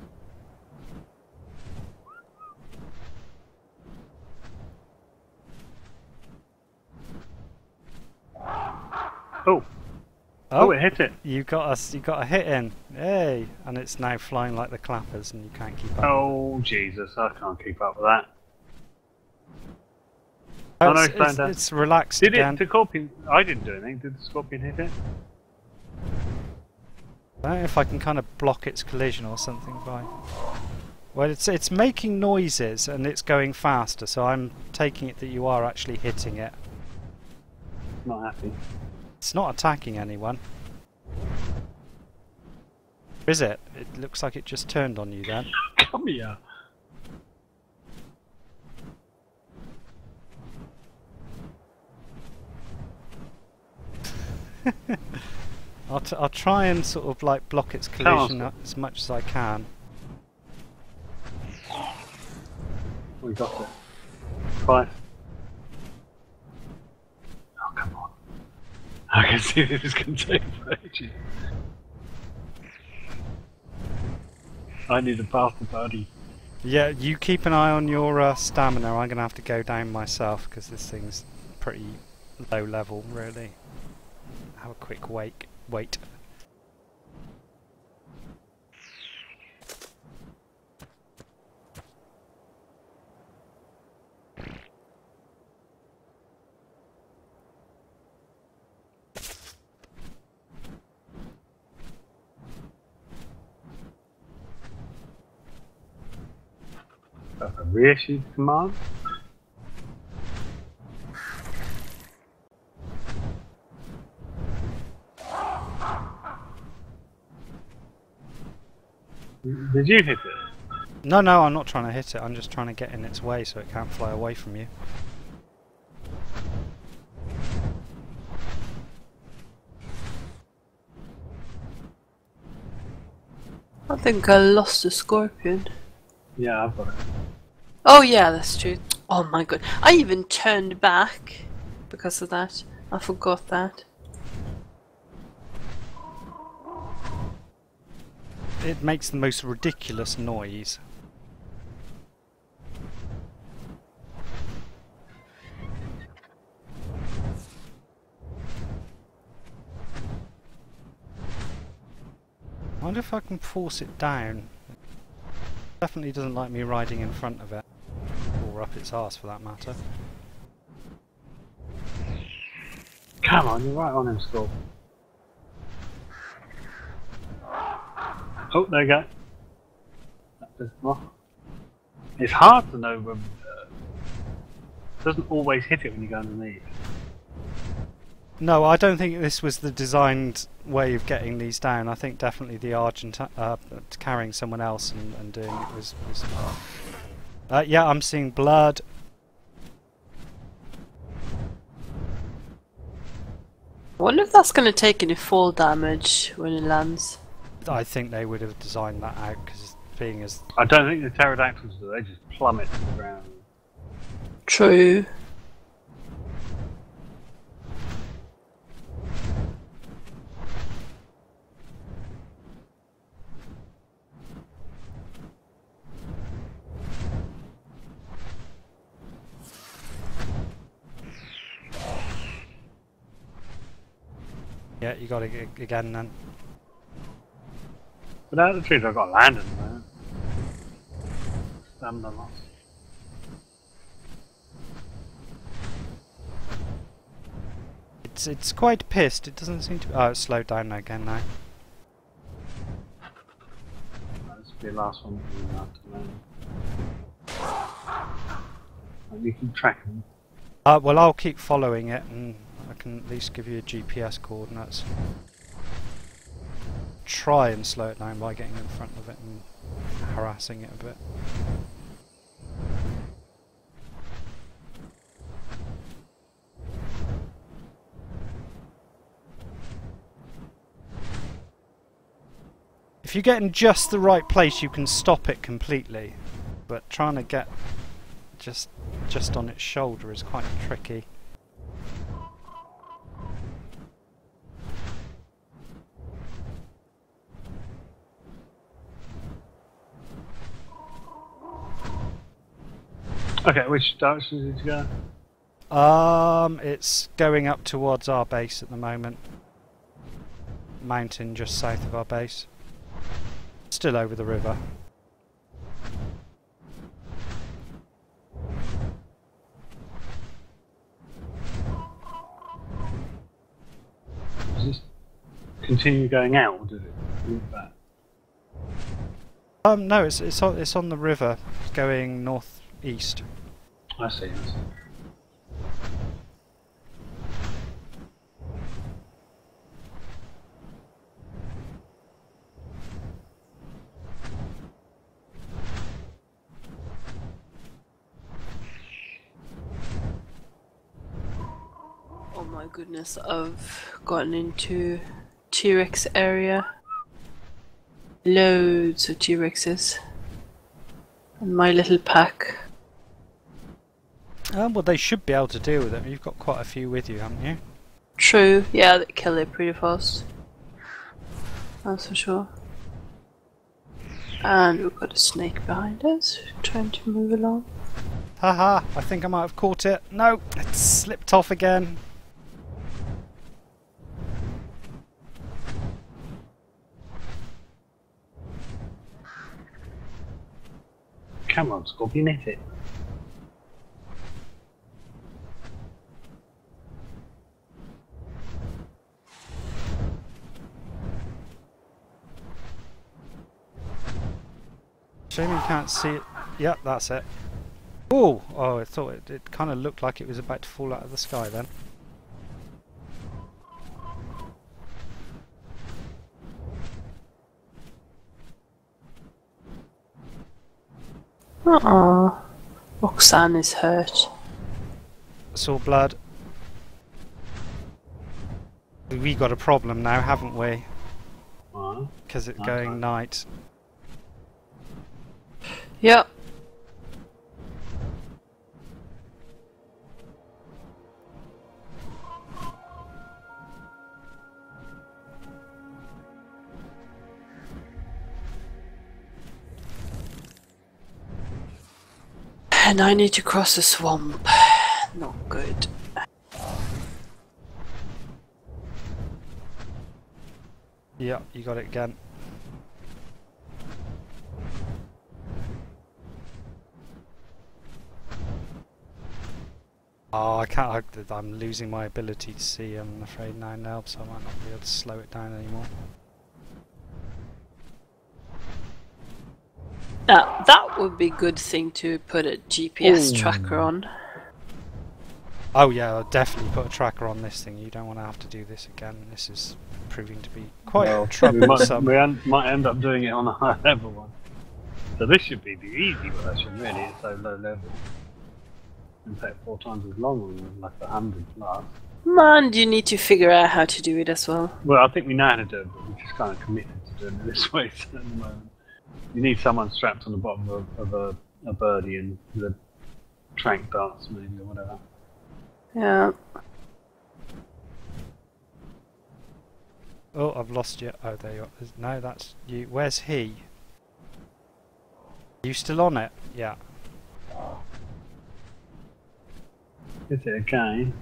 Oh! Oh, it hit it! You got a hit in. Hey! And it's now flying like the clappers and you can't keep up. Oh, Jesus, I can't keep up with that. Oh, no, it's relaxed Did again. it? The scorpion... I didn't do anything. Did the scorpion hit it? I don't know if I can kind of block its collision or something by... Well, it's making noises and it's going faster, so I'm taking it that you are actually hitting it. Not happy. It's not attacking anyone. Is it? It looks like it just turned on you then. Come here! I'll try and sort of like block its collision as much as I can. We got it. Twice. Oh, come on. I can see this is going to take ages. I need a faster buddy. Yeah, you keep an eye on your stamina. I'm going to have to go down myself because this thing's pretty low level, really. Have a quick wait. That's a reissue command. Did you hit it? No, no, I'm not trying to hit it. I'm just trying to get in its way so it can't fly away from you. I think I lost the scorpion. Yeah, I've got it. Oh yeah, that's true. Oh my god. I even turned back because of that. I forgot that. It makes the most ridiculous noise. I wonder if I can force it down. It definitely doesn't like me riding in front of it. Or up its arse for that matter. Come on, you're right on him, Skull. Oh, there you go. That does more. It's hard to know when it doesn't always hit it when you go underneath. No, I don't think this was the designed way of getting these down. I think definitely the Argent carrying someone else and doing it was yeah, I'm seeing blood. I wonder if that's going to take any fall damage when it lands. I think they would have designed that out because being as I don't think the pterodactyls do, they just plummet to the ground. True. yeah, you got it again then. Without the trees, I've got land in there. Stamina loss. It's quite pissed. It doesn't seem to. Oh, it's slowed down again now. This will be the last one we have to land. And you can track them. Well, I'll keep following it, and I can at least give you GPS coordinates. Try and slow it down by getting in front of it and harassing it a bit. If you get in just the right place, you can stop it completely, but trying to get just on its shoulder is quite tricky. Okay, which direction did you go? It's going up towards our base at the moment. Mountain just south of our base. Still over the river. Does this continue going out, or did it move back? No, it's on the river, going northeast. I see, I see. Oh my goodness, I've gotten into T-Rex area. Loads of T-Rexes. And my little pack. Well, they should be able to deal with it. You've got quite a few with you, haven't you? True, yeah, they kill it pretty fast. That's for sure. And we've got a snake behind us, trying to move along. Haha, I think I might have caught it. No, it slipped off again. Come on, Scorpion, hit it. Shame you can't see it Yeah, that's it. Oh, I thought it kind of looked like it was about to fall out of the sky then. Uh-oh. Roxanne is hurt. Saw blood. We got a problem now, haven't we? Because it's going night. Yep. And I need to cross the swamp. Not good. Yeah, you got it again. Oh, I can't. I'm losing my ability to see, I'm afraid now, so I might not be able to slow it down anymore. Now, that would be a good thing to put a GPS tracker on. Oh yeah, I'll definitely put a tracker on this thing. You don't want to have to do this again. This is proving to be quite troublesome. We might end up doing it on a high level one. So this should be the easy version, really. It's so low level. In fact, 4 times as long, like 100 plus. Man, you need to figure out how to do it as well. Well, I think we know how to do it, but we're just kind of committed to doing it this way at the moment. You need someone strapped on the bottom of a birdie and the trank darts, maybe, or whatever. Yeah. Oh, I've lost you. Oh, there you are. No, that's you. Where's he? You still on it? Yeah. Is it again?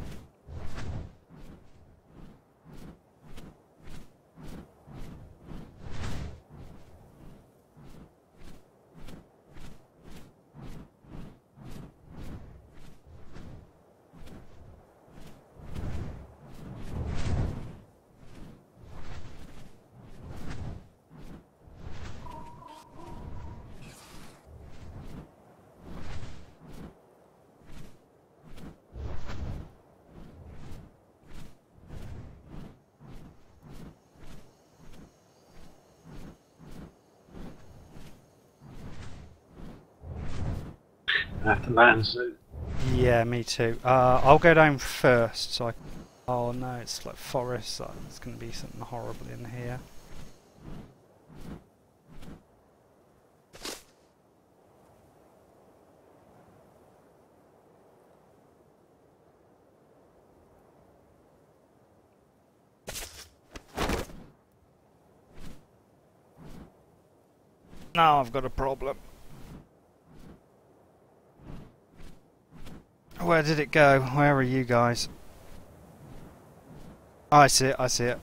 I have to land soon. Yeah, me too. I'll go down first, so I... Oh no, it's like forest, so there's going to be something horrible in here. Now I've got a problem. Where did it go? Where are you guys? Oh, I see it, I see it.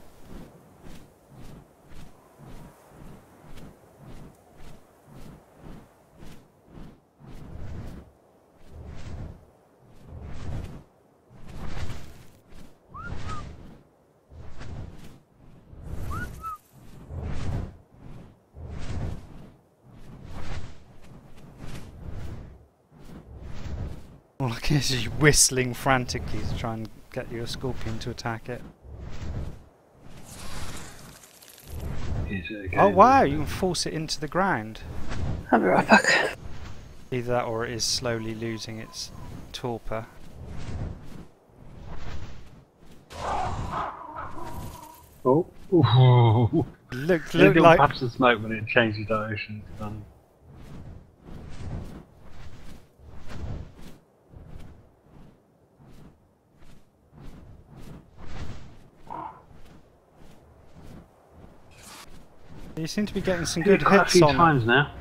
All I can is you whistling frantically to try and get your scorpion to attack it. Oh wow, you can force it into the ground. I'll be right back. Either that or it is slowly losing its torpor. Oh. Ooh. Look Little like... puffs of smoke when it changes direction. It's done. You seem to be getting some good quite hits a few on times now.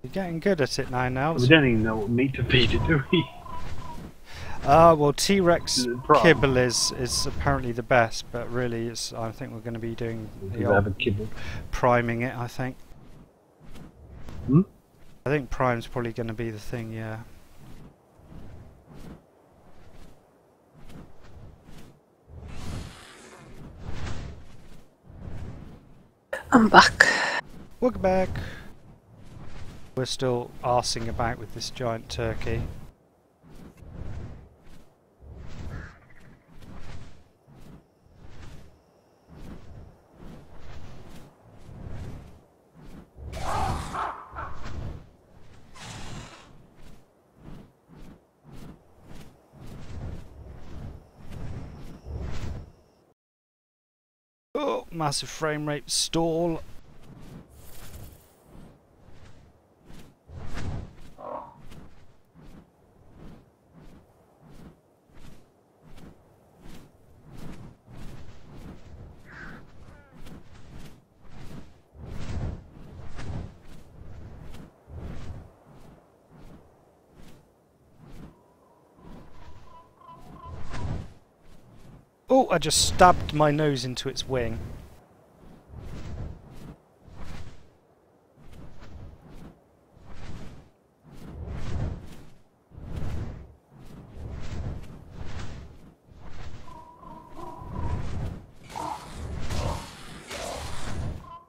You're getting good at it now. We don't even know what meat to feed it, do we? Well, T-Rex kibble is apparently the best, but really it's, I think we're going to be doing the old kibble. priming it, I think. Hmm? I think Prime's probably going to be the thing, yeah. I'm back. Welcome back. We're still arsing about with this giant turkey. Oh, massive frame rate stall. Oh, I just stabbed my nose into its wing.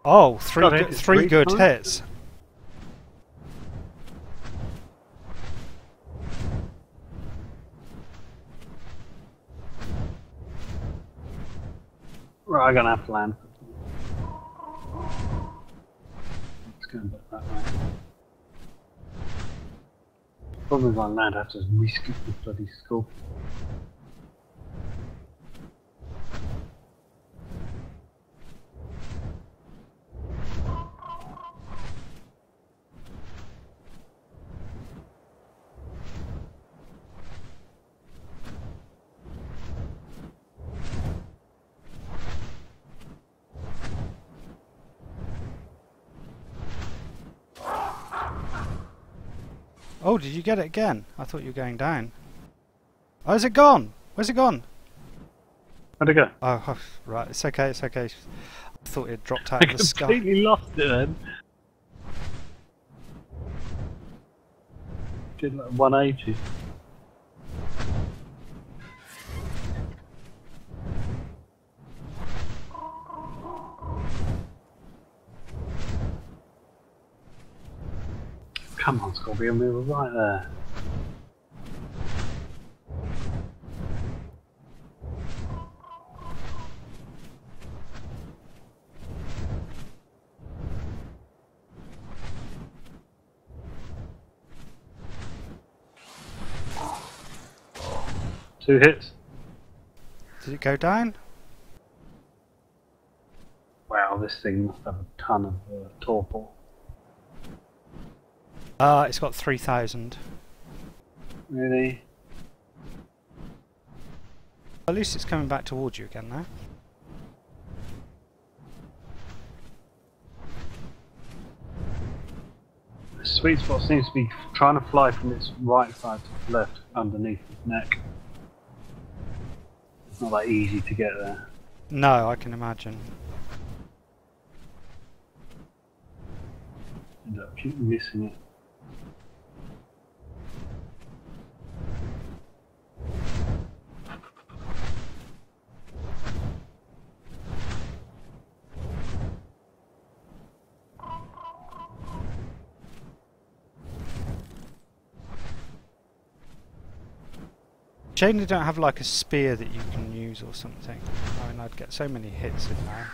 Oh, three good hits. Right, I'm gonna have to land. Let's go back that way. Problem is, I land, I have to re-scoop the bloody scorpion. Oh, did you get it again? I thought you were going down. Oh, is it gone? Where's it gone? Where'd it go? Oh, right, it's okay, it's okay. I thought it dropped out I of the sky. completely lost it then. Did like 180. Come on, Scorpion, we were right there. Two hits. Did it go down? Wow, this thing must have a ton of torpor. It's got 3,000. Really? At least it's coming back towards you again now. The sweet spot seems to be trying to fly from its right side to the left underneath its neck. It's not that easy to get there. No, I can imagine. End up keep missing it. Shame they don't have like a spear that you can use or something. I mean, I'd get so many hits in there.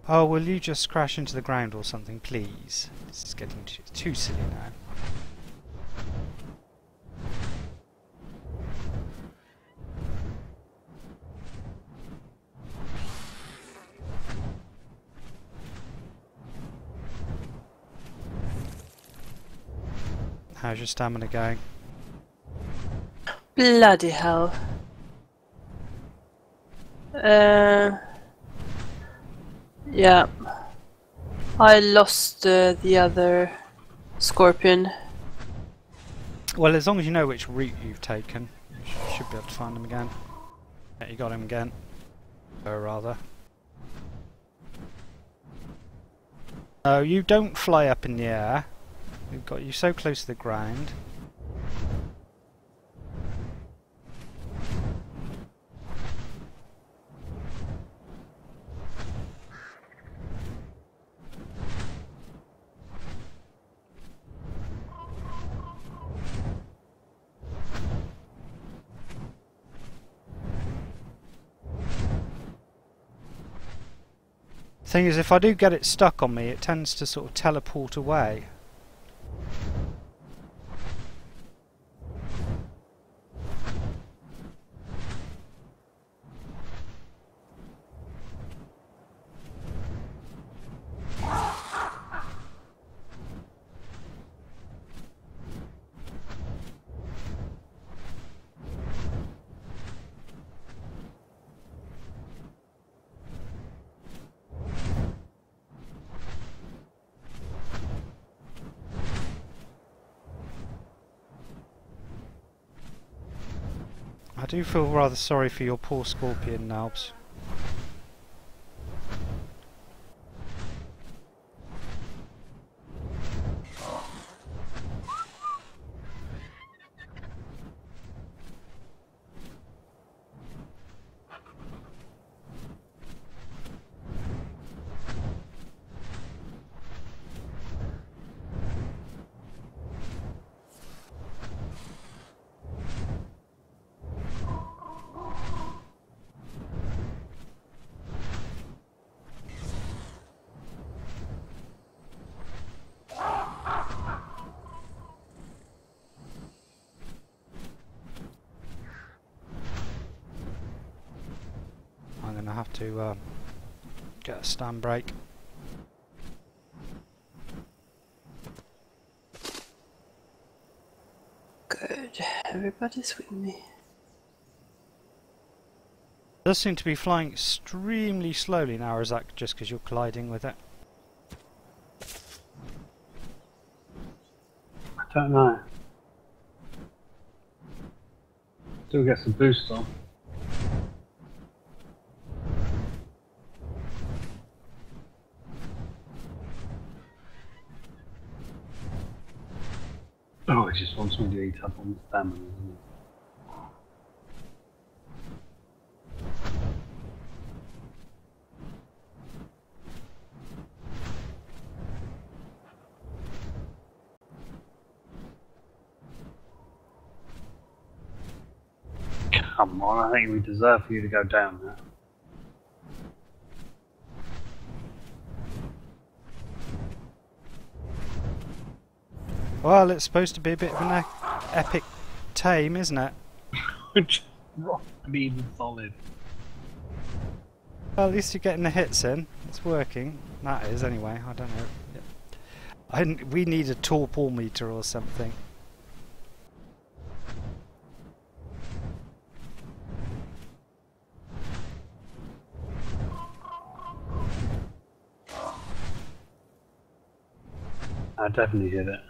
Oh, will you just crash into the ground or something, please? This is getting too silly now. How's your stamina going? Bloody hell. Yeah. I lost the other scorpion. Well, as long as you know which route you've taken, you should be able to find them again. Yeah, you got him again. Or rather. No, you don't fly up in the air. We've got you so close to the ground. Thing is, if I do get it stuck on me, it tends to sort of teleport away. I do feel rather sorry for your poor scorpion, Nalbs. I'm going to have to get a stand brake. Good. Everybody's with me. It does seem to be flying extremely slowly now, or is that just because you're colliding with it? I don't know. Still get some boost on. Oh, it just wants me to eat up on the stamina, doesn't it? Come on, I think we deserve for you to go down now. Well, it's supposed to be a bit of an epic tame, isn't it? Which rock beam solid. Well, at least you're getting the hits in. It's working. That is, anyway. I don't know. We need a torpor meter or something. I definitely hit it.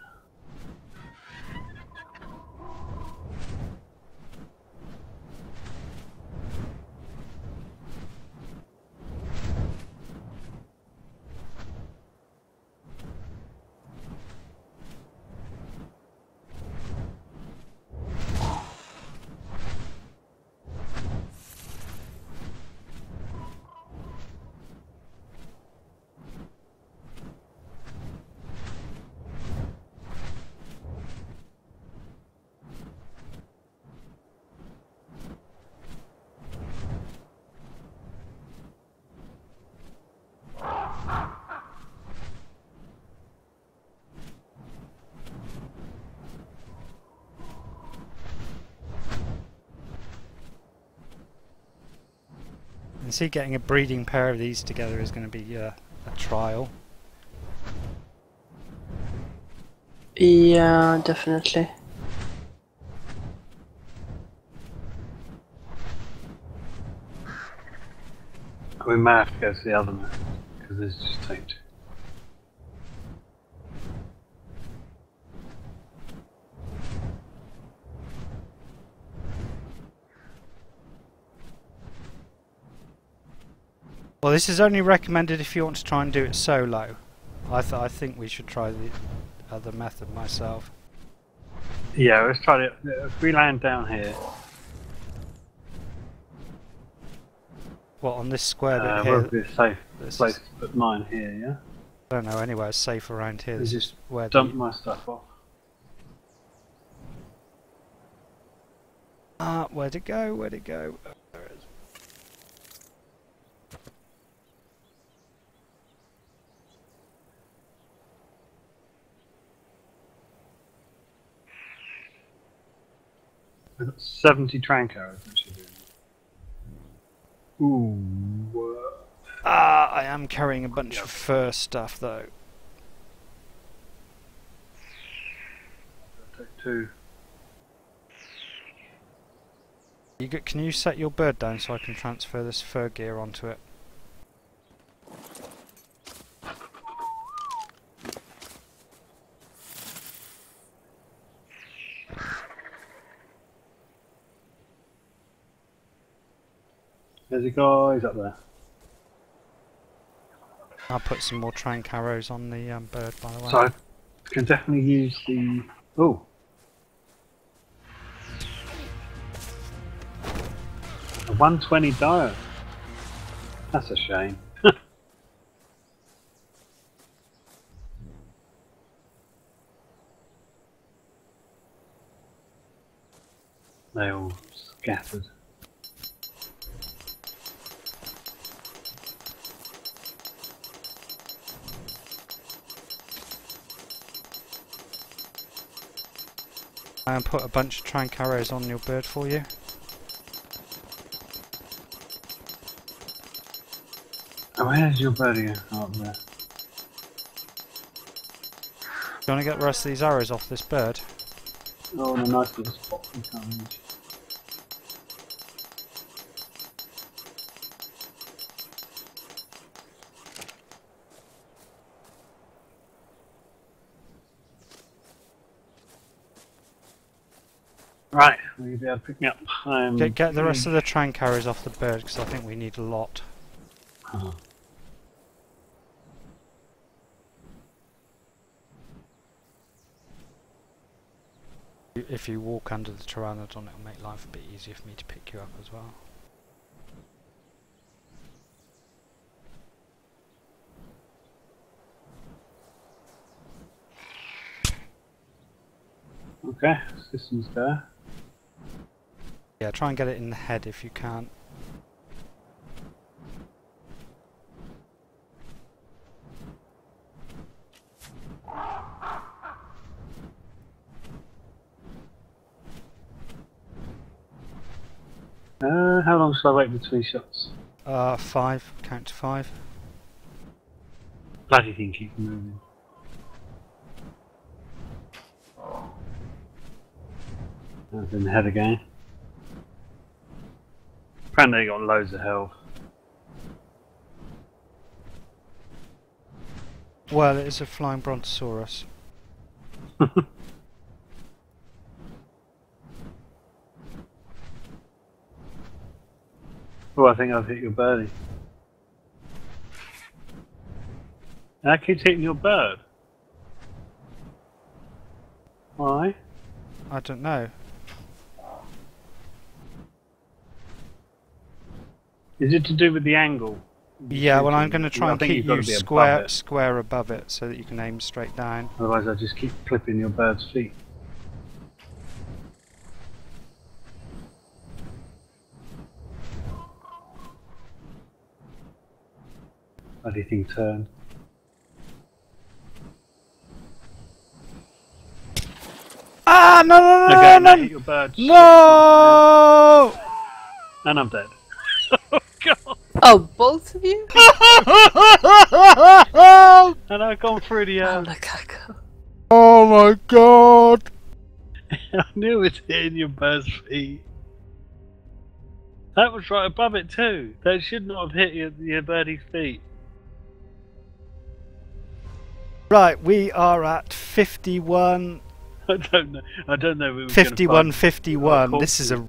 And see, getting a breeding pair of these together is going to be a trial. Yeah, definitely. We may have to go to the other man, because this is just taped. Well, this is only recommended if you want to try and do it solo. I think we should try the other method myself. Yeah, let's try it. If we land down here. What, on this square bit Where here? would be a safe This place is- to put mine here, yeah? I don't know anywhere safe around here. This Let's is where dump the... my stuff off. where'd it go? Where'd it go? Oh, there it is. I've got 70 trank arrows, which are doing. Ooh. I am carrying a bunch of fur stuff though. Take 2. Can you set your bird down so I can transfer this fur gear onto it? There's a guy, he's up there. I'll put some more trank arrows on the bird, by the way. So I can definitely use the. Oh! A 120 dial. That's a shame. They all scattered. And put a bunch of trank arrows on your bird for you. Oh, where's your birdie? Oh, up there. Do you want to get the rest of these arrows off this bird? Oh, in a nice little spot we can't reach. Right, we'll be able to pick me up. Get the rest of the trank arrows off the bird because I think we need a lot. Oh. If you walk under the pteranodon, it'll make life a bit easier for me to pick you up as well. Okay, systems there. Yeah, try and get it in the head if you can. How long shall I wait between shots? 5. Count to 5. Bloody thing keeps moving. That's in the head again. Apparently they got loads of health. Well, it is a flying brontosaurus. Oh, I think I've hit your birdie. That keeps hitting your bird. Why? I don't know. Is it to do with the angle? Yeah, well, I'm going to try I and think keep you've got you to be above it. square above it so that you can aim straight down. Otherwise I just keep clipping your bird's feet. Bloody thing turned. Ah, no, no, no, Okay, no, now hit your bird. no! And I'm dead. Oh god! Oh, both of you? And I've gone through the Oh, look, I go. Oh my god! I knew it was hitting your bird's feet. That was right above it too. That should not have hit your birdie's feet. Right, we are at 51. I don't know. I don't know. If we were 51, 51. Oh, This is a...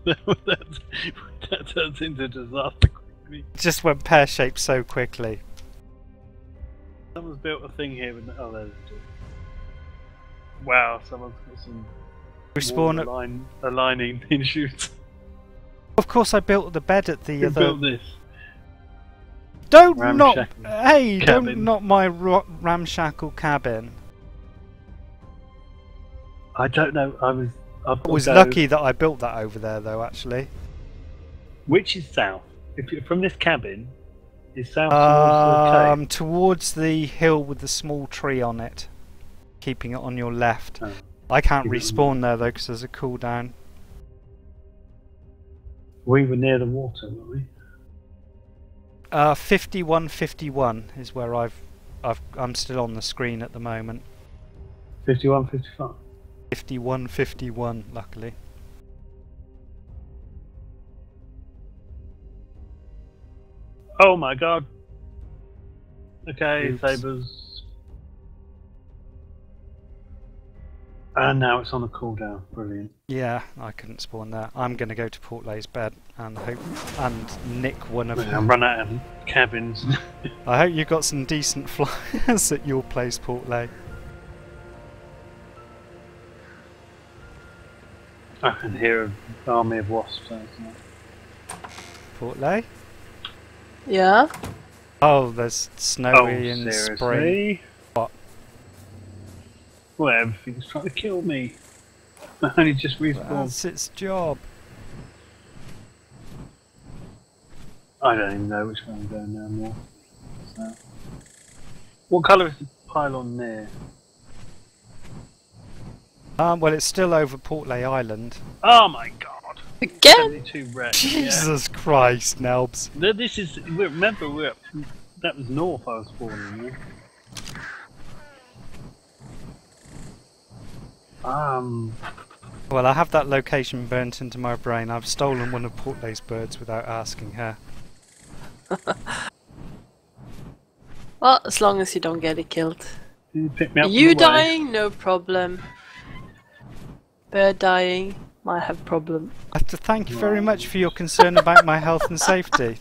that turns into disaster quickly. It just went pear-shaped so quickly. Someone's built a thing here with oh, there's wow, someone's got some We spawn at... aligning pin shoots. Of course I built the bed at the Who other... built this? Don't knock... Ramshackle Hey, cabin. don't knock my ramshackle cabin. I don't know. I was lucky that I built that over there, though, actually. Which is south? If you're from this cabin, is south towards the cave? Towards the hill with the small tree on it. Keeping it on your left. Oh. I can't Keep it respawn there, though, because there's a cooldown. We were near the water, weren't we? 5151 is where I'm still on the screen at the moment. 51, 55. 5151, luckily. Oh my god. Okay, Oops. sabers. And now it's on a cooldown. Brilliant. Yeah, I couldn't spawn there. I'm going to go to Portlay's bed and hope and nick one of And them. run out of cabins. I hope you got some decent flyers at your place, Portlay. I can hear an army of wasps. Portlay? Yeah? Oh, there's snowy and seriously? spring. What? Well, everything's trying to kill me. I only just respawned. That's its job. I don't even know which way I'm going now more. So. What colour is the pylon near? Well, it's still over Portlay Island. Oh my god! Again? 72 red. Jesus Christ, Nelbs. No, this is. Remember, we're up. That was north I was spawning, yeah? Well, I have that location burnt into my brain. I've stolen one of Portlay's birds without asking her. Well, as long as you don't get it killed. You pick me up. You from the way. dying, no problem. Bird dying, might have problem. I have to thank you very much for your concern about my health and safety.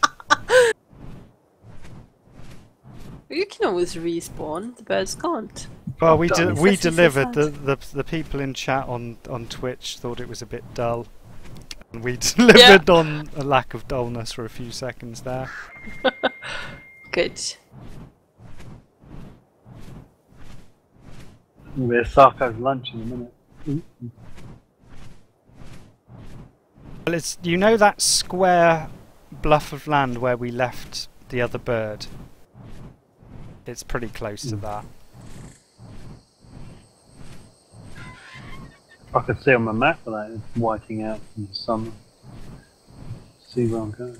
You can always respawn, the birds can't. Well, we Done. we Yes, yes, delivered. yes, The people in chat on Twitch thought it was a bit dull. And we delivered on a lack of dullness for a few seconds there. Good. We're Sarko's lunch in a minute. Well, it's, you know that square bluff of land where we left the other bird? It's pretty close to that. I could see on my map that it's whiting out in the summer. See where I'm going.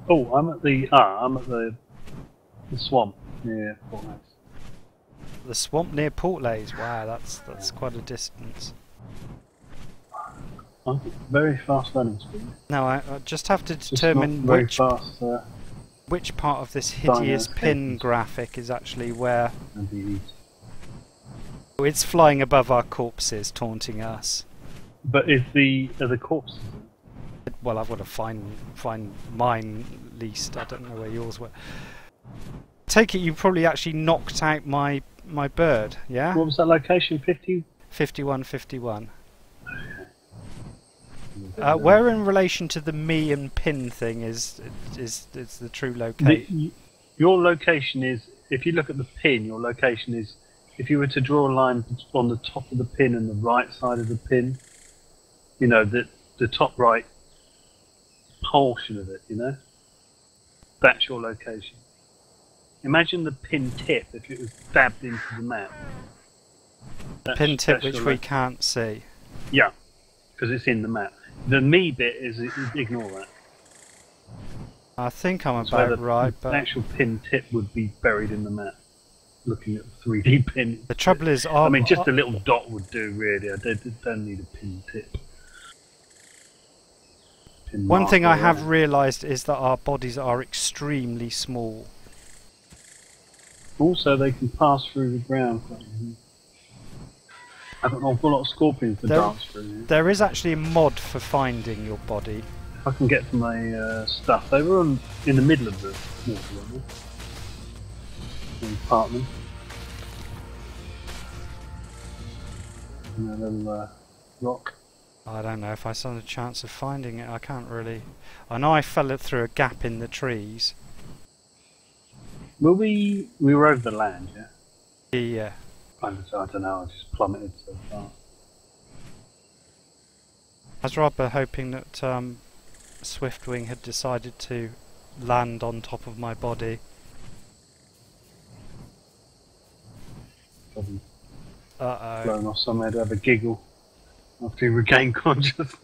Oh, I'm at the swamp near Port House. The swamp near Portlays. Wow, that's quite a distance. I'm very fast running speed. Now I just have to Just determine not very which fast. which part of this hideous Dino. pin graphic is actually where Indeed. it's flying above our corpses, taunting us. But are the corpses? Well, I've got to find mine least. I don't know where yours were. Take it you probably actually knocked out my bird, yeah? What was that location? 50? 5151. Where in relation to the me and pin thing is the true location? Your location is, if you look at the pin, your location is, if you were to draw a line on the top of the pin and the right side of the pin, you know, the top right portion of it, you know, that's your location. Imagine the pin tip if it was dabbed into the map. Pin tip that's which your we can't see. Yeah, because it's in the map. The me bit is ignore that. I think I'm That's where about right, the but actual pin tip would be buried in the map. Looking at the 3D pin. the trouble is, I mean, just a little dot would do, really. I don't need a pin tip. Pin one thing I marker, have yeah. realised is that our bodies are extremely small. Also, they can pass through the ground quite easily. I've got an awful lot of scorpions to dance through here. There is actually a mod for finding your body. If I can get to my stuff. They were in the middle of the water, weren't they? In apartment. And a little rock. I don't know if I stand a chance of finding it. I can't really. I know I fell through a gap in the trees. Well, we were over the land, yeah? Yeah. I don't know, I just plummeted so far. I was rather hoping that Swiftwing had decided to land on top of my body. Probably Uh-oh. blown off somewhere to have a giggle after he regained consciousness.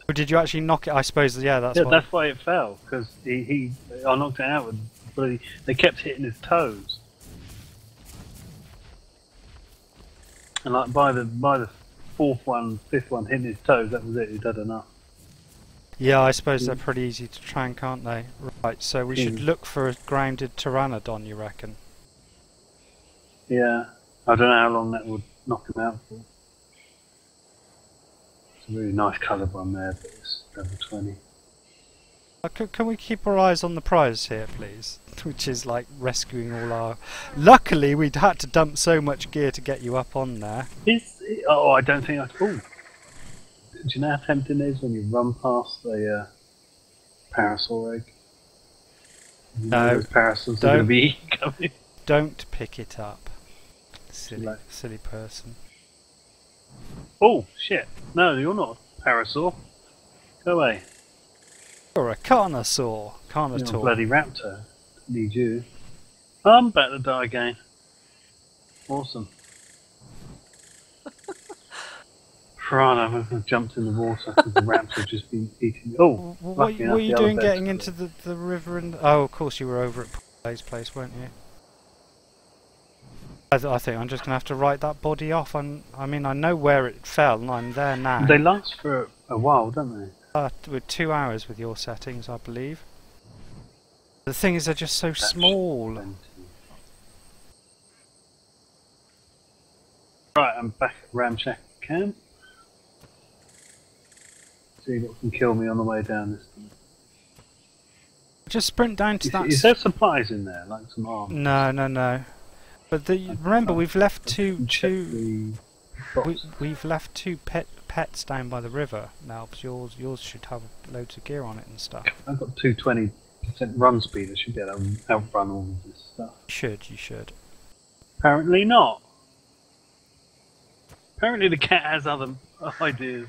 Oh, did you actually knock it? I suppose, yeah, that's Yeah, what... that's why it fell, because I knocked it out with bloody... They kept hitting his toes. And like by the fourth one, fifth one hitting his toes, that was it, he'd had enough. Yeah, I suppose they're pretty easy to train, can't they? Right, so we should look for a grounded pteranodon, you reckon? Yeah, I don't know how long that would knock him out for. It's a really nice coloured one there, but it's level 20. Can we keep our eyes on the prize here, please? Which is like rescuing all our... Luckily, we'd had to dump so much gear to get you up on there. Oh, I don't think I... Oh! Do you know how tempting it is when you run past a parasol egg? You know No, those parasols are going to be coming. Don't pick it up. Silly, Like- silly person. Oh, shit. No, you're not a parasol. Go away. You're a carnosaur. You're a Carnotaur. bloody raptor. Need you. I'm about to die again. Awesome. Piranha jumped in the water because the raptor just been eating. Oh, What lucky enough were you the other doing bed's getting full. into the river and... Oh, of course you were over at Play's place, weren't you? I think I'm just going to have to write that body off. I mean, I know where it fell and I'm there now. They last for a while, don't they? With 2 hours with your settings, I believe. The thing is, they're just so That's small. plenty. Right, I'm back at Ramshack Camp. See what can kill me on the way down this time. Just sprint down to that... Is there supplies in there, like some arms? No. But remember, we've left we've left two pets down by the river now. Because yours should have loads of gear on it and stuff. I've got 220% run speed. I should be able to outrun all of this stuff. You should. Apparently not. Apparently the cat has other ideas.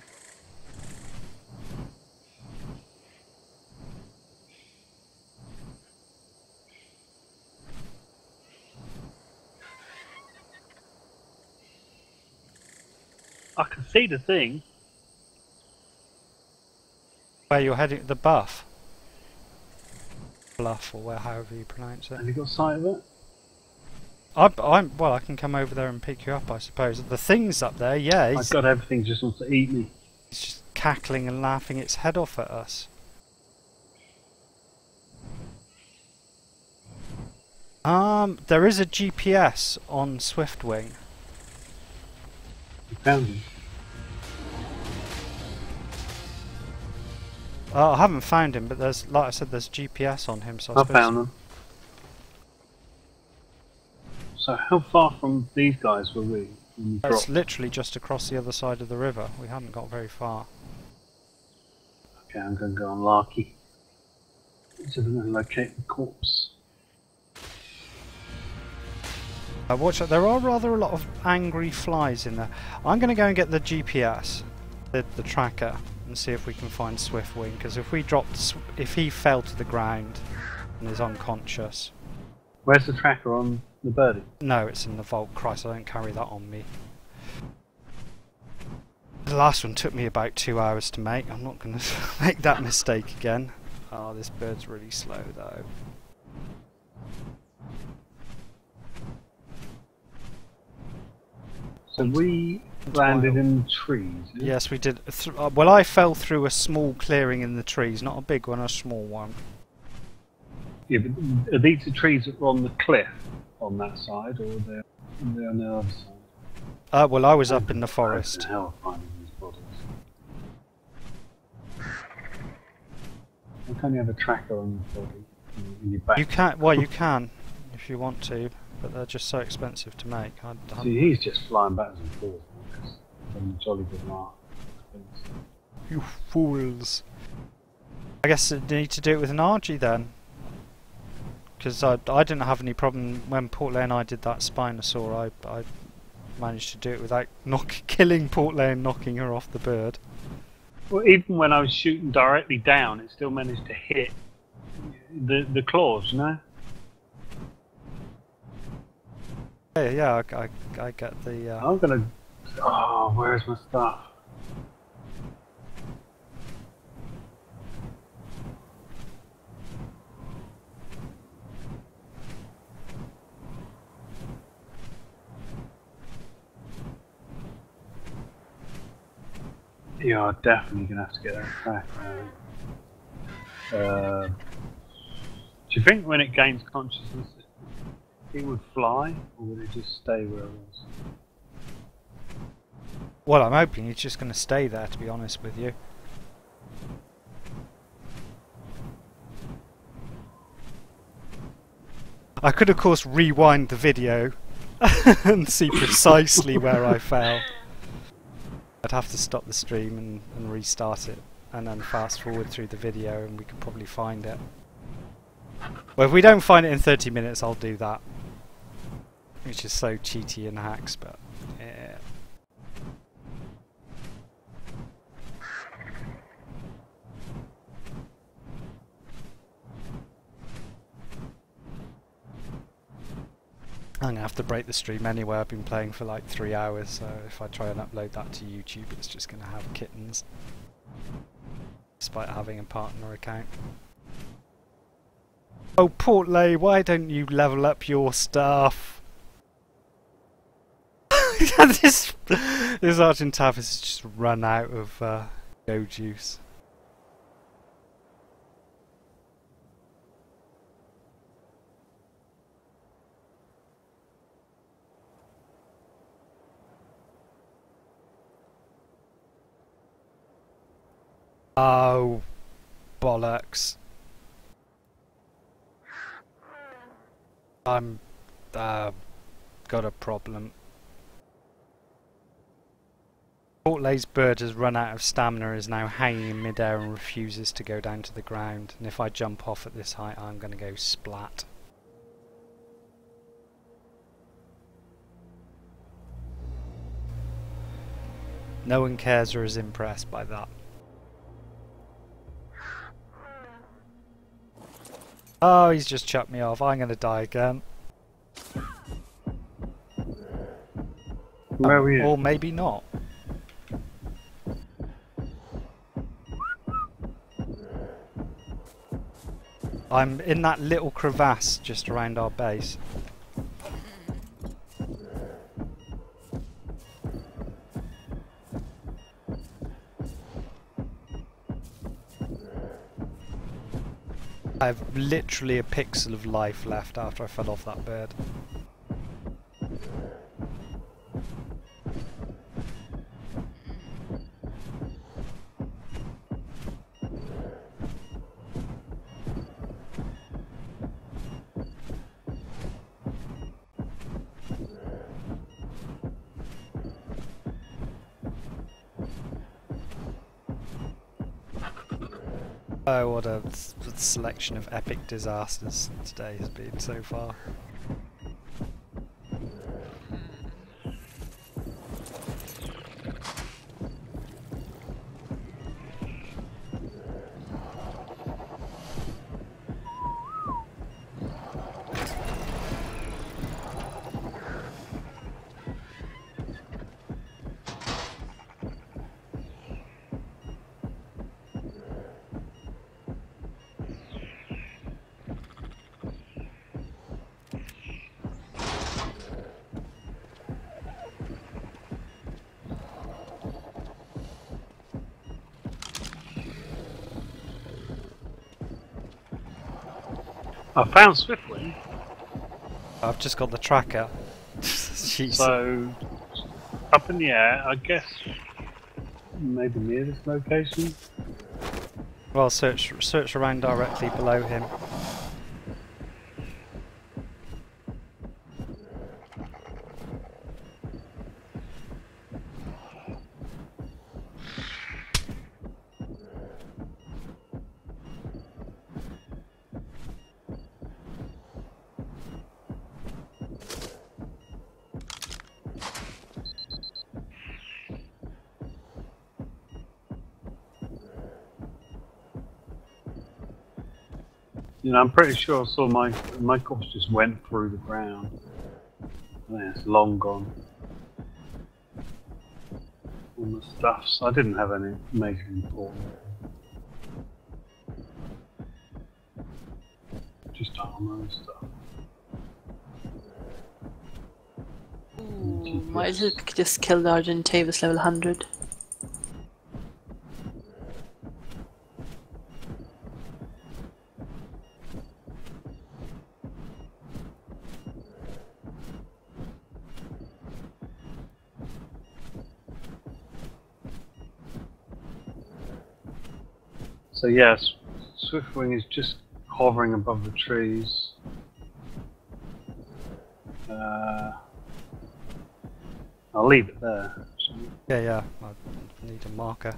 I can see the thing. Where you're heading? The bluff, or however you pronounce it. Have you got sight of it? Well, I can come over there and pick you up, I suppose. The thing's up there, yeah. I've got everything just wants to eat me. It's just cackling and laughing its head off at us. There is a GPS on Swiftwing. You found him. I haven't found him, but there's, like I said, there's GPS on him. So I I suppose found them. So how far from these guys were we when we it's dropped? literally just across the other side of the river. We hadn't got very far. Okay, I'm going to go on Larky. See if I'm going to locate the corpse. Watch out! There are rather a lot of angry flies in there. I'm going to go and get the GPS, the tracker, and see if we can find Swiftwing. Because if he fell to the ground and is unconscious. Where's the tracker on the birdie? No, it's in the vault. Christ, I don't carry that on me. The last one took me about 2 hours to make. I'm not going to make that mistake again. Oh, this bird's really slow though. So we landed in trees. Yeah? Yes, we did. Well, I fell through a small clearing in the trees, not a big one, a small one. Yeah, but are these the trees that were on the cliff on that side, or are they on the other side? Well, I was up in the forest. Hell, finding these bodies. Why can't you have a tracker on your body in your back? You can. Well, you can if you want to, but they're just so expensive to make. See, he's just flying backwards and forwards because from the jolly good laugh. You fools! I guess I need to do it with an RG then, because I didn't have any problem when Portlay and I did that Spinosaur. I managed to do it without killing Portlay and knocking her off the bird. Well, even when I was shooting directly down, it still managed to hit the claws, you know? Yeah, I get the... I'm gonna... Oh, where's my stuff? You are definitely gonna have to get that track. Do you think when it gains consciousness it would fly, or would it just stay where it was? Well, I'm hoping it's just going to stay there, to be honest with you. I could, of course, rewind the video and see precisely where I fell. I'd have to stop the stream and restart it, and then fast forward through the video, and we could probably find it. Well, if we don't find it in 30 minutes, I'll do that. Which is so cheaty and hacks, but yeah. I'm gonna have to break the stream anyway. I've been playing for like 3 hours, so if I try and upload that to YouTube, it's just gonna have kittens. Despite having a partner account. Oh, Portlay, why don't you level up your stuff? this Argentavis has just run out of go juice. Oh, bollocks. I'm got a problem. Portlay's bird has run out of stamina, is now hanging in midair and refuses to go down to the ground. And if I jump off at this height, I'm going to go splat. No one cares or is impressed by that. Oh, he's just chucked me off. I'm going to die again. Where were you? Or maybe not. I'm in that little crevasse just around our base. I have literally a pixel of life left after I fell off that bird. Oh, what a selection of epic disasters today has been so far. I found Swiftwind. I've just got the tracker. Jesus. So Up in the air, I guess. Maybe near this location. Well, search around directly below him. You know, I'm pretty sure I saw my corpse just went through the ground. Yeah, it's long gone. All the stuffs. I didn't have any major important. Just armor and stuff. Ooh, my little pick just killed Argentavis level 100. So yes, Swiftwing is just hovering above the trees. I'll leave it there. Actually. Yeah, I need a marker.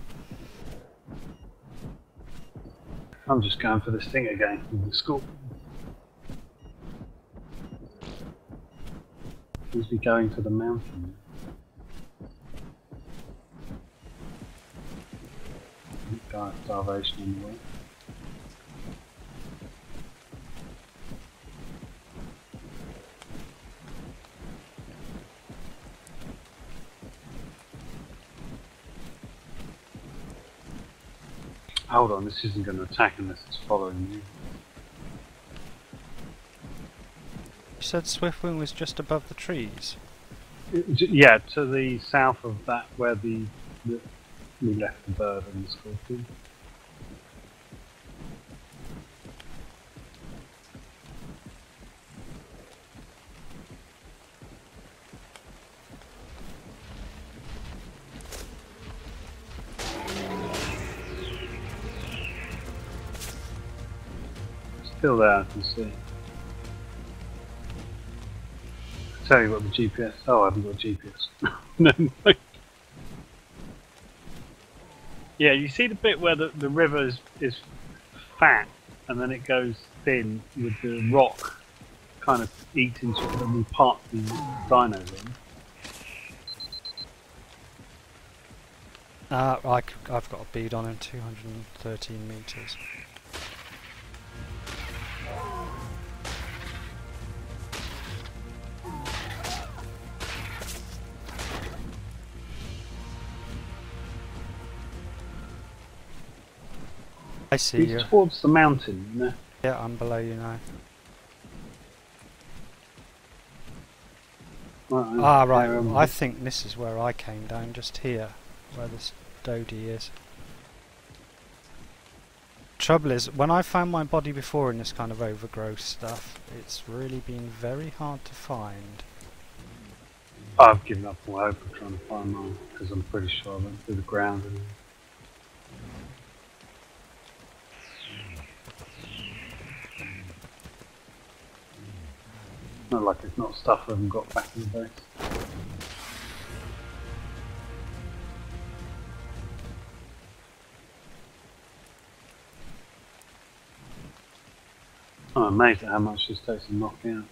I'm just going for this thing again with the school. Seems to be going to the mountain. Dire starvation in the way. Hold on, this isn't going to attack unless it's following you. You said Swiftwing was just above the trees. Yeah, to the south of that where we left the bird and the scorpion. Still there, I can see. I'll tell you what the GPS. Oh, I haven't got GPS. No. Yeah, you see the bit where the river is fat and then it goes thin with the rock kind of eating sort of we part the dinos in. I've got a bead on him, 213 meters. I see you. He's towards the mountain, isn't it? Yeah, I'm below you now. Right. I think this is where I came down, just here, where this Dodie is. Trouble is, when I found my body before in this kind of overgrowth stuff, it's really been very hard to find. I've given up all hope of trying to find mine, because I'm pretty sure I went through the ground and not like it's not stuff I haven't got back in the base. I'm amazed at how much this takes to knock out.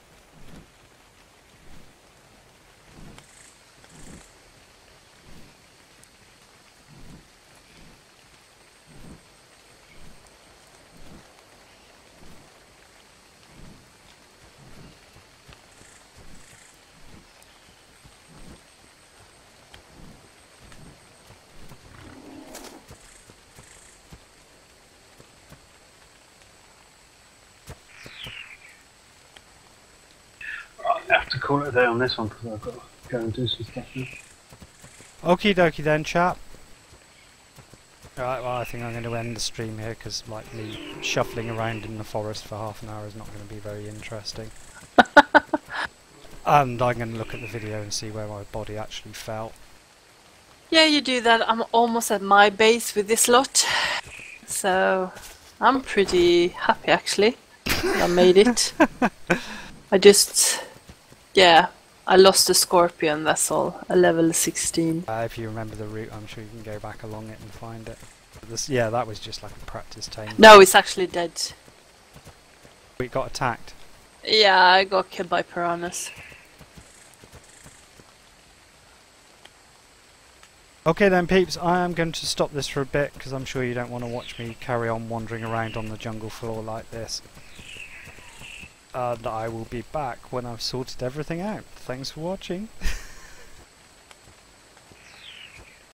I have to call it a day on this one because I've got to go and do some stuff now. Okie dokie then, chap. Right, well, I think I'm going to end the stream here because, like, me shuffling around in the forest for half an hour is not going to be very interesting. And I'm going to look at the video and see where my body actually fell. Yeah, you do that. I'm almost at my base with this lot. So I'm pretty happy actually. I made it. I just, yeah, I lost a scorpion, that's all. A level 16. If you remember the route, I'm sure you can go back along it and find it. Yeah, that was just like a practice tame. No, it's actually dead. We got attacked. Yeah, I got killed by piranhas. Okay then peeps, I am going to stop this for a bit because I'm sure you don't want to watch me carry on wandering around on the jungle floor like this. And I will be back when I've sorted everything out. Thanks for watching.